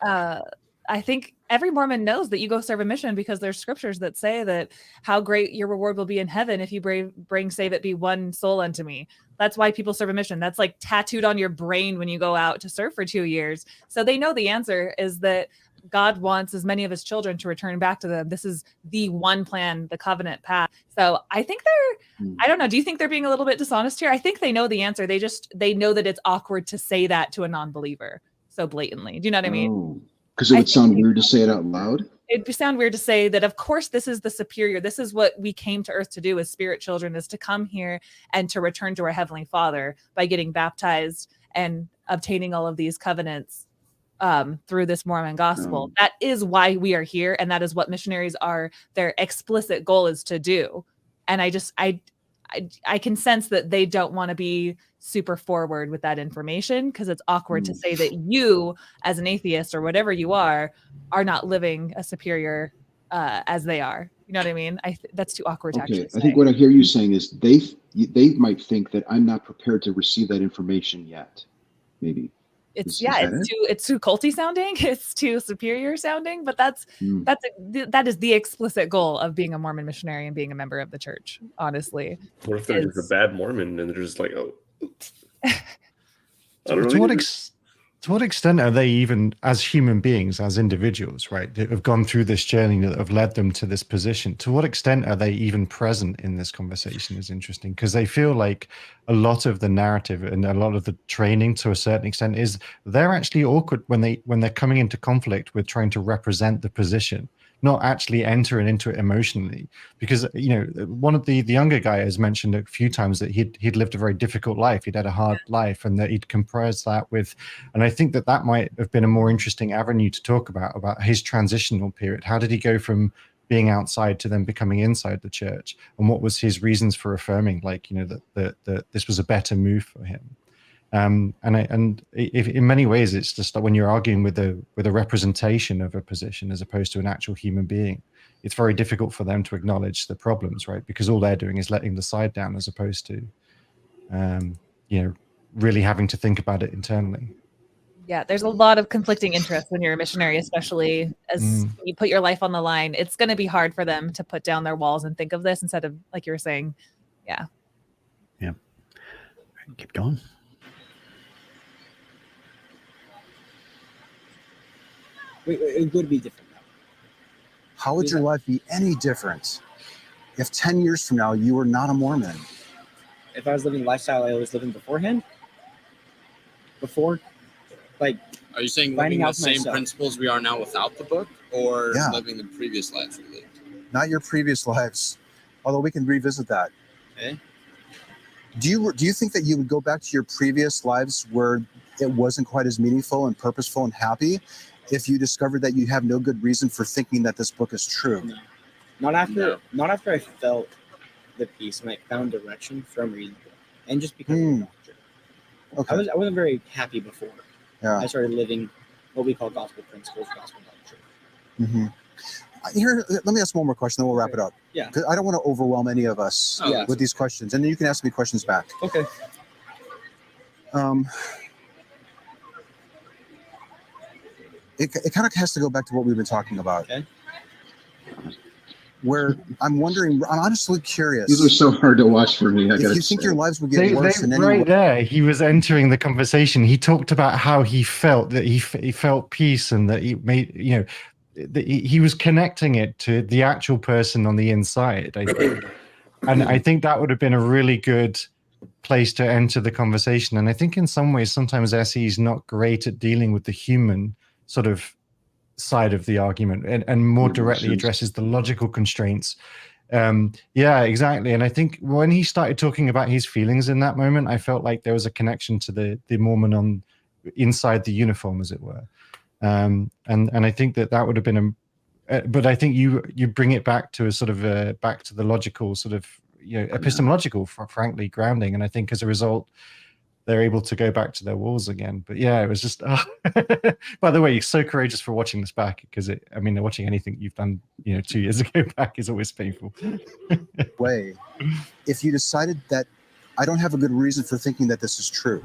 Speaker 4: I think every Mormon knows that you go serve a mission because there's scriptures that say that how great your reward will be in heaven if you bring save it be one soul unto me. That's why people serve a mission. That's like tattooed on your brain when you go out to serve for 2 years. So they know the answer is that God wants as many of his children to return back to them. This is the one plan, the covenant path. So I think I don't know. Do you think they're being a little bit dishonest here? I think they know the answer. They know that it's awkward to say that to a non-believer so blatantly. Do you know what I mean?
Speaker 1: Oh, because it would sound weird to say it out loud.
Speaker 4: It'd sound weird to say that, of course, this is the superior. This is what we came to earth to do as spirit children, is to come here and to return to our Heavenly Father by getting baptized and obtaining all of these covenants through this Mormon gospel. That is why we are here. And that is what missionaries are. Their explicit goal is to do. And I can sense that they don't want to be super forward with that information because it's awkward to say that you, as an atheist or whatever you are not living a superior as they are. You know what I mean? That's too awkward to actually say.
Speaker 1: I think what I hear you saying is they might think that I'm not prepared to receive that information yet. Maybe.
Speaker 4: It's too culty sounding. It's too superior sounding, but that is the explicit goal of being a Mormon missionary and being a member of the church. Honestly,
Speaker 3: what if they're just a bad Mormon and they're just like, oh,
Speaker 5: to what extent are they even, as human beings, as individuals, right, that have gone through this journey that have led them to this position? To what extent are they even present in this conversation is interesting, because they feel like a lot of the narrative and a lot of the training, to a certain extent, is they're actually awkward when they're coming into conflict with trying to represent the position, not actually entering into it emotionally. Because, you know, one of the younger guy has mentioned a few times that he'd lived a very difficult life. He'd had a hard life, and that he'd comprised that with, and I think that might have been a more interesting avenue to talk about his transitional period. How did he go from being outside to then becoming inside the church? And what was his reasons for affirming, like, you know, that this was a better move for him? If in many ways it's just like when you're arguing with a representation of a position as opposed to an actual human being, it's very difficult for them to acknowledge the problems, right? Because all they're doing is letting the side down as opposed to, you know, really having to think about it internally.
Speaker 4: Yeah, there's a lot of conflicting interests when you're a missionary, especially as you put your life on the line. It's going to be hard for them to put down their walls and think of this instead of, like you were saying, yeah.
Speaker 2: Keep going.
Speaker 7: It would be different now.
Speaker 8: How would your life be any different if 10 years from now you were not a Mormon?
Speaker 7: If I was living the lifestyle I was living beforehand? Like,
Speaker 6: are you saying living the same principles we are now without the book, or living the previous lives we lived?
Speaker 8: Not your previous lives, although we can revisit that.
Speaker 6: Okay.
Speaker 8: Do you think that you would go back to your previous lives where it wasn't quite as meaningful and purposeful and happy if you discovered that you have no good reason for thinking that this book is true?
Speaker 7: No. Not after I felt the peace and I found direction from reading the book, and just because of the doctrine.
Speaker 8: Okay.
Speaker 7: I wasn't very happy before.
Speaker 8: Yeah.
Speaker 7: I started living what we call gospel principles, gospel doctrine.
Speaker 8: Mm-hmm. Here, let me ask one more question, then we'll wrap it up.
Speaker 7: Yeah.
Speaker 8: Because I don't want to overwhelm any of us with these questions, and then you can ask me questions back.
Speaker 7: Okay.
Speaker 8: It kind of has to go back to what we've been talking about.
Speaker 7: Okay.
Speaker 8: Where I'm wondering, I'm honestly curious.
Speaker 1: These are so hard to watch for me.
Speaker 8: If you think your lives would get worse in any
Speaker 5: right
Speaker 8: way.
Speaker 5: there, he was entering the conversation. He talked about how he felt, that he felt peace, and that he made, you know, that he was connecting it to the actual person on the inside, I think. And I think that would have been a really good place to enter the conversation. And I think in some ways, sometimes SE is not great at dealing with the human sort of side of the argument, and more directly addresses the logical constraints. Yeah, exactly. And I think when he started talking about his feelings in that moment, I felt like there was a connection to the Mormon on inside the uniform, as it were. And I think that would have been but I think you bring it back to a sort of back to the logical sort of, you know, epistemological, frankly, grounding. And I think as a result, they're able to go back to their walls again. But yeah, it was just, by the way, you're so courageous for watching this back, because I mean, watching anything you've done, you know, 2 years ago back is always painful.
Speaker 8: If you decided that I don't have a good reason for thinking that this is true,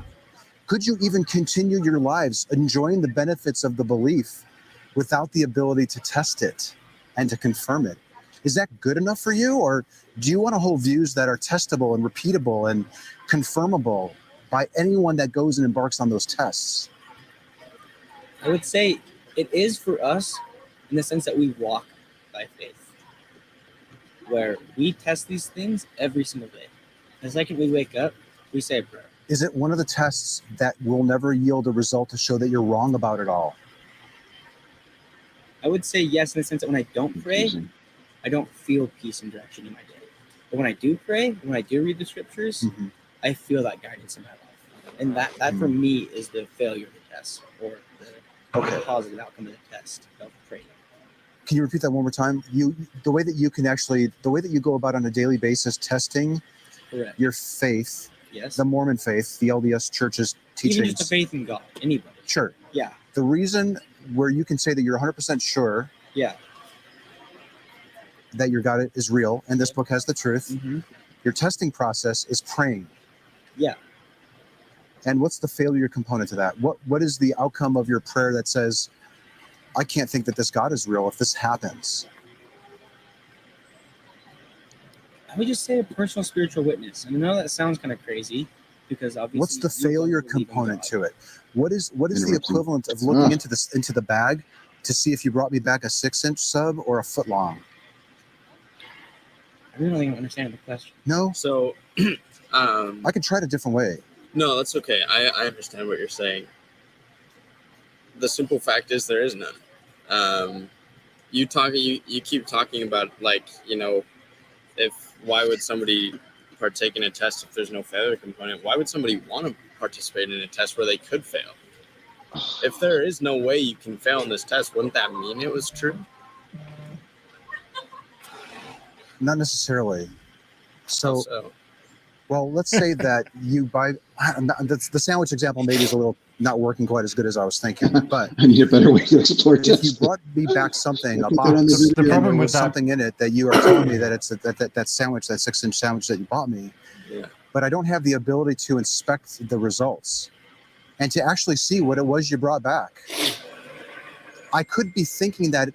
Speaker 8: could you even continue your lives enjoying the benefits of the belief without the ability to test it and to confirm it. Is that good enough for you? Or do you want to hold views that are testable and repeatable and confirmable by anyone that goes and embarks on those tests?
Speaker 7: I would say it is for us in the sense that we walk by faith, where we test these things every single day. The second we wake up, we say a prayer.
Speaker 8: Is it one of the tests that will never yield a result to show that you're wrong about it all?
Speaker 7: I would say yes, in the sense that when I don't pray, I don't feel peace and direction in my day. But when I do pray, when I do read the scriptures, I feel that guidance in my life. And that for me is the failure of the test, or the positive outcome of the test of praying.
Speaker 8: Can you repeat that one more time? The way that you go about on a daily basis testing
Speaker 7: Correct.
Speaker 8: your faith,
Speaker 7: Yes.
Speaker 8: the Mormon faith, the LDS church's teachings.
Speaker 7: Even just a faith in God, anybody.
Speaker 8: Sure.
Speaker 7: Yeah.
Speaker 8: The reason where you can say that you're 100% sure
Speaker 7: Yeah.
Speaker 8: that your God is real and this book has the truth, your testing process is praying.
Speaker 7: Yeah.
Speaker 8: And what's the failure component to that? What is the outcome of your prayer that says, I can't think that this God is real if this happens?
Speaker 7: I would just say a personal spiritual witness. And I know that sounds kind of crazy, because obviously.
Speaker 8: What's the
Speaker 7: you don't
Speaker 8: failure
Speaker 7: believe in
Speaker 8: component
Speaker 7: God.
Speaker 8: to it? What is the equivalent of looking into the bag to see if you brought me back a 6-inch sub or a foot long?
Speaker 7: I really don't think I'm understanding the question.
Speaker 8: No.
Speaker 6: So,
Speaker 8: I could try it a different way.
Speaker 6: no, that's okay. I understand what you're saying. The simple fact is there is none. You keep talking about, like, why would somebody partake in a test if there's no failure component? Why would somebody want to participate in a test where they could fail? If there is no way you can fail in this test, wouldn't that mean it was true?
Speaker 8: Not necessarily. So, well, let's say that you buy the sandwich example. Maybe is a little not working quite as good as I was thinking, but
Speaker 1: I need a better way to explore
Speaker 8: if you
Speaker 1: testing.
Speaker 8: brought me back something, a
Speaker 1: Put that
Speaker 8: box,
Speaker 1: on the
Speaker 8: and
Speaker 1: video.
Speaker 8: there was something in it that you are telling me that it's that sandwich, that 6-inch sandwich that you bought me, but I don't have the ability to inspect the results and to actually see what it was you brought back. I could be thinking that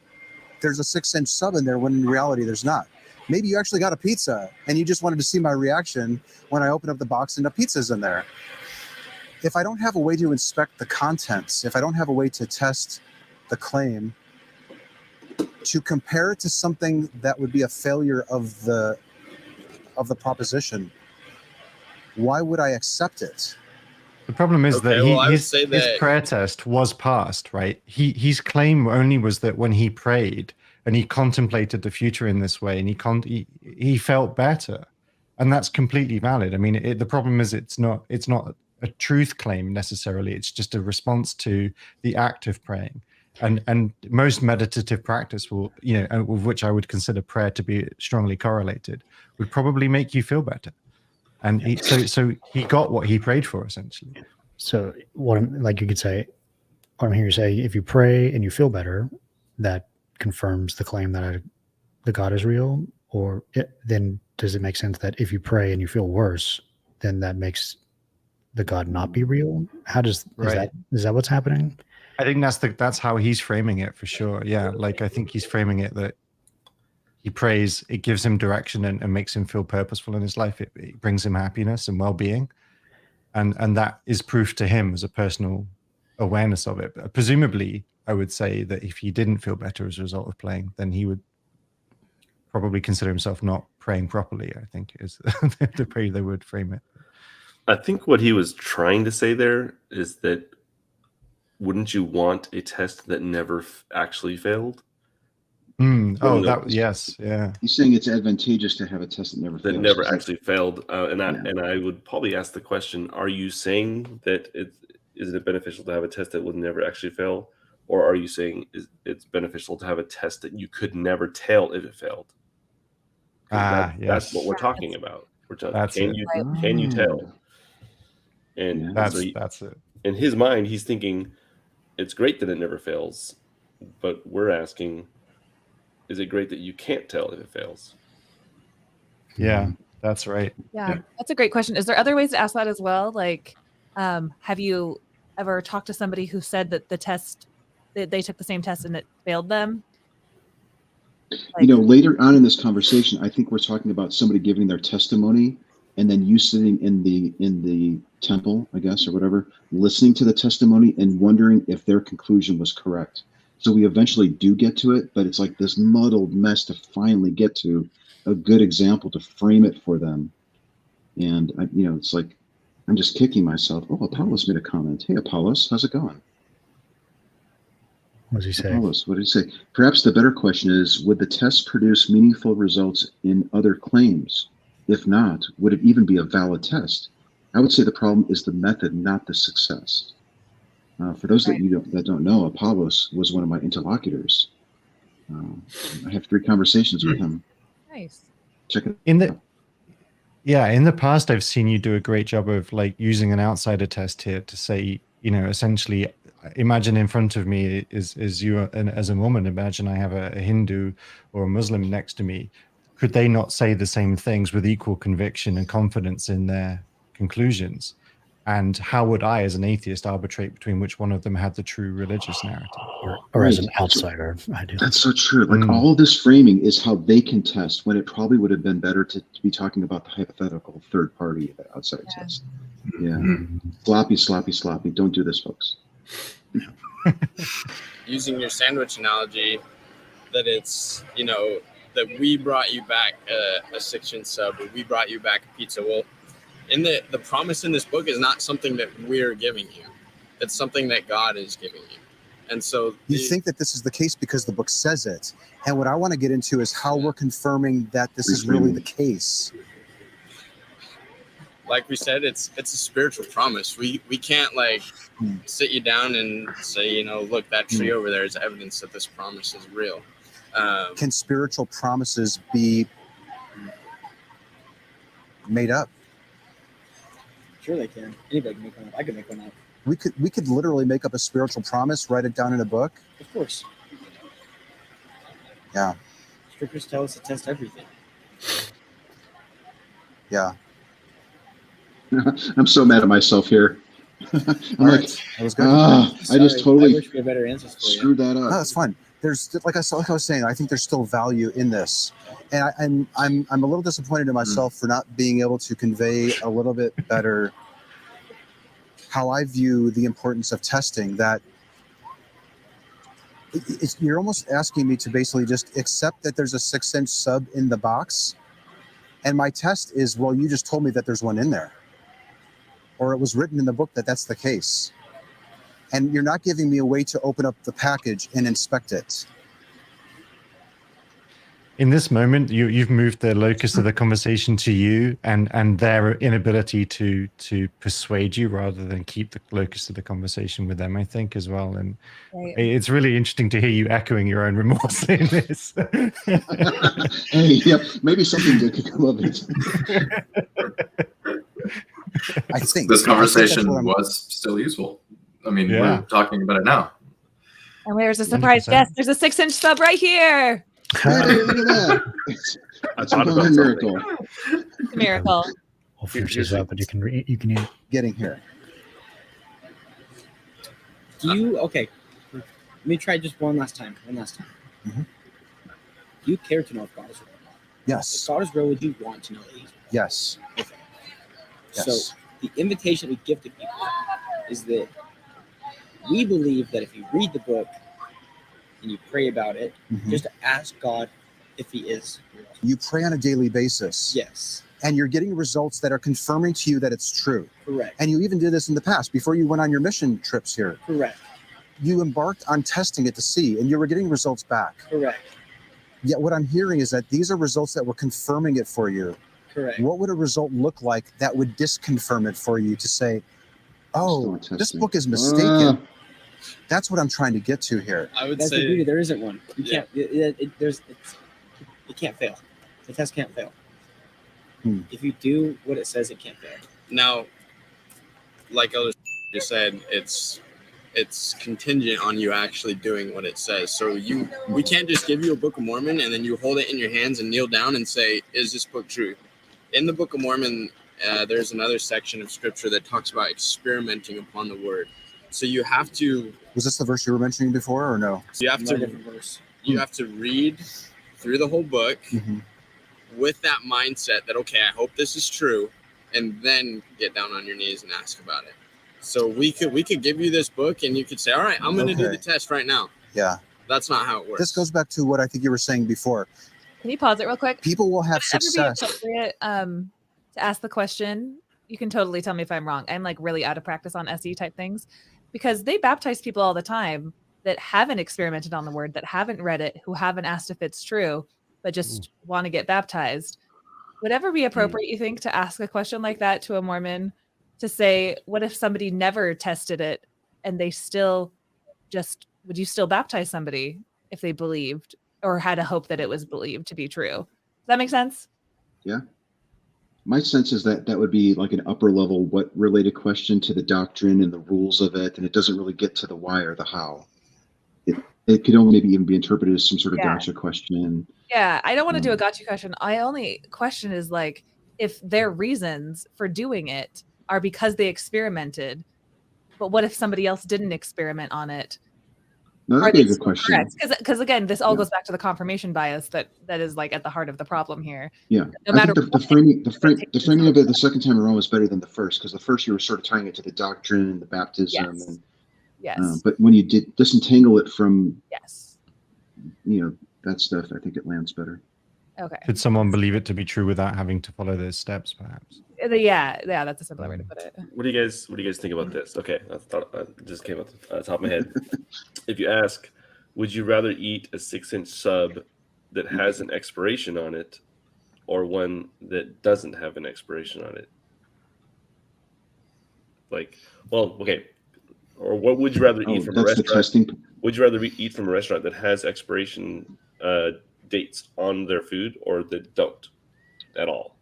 Speaker 8: there's a 6-inch sub in there when in reality there's not. Maybe you actually got a pizza and you just wanted to see my reaction when I opened up the box and the pizza's in there. If I don't have a way to inspect the contents, if I don't have a way to test the claim, to compare it to something that would be a failure of the proposition, why would I accept it?
Speaker 5: The problem is that his prayer test was passed, right? His claim only was that when he prayed and he contemplated the future in this way, and he felt better, and that's completely valid. I mean, the problem is it's not a truth claim necessarily. It's just a response to the act of praying, and most meditative practice will, with which I would consider prayer to be strongly correlated, would probably make you feel better. And so he got what he prayed for, essentially.
Speaker 2: So you could say, what I'm hearing you say, if you pray and you feel better, that confirms the claim that the God is real. Or then does it make sense that if you pray and you feel worse, then that makes the God not be real? Is that what's happening?
Speaker 5: I think that's how he's framing it, for sure. Yeah, like I think he's framing it that he prays, it gives him direction and makes him feel purposeful in his life. It brings him happiness and well-being, and that is proof to him as a personal awareness of it. But presumably, I would say that if he didn't feel better as a result of playing, then he would probably consider himself not praying properly, I think is the way they would frame it.
Speaker 3: I think what he was trying to say there is that wouldn't you want a test that never actually failed?
Speaker 5: Yes, yeah.
Speaker 1: He's saying it's advantageous to have a test that never fails.
Speaker 3: That never actually failed. And I would probably ask the question, are you saying that is it beneficial to have a test that would never actually fail? Or are you saying it's beneficial to have a test that you could never tell if it failed?
Speaker 5: Yes.
Speaker 3: That's what we're talking about. Can you tell? And
Speaker 5: that's it.
Speaker 3: In his mind, he's thinking it's great that it never fails, but we're asking, is it great that you can't tell if it fails?
Speaker 5: Yeah, that's right.
Speaker 4: Yeah, that's a great question. Is there other ways to ask that as well? Like, have you ever talked to somebody who said that the test they took the same test and it failed them.
Speaker 1: You know, later on in this conversation, I think we're talking about somebody giving their testimony, and then you sitting in the temple, I guess, or whatever, listening to the testimony and wondering if their conclusion was correct. So we eventually do get to it, but it's like this muddled mess to finally get to a good example to frame it for them. And you know, it's like I'm just kicking myself. Oh, Apollos made a comment. Hey, Apollos, how's it going?
Speaker 2: What does he say?
Speaker 1: Apollos, what did he say? Perhaps the better question is, would the test produce meaningful results in other claims? If not, would it even be a valid test? I would say the problem is the method, not the success. For those that don't know, Apollos was one of my interlocutors. I have 3 conversations with him.
Speaker 4: Nice.
Speaker 1: Check it
Speaker 5: In
Speaker 1: out.
Speaker 5: the past, I've seen you do a great job of like using an outsider test here to say, you know, essentially, imagine in front of me is you as a woman. Imagine I have a Hindu or a Muslim next to me. Could they not say the same things with equal conviction and confidence in their conclusions? And how would I, as an atheist, arbitrate between which one of them had the true religious narrative?
Speaker 2: Or as an outsider, I do.
Speaker 1: That's so true. Like all this framing is how they can test, when it probably would have been better to be talking about the hypothetical third party outside test. Yeah. Sloppy. Don't do this, folks.
Speaker 6: Using your sandwich analogy, that it's, you know, that we brought you back a 6-inch sub, or we brought you back a pizza. Well, in the promise in this book is not something that we're giving you. It's something that God is giving you. And so
Speaker 8: you think that this is the case because the book says it. And what I want to get into is how we're confirming that this is really the case.
Speaker 6: Like we said, it's a spiritual promise. We can't like sit you down and say, you know, look, that tree over there is evidence that this promise is real.
Speaker 8: Can spiritual promises be made up?
Speaker 7: Sure they can. Anybody can make one up. I can make one up.
Speaker 8: We could literally make up a spiritual promise, write it down in a book.
Speaker 7: Of course.
Speaker 8: Yeah.
Speaker 7: Scriptures tell us to test everything.
Speaker 8: Yeah.
Speaker 1: I'm so mad at myself here. I'm like,
Speaker 8: that was good.
Speaker 1: I just totally
Speaker 7: I wish we had better answers for you.
Speaker 1: screwed that up.
Speaker 8: No, that's fine. There's like I was saying, I think there's still value in this, and I'm a little disappointed in myself for not being able to convey a little bit better how I view the importance of testing. That you're almost asking me to basically just accept that there's a 6-inch sub in the box, and my test is, well, you just told me that there's one in there, or it was written in the book that that's the case. And you're not giving me a way to open up the package and inspect it.
Speaker 5: In this moment, you've moved the locus of the conversation to you and their inability to persuade you rather than keep the locus of the conversation with them, I think, as well. And it's really interesting to hear you echoing your own remorse in this.
Speaker 1: Hey, yep, maybe something good could come of it.
Speaker 8: I think
Speaker 9: this conversation was still useful. I mean, we're talking about it now.
Speaker 4: And there's a surprise 100%. Guest. There's a 6-inch sub right here.
Speaker 1: Hey, look at that. That's a miracle.
Speaker 4: It's a miracle.
Speaker 2: I'll finish this up, but you can eat.
Speaker 8: Getting here.
Speaker 7: Okay. Let me try just one last time.
Speaker 8: Mm-hmm.
Speaker 7: Do you care to know if God is real or not?
Speaker 8: Yes.
Speaker 7: If God is real, would you want to know that He's real?
Speaker 8: Yes.
Speaker 7: Okay.
Speaker 8: Yes.
Speaker 7: So the invitation we give to people is that we believe that if you read the book and you pray about it, just to ask God if He is real.
Speaker 8: You pray on a daily basis.
Speaker 7: Yes.
Speaker 8: And you're getting results that are confirming to you that it's true.
Speaker 7: Correct.
Speaker 8: And you even did this in the past before you went on your mission trips here.
Speaker 7: Correct.
Speaker 8: You embarked on testing it to see, and you were getting results back.
Speaker 7: Correct.
Speaker 8: Yet what I'm hearing is that these are results that were confirming it for you.
Speaker 7: Correct.
Speaker 8: What would a result look like that would disconfirm it for you to say, oh, this book is mistaken? That's what I'm trying to get to here.
Speaker 6: I would
Speaker 7: That's
Speaker 6: say
Speaker 7: the beauty. There isn't one. You can't. It can't fail. The test can't fail. If you do what it says, it can't fail.
Speaker 6: Now, like others just said, it's contingent on you actually doing what it says. So we can't just give you a Book of Mormon and then you hold it in your hands and kneel down and say, is this book true? In the Book of Mormon, there's another section of scripture that talks about experimenting upon the word. So you have to.
Speaker 8: Was this the verse you were mentioning before, or no?
Speaker 6: So you have
Speaker 7: Another
Speaker 6: to.
Speaker 7: different verse.
Speaker 6: You have to read through the whole book
Speaker 8: Mhm.
Speaker 6: with that mindset that, okay, I hope this is true, and then get down on your knees and ask about it. So we could give you this book and you could say, all right, I'm going to do the test right now.
Speaker 8: Yeah.
Speaker 6: That's not how it works.
Speaker 8: This goes back to what I think you were saying before.
Speaker 4: Can you pause it real quick?
Speaker 8: People will have
Speaker 4: Would it ever
Speaker 8: success.
Speaker 4: be appropriate to ask the question? You can totally tell me if I'm wrong. I'm like really out of practice on SE type things because they baptize people all the time that haven't experimented on the word, that haven't read it, who haven't asked if it's true, but just want to get baptized. Would it ever be appropriate, you think, to ask a question like that to a Mormon to say, what if somebody never tested it and they still just, would you still baptize somebody if they believed or had a hope that it was believed to be true? Does that make sense?
Speaker 1: Yeah. My sense is that that would be like an upper level, what related question to the doctrine and the rules of it. And it doesn't really get to the why or the how. It could only maybe even be interpreted as some sort of gotcha question.
Speaker 4: Yeah, I don't want to do a gotcha question. I only question is like if their reasons for doing it are because they experimented, but what if somebody else didn't experiment on it?
Speaker 1: No, that'd be a good question.
Speaker 4: Because again, this all goes back to the confirmation bias that is like at the heart of the problem here.
Speaker 1: Yeah,
Speaker 4: No
Speaker 1: I
Speaker 4: matter
Speaker 1: think the framing of it the second time around was better than the first, because the first you were sort of tying it to the doctrine and the baptism.
Speaker 4: Yes.
Speaker 1: And
Speaker 4: Yes.
Speaker 1: but when you did disentangle it from
Speaker 4: Yes.
Speaker 1: That stuff, I think it lands better.
Speaker 4: Okay.
Speaker 5: Could someone believe it to be true without having to follow those steps, perhaps?
Speaker 4: Yeah, that's a simpler way to put it.
Speaker 3: What do you guys think about this? Okay, I thought just came up the top of my head. If you ask, would you rather eat a 6-inch sub that has an expiration on it, or one that doesn't have an expiration on it? Like, well, okay. Or what would you rather eat from a
Speaker 1: that's the
Speaker 3: restaurant?
Speaker 1: testing.
Speaker 3: Would you rather eat from a restaurant that has expiration dates on their food, or that don't at all?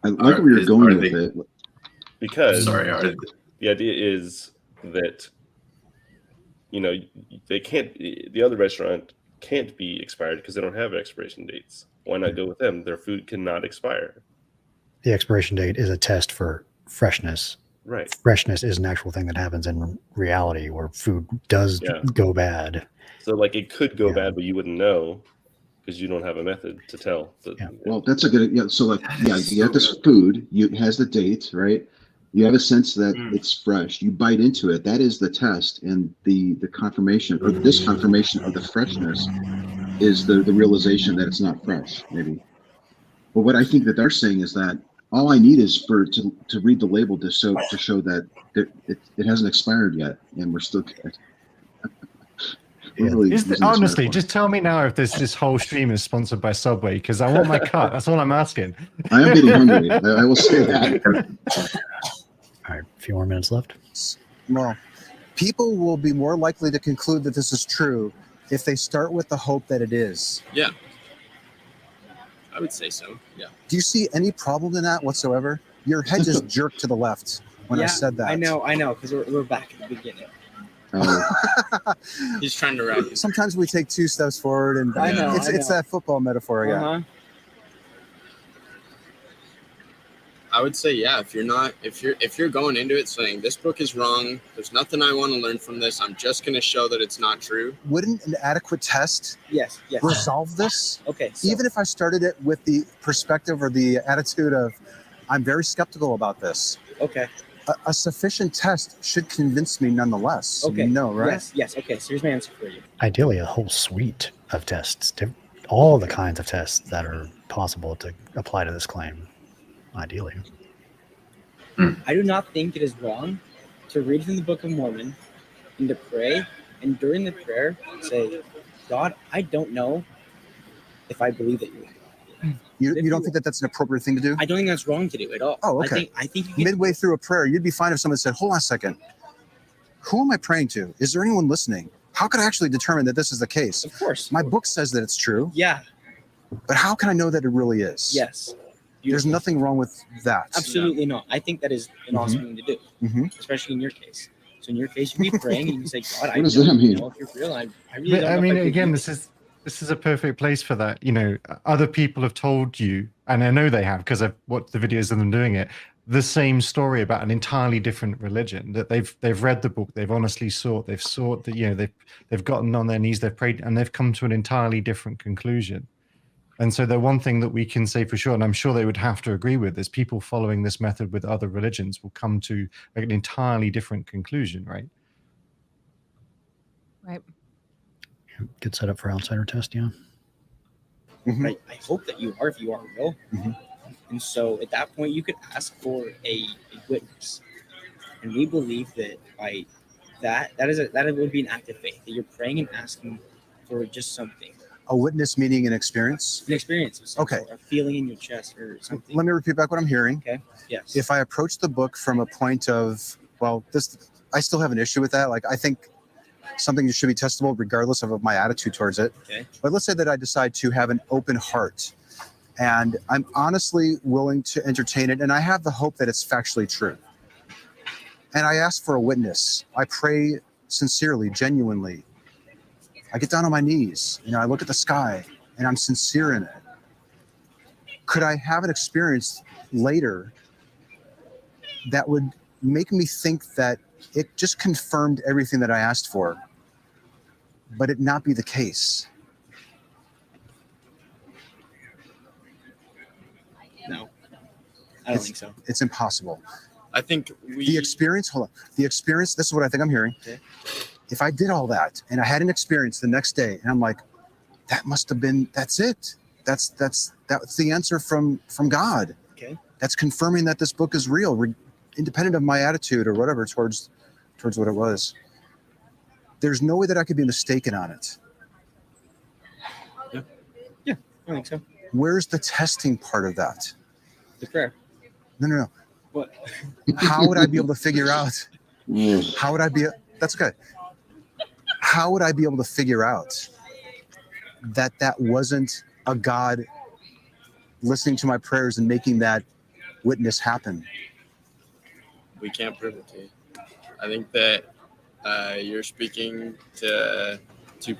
Speaker 1: I like where you're going with it.
Speaker 3: Because
Speaker 9: Sorry,
Speaker 3: the idea is that they can't. The other restaurant can't be expired because they don't have expiration dates. Why not go with them? Their food cannot expire.
Speaker 2: The expiration date is a test for freshness.
Speaker 3: Right.
Speaker 2: Freshness is an actual thing that happens in reality where food does go bad.
Speaker 3: So like it could go bad, but you wouldn't know because you don't have a method to tell.
Speaker 1: Well, that's a good. So like, you have this food. It has the date, right? You have a sense that it's fresh. You bite into it. That is the test, and the confirmation or this confirmation of the freshness is the realization that it's not fresh, maybe. But what I think that they're saying is that all I need is to read the label to show that it hasn't expired yet, and we're still.
Speaker 5: Honestly, just tell me now if this whole stream is sponsored by Subway, because I want my cut. That's all I'm asking.
Speaker 1: I am getting hungry. I will say that.
Speaker 2: All right, a few more minutes left.
Speaker 8: Well, people will be more likely to conclude that this is true if they start with the hope that it is.
Speaker 6: Yeah. I would say so. Yeah.
Speaker 8: Do you see any problem in that whatsoever? Your head just jerked to the left when I said that.
Speaker 7: I know, because we're back at the beginning.
Speaker 6: He's trying to wrap you.
Speaker 8: Sometimes we take 2 steps forward, and it's that football metaphor again.
Speaker 6: I would say, if you're going into it saying this book is wrong, there's nothing I want to learn from this, I'm just going to show that it's not true.
Speaker 8: Wouldn't an adequate test resolve this?
Speaker 7: Okay.
Speaker 8: Even if I started it with the perspective or the attitude of, I'm very skeptical about this.
Speaker 7: Okay.
Speaker 8: A sufficient test should convince me nonetheless.
Speaker 7: Okay.
Speaker 8: No, right?
Speaker 7: Yes. Okay. So here's my answer for you.
Speaker 2: Ideally, a whole suite of tests, all the kinds of tests that are possible to apply to this claim. Ideally.
Speaker 7: I do not think it is wrong to read from the Book of Mormon and to pray, and during the prayer say, God, I don't know if I believe that you are God.
Speaker 8: You don't think that that's an appropriate thing to do?
Speaker 7: I don't think that's wrong to do at all.
Speaker 8: Oh, okay.
Speaker 7: I think you can,
Speaker 8: midway through a prayer, you'd be fine if someone said, hold on a second. Who am I praying to? Is there anyone listening? How could I actually determine that this is the case?
Speaker 7: Of course.
Speaker 8: My book says that it's true.
Speaker 7: Yeah.
Speaker 8: But how can I know that it really is?
Speaker 7: Yes.
Speaker 8: There's nothing wrong with that.
Speaker 7: Absolutely not. I think that is an awesome thing to do, especially in your case. So in your case, you be praying and you say, God, I don't know if you're real. I really don't know.
Speaker 5: I mean, again, this is a perfect place for that. Other people have told you, and I know they have because I've watched the videos of them doing it, the same story about an entirely different religion, that they've read the book, they've honestly sought that, you know, they've gotten on their knees, they've prayed, and they've come to an entirely different conclusion. And so the one thing that we can say for sure, and I'm sure they would have to agree with, is people following this method with other religions will come to an entirely different conclusion, right?
Speaker 4: Right.
Speaker 2: Good setup for outsider test, yeah.
Speaker 7: I hope that you are, if you are real. And so at that point, you could ask for a witness. And we believe that by that would be an act of faith, that you're praying and asking for just something.
Speaker 8: A witness meaning an experience?
Speaker 7: An experience of some
Speaker 8: Okay.
Speaker 7: sort, a feeling in your chest or something.
Speaker 8: Let me repeat back what I'm hearing.
Speaker 7: Okay. Yes.
Speaker 8: If I approach the book from a point of, well, this, I still have an issue with that. Like, I think something should be testable regardless of my attitude towards it.
Speaker 7: Okay.
Speaker 8: But let's say that I decide to have an open heart and I'm honestly willing to entertain it, and I have the hope that it's factually true. And I ask for a witness. I pray sincerely, genuinely. I get down on my knees, you know, I look at the sky and I'm sincere in it. Could I have an experience later that would make me think that it just confirmed everything that I asked for, but it not be the case?
Speaker 7: No, I don't think so.
Speaker 8: It's impossible.
Speaker 6: I think
Speaker 8: The experience, hold on. The experience, this is what I think I'm hearing.
Speaker 7: Okay.
Speaker 8: If I did all that and I had an experience the next day and I'm like, that must have been, that's it. That's the answer from God.
Speaker 7: Okay.
Speaker 8: That's confirming that this book is real, independent of my attitude or whatever towards what it was. There's no way that I could be mistaken on it.
Speaker 7: Yeah, I think so.
Speaker 8: Where's the testing part of that?
Speaker 7: The prayer.
Speaker 8: No.
Speaker 7: What?
Speaker 8: How would I be able to figure out? How would I be? That's okay. How would I be able to figure out that wasn't a God listening to my prayers and making that witness happen?
Speaker 6: We can't prove it to you. I think that you're speaking to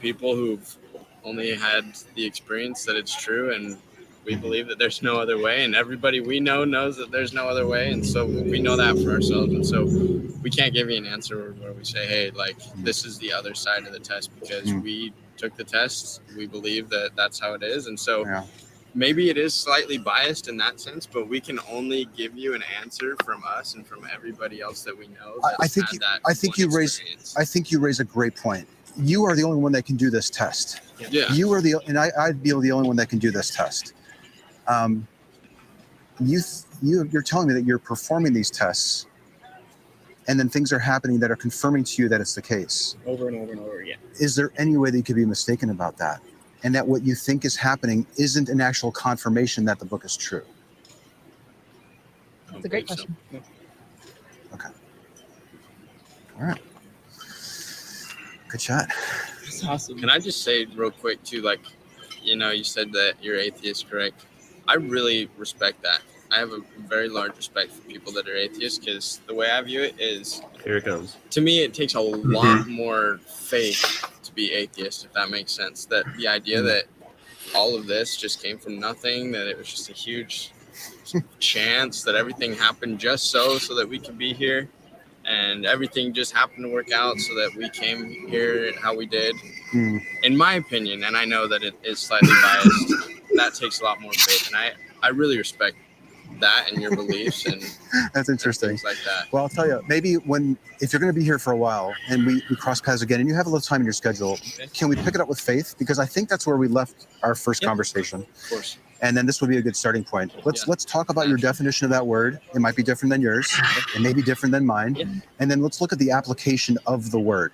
Speaker 6: people who've only had the experience that it's true, and we believe that there's no other way, and everybody we know knows that there's no other way, and so we know that for ourselves, and so we can't give you an answer where we say, hey, like, this is the other side of the test, because we took the tests, we believe that that's how it is, and so maybe it is slightly biased in that sense, but we can only give you an answer from us and from everybody else that we know.
Speaker 8: I think you raise a great point. You are the only one that can do this test.
Speaker 6: Yeah.
Speaker 8: You are and I'd be the only one that can do this test. You're telling me that you're performing these tests, and then things are happening that are confirming to you that it's the case.
Speaker 7: Over and over and over again.
Speaker 8: Is there any way that you could be mistaken about that? And that what you think is happening isn't an actual confirmation that the book is true?
Speaker 4: That's a great question.
Speaker 8: Okay. All right. Good shot.
Speaker 7: That's awesome.
Speaker 6: Can I just say real quick too, like, you know, you said that you're atheist, correct? I really respect that. I have a very large respect for people that are atheists, because the way I view it is,
Speaker 3: Here it comes.
Speaker 6: to me, it takes a lot more faith to be atheist, if that makes sense. That the idea that all of this just came from nothing, that it was just a huge chance, that everything happened just so that we could be here, and everything just happened to work out so that we came here how we did. In my opinion, and I know that it is slightly biased, that takes a lot more faith, and I really respect that and your beliefs and
Speaker 8: that's interesting.
Speaker 6: Things like that.
Speaker 8: Well, I'll tell you, maybe if you're going to be here for a while and we cross paths again and you have a little time in your schedule, can we pick it up with faith? Because I think that's where we left our first conversation.
Speaker 6: Of course.
Speaker 8: And then this would be a good starting point. Let's talk about your definition of that word. It might be different than yours. It may be different than mine. And then let's look at the application of the word.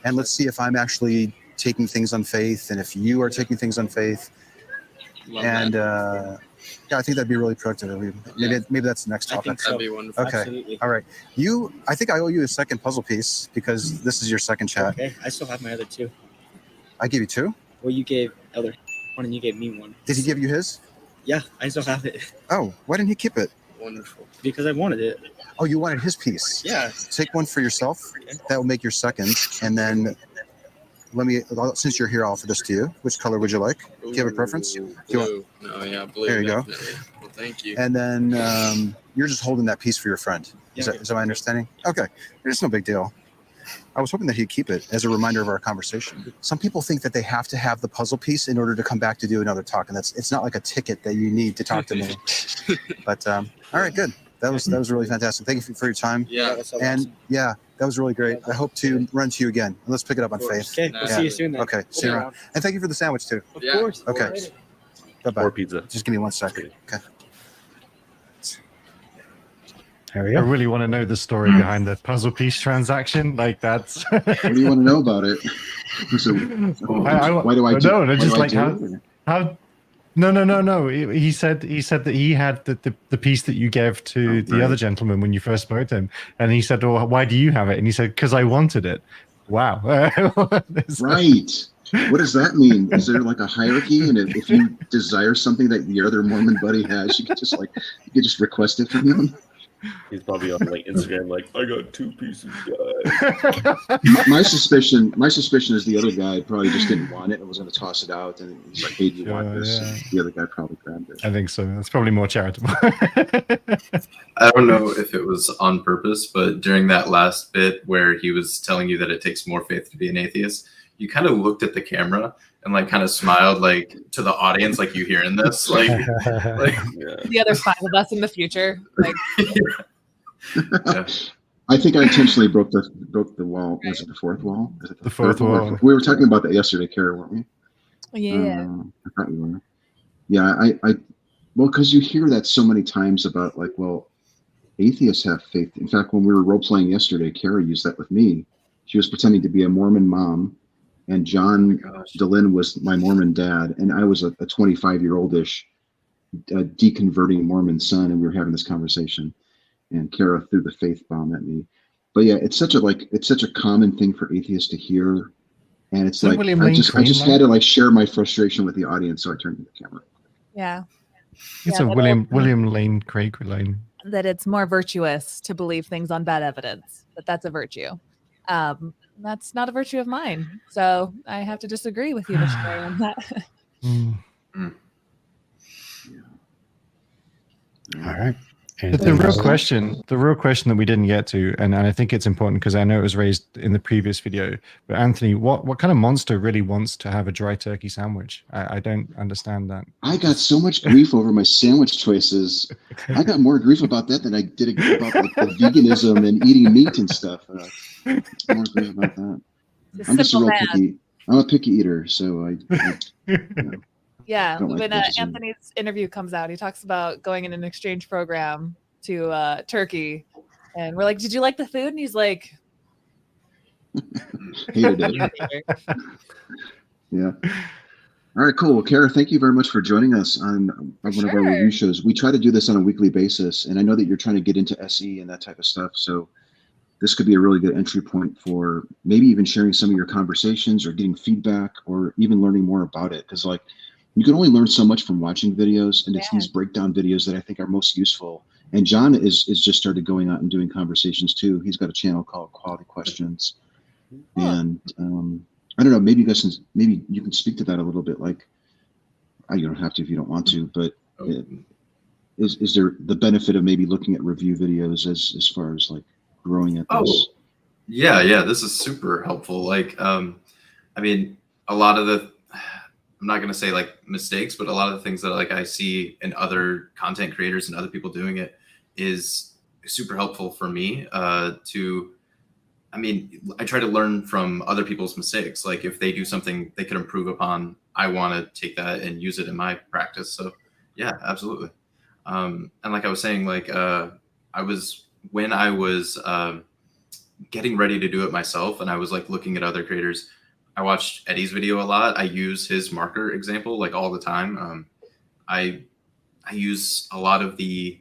Speaker 8: And let's see if I'm actually taking things on faith and if you are taking things on faith. Yeah, I think that'd be really productive. Maybe that's the next topic.
Speaker 7: I think so.
Speaker 6: That'd be wonderful.
Speaker 8: Okay.
Speaker 7: Absolutely.
Speaker 8: All right. I think I owe you a second puzzle piece because this is your second chat.
Speaker 7: Okay. I still have my other two.
Speaker 8: I gave you two?
Speaker 7: Well, you gave other one and you gave me one.
Speaker 8: Did he give you his?
Speaker 7: Yeah, I still have it.
Speaker 8: Oh, why didn't he keep it?
Speaker 6: Wonderful.
Speaker 7: Because I wanted it.
Speaker 8: Oh, you wanted his piece?
Speaker 7: Yeah.
Speaker 8: Take one for yourself. That will make your second. And then let me, since you're here, I'll offer this to you. Which color would you like? Do you have a preference?
Speaker 6: Ooh,
Speaker 8: Do you want-
Speaker 6: blue. No, yeah, blue.
Speaker 8: There you go.
Speaker 6: Definitely. Well, thank you.
Speaker 8: And then you're just holding that piece for your friend. Is that my understanding? Okay. It's no big deal. I was hoping that he'd keep it as a reminder of our conversation. Some people think that they have to have the puzzle piece in order to come back to do another talk, and it's not like a ticket that you need to talk to me. But all right, good. That was really fantastic. Thank you for your time.
Speaker 6: Yeah.
Speaker 8: And yeah, that was really great. I hope to run to you again. Let's pick it up on Faith.
Speaker 7: Okay, we'll see you soon then.
Speaker 8: Okay, see you around. And thank you for the sandwich too.
Speaker 7: Of
Speaker 6: Yeah.
Speaker 7: course.
Speaker 8: Okay.
Speaker 7: Later.
Speaker 8: Bye-bye.
Speaker 3: Or pizza.
Speaker 8: Just give me 1 second. Okay.
Speaker 2: There we
Speaker 5: I
Speaker 2: go.
Speaker 5: really want to know the story behind the puzzle piece transaction. Like that's.
Speaker 1: What do you want to know about it? So, why do I do?
Speaker 5: No,
Speaker 1: why
Speaker 5: just
Speaker 1: do I
Speaker 5: like
Speaker 1: do it?
Speaker 5: how. No. He said that he had the piece that you gave to the other gentleman when you first spoke to him, and he said, "Well, why do you have it?" And he said, "Because I wanted it." Wow.
Speaker 1: Right. What does that mean? Is there like a hierarchy? And if you desire something that your other Mormon buddy has, you could just request it from him.
Speaker 3: He's probably on like Instagram, like, I got 2 pieces, guys.
Speaker 1: My suspicion is the other guy probably just didn't want it and was going to toss it out, and he's like, "Hey, do you want this?"
Speaker 5: Yeah.
Speaker 1: And the other guy probably grabbed it.
Speaker 5: I think so. That's probably more charitable.
Speaker 9: I don't know if it was on purpose, but during that last bit where he was telling you that it takes more faith to be an atheist, you kind of looked at the camera and like kind of smiled like to the audience, like you hearing this, like
Speaker 3: Yeah.
Speaker 4: The other 5 of us in the future. Like,
Speaker 9: yeah.
Speaker 1: I think I intentionally broke the wall. Was it the fourth wall? Is it
Speaker 5: The fourth
Speaker 1: third
Speaker 5: wall.
Speaker 1: We were talking about that yesterday, Carah, weren't we?
Speaker 4: yeah.
Speaker 1: I thought we were. Yeah, well, because you hear that so many times about like, well, atheists have faith. In fact, when we were role playing yesterday, Carah used that with me. She was pretending to be a Mormon mom, and John DeLynn was my Mormon dad, and I was a 25-year-old-ish deconverting Mormon son, and we were having this conversation, and Carah threw the faith bomb at me. But yeah, it's such a common thing for atheists to hear, and it's like I just had to like share my frustration with the audience, so I turned to the camera.
Speaker 4: Yeah.
Speaker 5: It's
Speaker 4: Yeah,
Speaker 5: a William Lane Craig Lane.
Speaker 4: That it's more virtuous to believe things on bad evidence, but that's a virtue. That's not a virtue of mine. So I have to disagree with you, missionary, on that.
Speaker 2: All right.
Speaker 5: But the real question that we didn't get to, and I think it's important because I know it was raised in the previous video, but Anthony, what kind of monster really wants to have a dry turkey sandwich? I don't understand that.
Speaker 1: I got so much grief over my sandwich choices. I got more grief about that than I did about like the veganism and eating meat and stuff. More grief about that. I'm just a real picky. I'm a picky eater, so I
Speaker 4: Yeah,
Speaker 1: don't like
Speaker 4: when
Speaker 1: vegetarian.
Speaker 4: Anthony's interview comes out, he talks about going in an exchange program to Turkey, and we're like, "Did you like the food?" And he's like,
Speaker 1: hated it. Yeah. All right, cool. Well, Carah, thank you very much for joining us on one of our review shows. We try to do this on a weekly basis, and I know that you're trying to get into SE and that type of stuff, so this could be a really good entry point for maybe even sharing some of your conversations or getting feedback or even learning more about it, because like you can only learn so much from watching videos, and it's these breakdown videos that I think are most useful. And John is just started going out and doing conversations too. He's got a channel called Quality Questions, and I don't know. Maybe you can speak to that a little bit. Like, you don't have to if you don't want to, but is there the benefit of maybe looking at review videos as far as like growing at this?
Speaker 9: Yeah, this is super helpful. Like, I mean, a lot of the, I'm not going to say like mistakes, but a lot of the things that like I see in other content creators and other people doing it is super helpful for me I try to learn from other people's mistakes. Like if they do something they could improve upon, I want to take that and use it in my practice. So yeah, absolutely. And like I was saying, like when I was getting ready to do it myself and I was like looking at other creators, I watched Eddie's video a lot. I use his marker example like all the time. I use a lot of the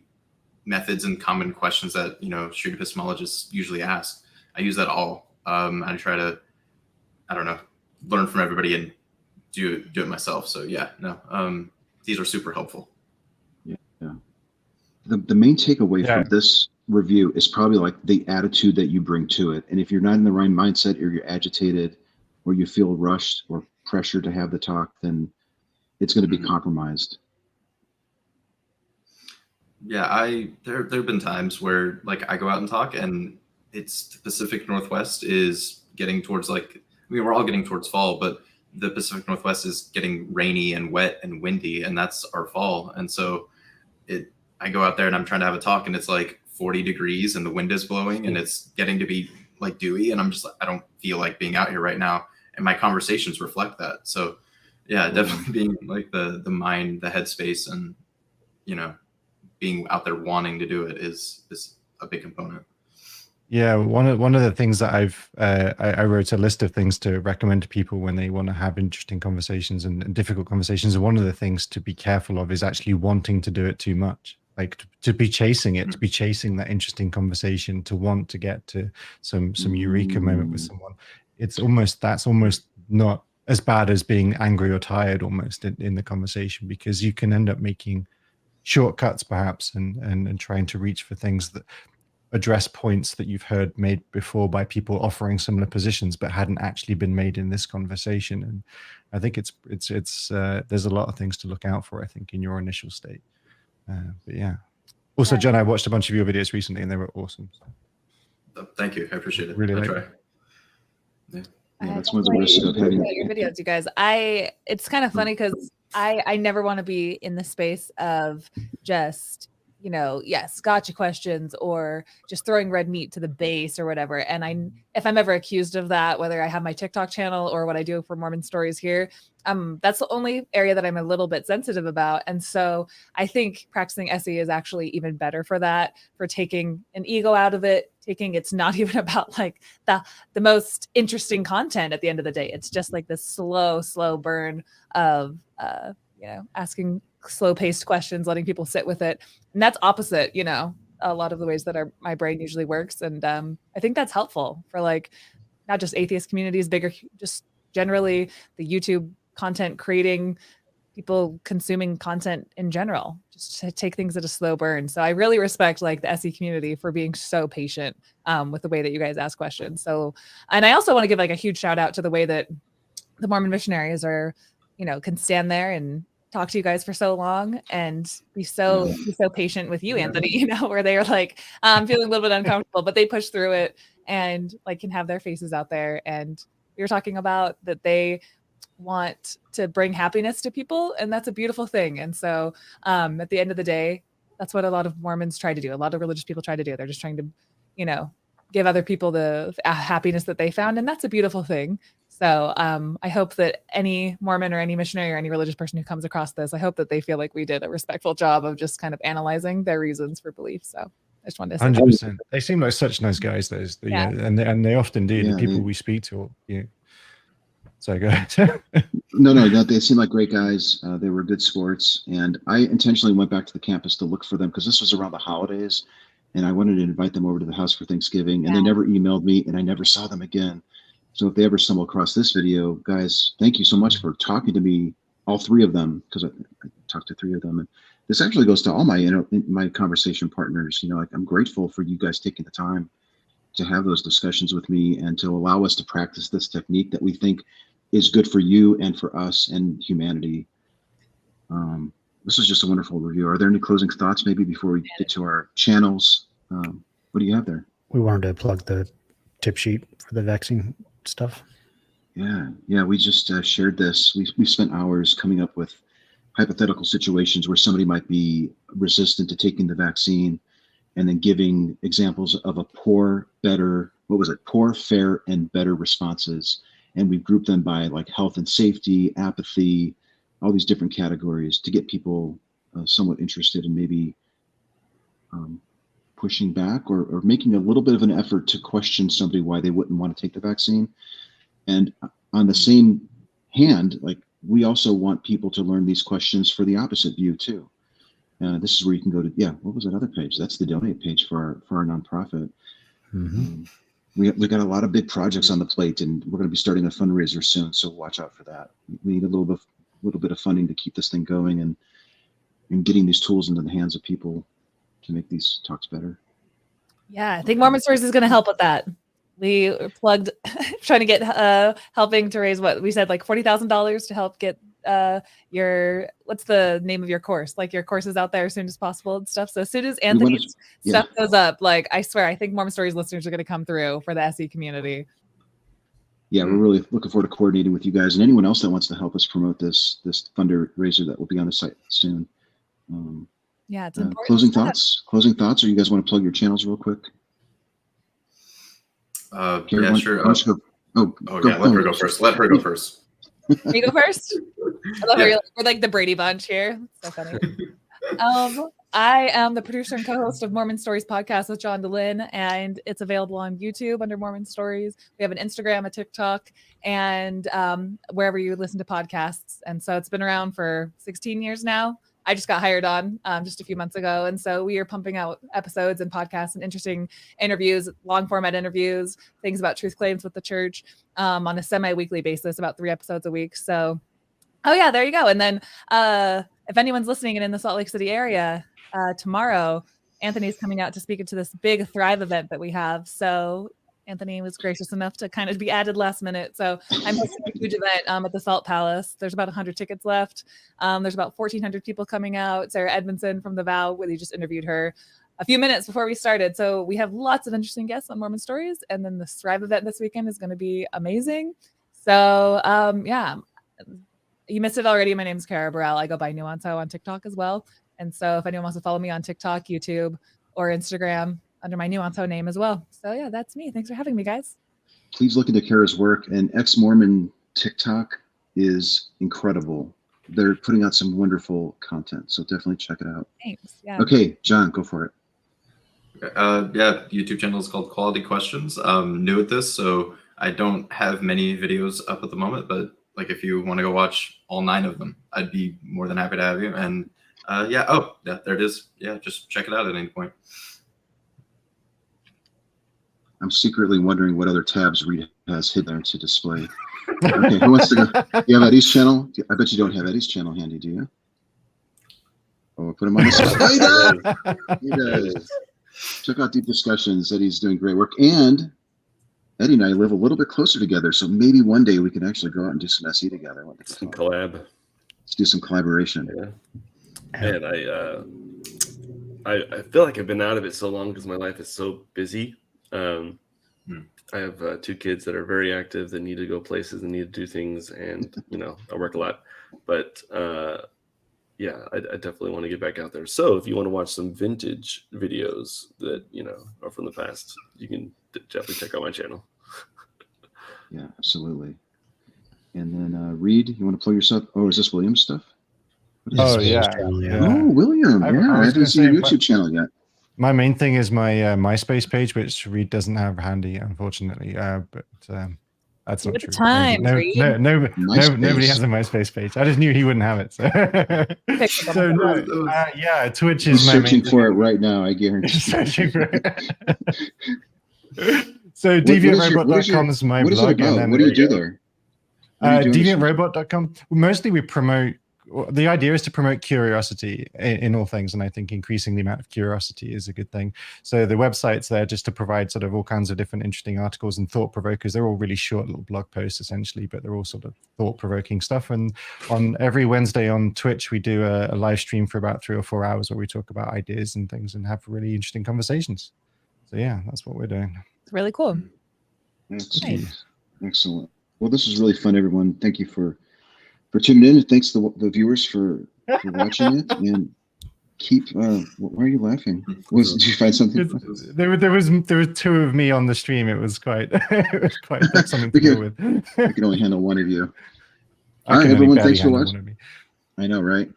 Speaker 9: methods and common questions that, street epistemologists usually ask. I use that all. I try to, learn from everybody and do it myself. So yeah, these are super helpful.
Speaker 1: Yeah. The main takeaway from this review is probably like the attitude that you bring to it. And if you're not in the right mindset or you're agitated, or you feel rushed or pressured to have the talk, then it's going to be compromised.
Speaker 9: Yeah, there have been times where like I go out and talk, and it's the Pacific Northwest is getting towards like, I mean, we're all getting towards fall, but the Pacific Northwest is getting rainy and wet and windy, and that's our fall. And so I go out there and I'm trying to have a talk, and it's like 40 degrees and the wind is blowing and it's getting to be like dewy, and I'm just like, I don't feel like being out here right now. And my conversations reflect that. So yeah, definitely being like the mind, the headspace, and you know, being out there wanting to do it is a big component.
Speaker 5: Yeah, one of the things that I wrote a list of things to recommend to people when they want to have interesting conversations and difficult conversations. And one of the things to be careful of is actually wanting to do it too much, like to be chasing it, to be chasing that interesting conversation, to want to get to some eureka moment with someone. That's almost not as bad as being angry or tired almost in the conversation, because you can end up making shortcuts perhaps and trying to reach for things that address points that you've heard made before by people offering similar positions but hadn't actually been made in this conversation. And I think it's there's a lot of things to look out for, I think, in your initial state. But yeah. Also, John, I watched a bunch of your videos recently and they were awesome.
Speaker 9: Thank you. I appreciate it.
Speaker 5: Really
Speaker 9: I'll
Speaker 5: like
Speaker 9: try.
Speaker 5: it.
Speaker 1: Yeah, that's one of the risks of having
Speaker 4: your videos, you guys. It's kind of funny because I never want to be in the space of just, you know, yes, gotcha questions or just throwing red meat to the base or whatever. And if I'm ever accused of that, whether I have my TikTok channel or what I do for Mormon Stories here, that's the only area that I'm a little bit sensitive about. And so I think practicing SE is actually even better for that, for taking an ego out of it, it's not even about like the most interesting content at the end of the day. It's just like this slow burn of, you know, asking slow paced questions, letting people sit with it. And that's opposite, you know, a lot of the ways that my brain usually works. And I think that's helpful for like, not just atheist communities, bigger, just generally the YouTube content creating, people consuming content in general, just to take things at a slow burn. So I really respect like the SE community for being so patient with the way that you guys ask questions. So, and I also want to give like a huge shout out to the way that the Mormon missionaries are, you know, can stand there and talk to you guys for so long and be so patient with you, Anthony, you know, where they are like, I'm feeling a little bit uncomfortable, but they push through it and like can have their faces out there. And we were talking about that they want to bring happiness to people, and that's a beautiful thing. And so at the end of the day, that's what a lot of Mormons try to do. A lot of religious people try to do. They're just trying to, you know, give other people the happiness that they found. And that's a beautiful thing. So I hope that any Mormon or any missionary or any religious person who comes across this, I hope that they feel like we did a respectful job of just kind of analyzing their reasons for belief. So I just wanted to say
Speaker 5: 100%. They seem like such nice guys, those,
Speaker 4: Yeah.
Speaker 5: and they often do.
Speaker 1: Yeah,
Speaker 5: The people we speak to, you know. So go ahead.
Speaker 1: No, they seem like great guys. They were good sports, and I intentionally went back to the campus to look for them because this was around the holidays, and I wanted to invite them over to the house for Thanksgiving, and they never emailed me, and I never saw them again. So if they ever stumble across this video, guys, thank you so much for talking to me, all three of them, because I talked to three of them, and this actually goes to all my conversation partners. You know, like I'm grateful for you guys taking the time to have those discussions with me and to allow us to practice this technique that we think is good for you and for us and humanity. This is just a wonderful review. Are there any closing thoughts maybe before we get to our channels? What do you have there?
Speaker 2: We wanted to plug the tip sheet for the vaccine stuff.
Speaker 1: Yeah, we just shared this. We spent hours coming up with hypothetical situations where somebody might be resistant to taking the vaccine, and then giving examples of a poor, fair, and better responses. And we grouped them by like health and safety, apathy, all these different categories to get people somewhat interested in maybe pushing back or making a little bit of an effort to question somebody why they wouldn't want to take the vaccine. And on the same hand, like we also want people to learn these questions for the opposite view too. This is where you can go to, what was that other page? That's the donate page for our nonprofit.
Speaker 2: Mm-hmm.
Speaker 1: We got a lot of big projects on the plate, and we're going to be starting a fundraiser soon, so watch out for that. We need a little bit of funding to keep this thing going and getting these tools into the hands of people to make these talks better.
Speaker 4: Yeah, I think Mormon Stories is going to help with that. We plugged trying to get helping to raise what we said, like $40,000 to help get your, what's the name of your course? Like your courses out there as soon as possible and stuff. So as soon as Anthony's stuff goes up, like I swear, I think Mormon Stories listeners are going to come through for the SE community.
Speaker 1: Yeah, we're really looking forward to coordinating with you guys and anyone else that wants to help us promote this fundraiser that will be on the site soon.
Speaker 4: Yeah, it's important.
Speaker 1: Closing thoughts, or you guys want to plug your channels real quick?
Speaker 9: Yeah, sure.
Speaker 1: Let
Speaker 9: her go first. Let her go first.
Speaker 4: You go first. I love how we're like the Brady Bunch here. So funny. I am the producer and co-host of Mormon Stories podcast with John DeLynn, and it's available on YouTube under Mormon Stories. We have an Instagram, a TikTok, and wherever you listen to podcasts. And so it's been around for 16 years now. I just got hired on just a few months ago. And so we are pumping out episodes and podcasts and interesting interviews, long format interviews, things about truth claims with the church on a semi-weekly basis, about 3 episodes a week. So, oh yeah, there you go. And then if anyone's listening and in the Salt Lake City area, tomorrow, Anthony's coming out to speak into this big Thrive event that we have. So Anthony was gracious enough to kind of be added last minute. So I'm hosting a huge event at the Salt Palace. There's about 100 tickets left. There's about 1,400 people coming out. Sarah Edmondson from The Vow, we just interviewed her a few minutes before we started. So we have lots of interesting guests on Mormon Stories. And then the Thrive event this weekend is going to be amazing. So yeah, you missed it already. My name is Carah Burrell. I go by NuanceHoe on TikTok as well. And so if anyone wants to follow me on TikTok, YouTube, or Instagram, under my NuanceHoe name as well. So yeah, that's me. Thanks for having me, guys.
Speaker 1: Please look into Carah's work, and Ex-Mormon TikTok is incredible. They're putting out some wonderful content, so definitely check it out.
Speaker 4: Thanks. Yeah.
Speaker 1: Okay, John, go for it.
Speaker 9: Yeah, YouTube channel is called Quality Questions. I'm new at this, so I don't have many videos up at the moment, but like if you want to go watch all 9 of them, I'd be more than happy to have you. And yeah, there it is. Yeah, just check it out at any point.
Speaker 1: I'm secretly wondering what other tabs Reid has hidden there to display. Okay, who wants to go? You have Eddie's channel? I bet you don't have Eddie's channel handy, do you? Oh, we'll put him on the spot. He does. Check out Deep Discussions. Eddie's doing great work. And Eddie and I live a little bit closer together, so maybe one day we can actually go out and do some SE together.
Speaker 3: Some collab.
Speaker 1: Let's do some collaboration.
Speaker 3: Yeah. And I feel like I've been out of it so long because my life is so busy. I have 2 kids that are very active, that need to go places and need to do things, and I work a lot. But yeah, I definitely want to get back out there. So if you want to watch some vintage videos that are from the past, you can definitely check out my channel.
Speaker 1: Yeah, absolutely. And then Reid, you want to plug yourself? Oh, is this William's stuff?
Speaker 5: Oh yeah.
Speaker 1: Oh, William. I haven't seen your YouTube channel yet.
Speaker 5: My main thing is my MySpace page, which Reid doesn't have handy, unfortunately. But that's not true. Nobody has a MySpace page. I just knew he wouldn't have it. So yeah, Twitch is my main
Speaker 1: searching for it right now. I guarantee.
Speaker 5: Searching for it. So DeviantRobot.com is my blog.
Speaker 1: What do you do there?
Speaker 5: DeviantRobot.com. Mostly we promote. The idea is to promote curiosity in all things, and I think increasing the amount of curiosity is a good thing. So the website's there just to provide sort of all kinds of different interesting articles and thought provokers. They're all really short little blog posts essentially, but they're all sort of thought provoking stuff. And on every Wednesday on Twitch, we do a live stream for about 3 or 4 hours where we talk about ideas and things and have really interesting conversations. So yeah, that's what we're doing.
Speaker 4: It's really cool.
Speaker 1: Excellent. Well, this was really fun, everyone. Thank you for tuning in, and thanks to the viewers for watching it. And keep. Why are you laughing? Did you find something?
Speaker 5: There were 2 of me on the stream. It was quite something to deal with.
Speaker 1: I can only handle one of you. All right, everyone. Thanks for watching. I know, right?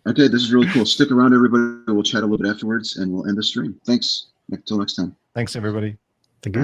Speaker 1: Okay, this is really cool. Stick around, everybody. We'll chat a little bit afterwards, and we'll end the stream. Thanks. Until next time.
Speaker 5: Thanks, everybody.
Speaker 2: Thank you.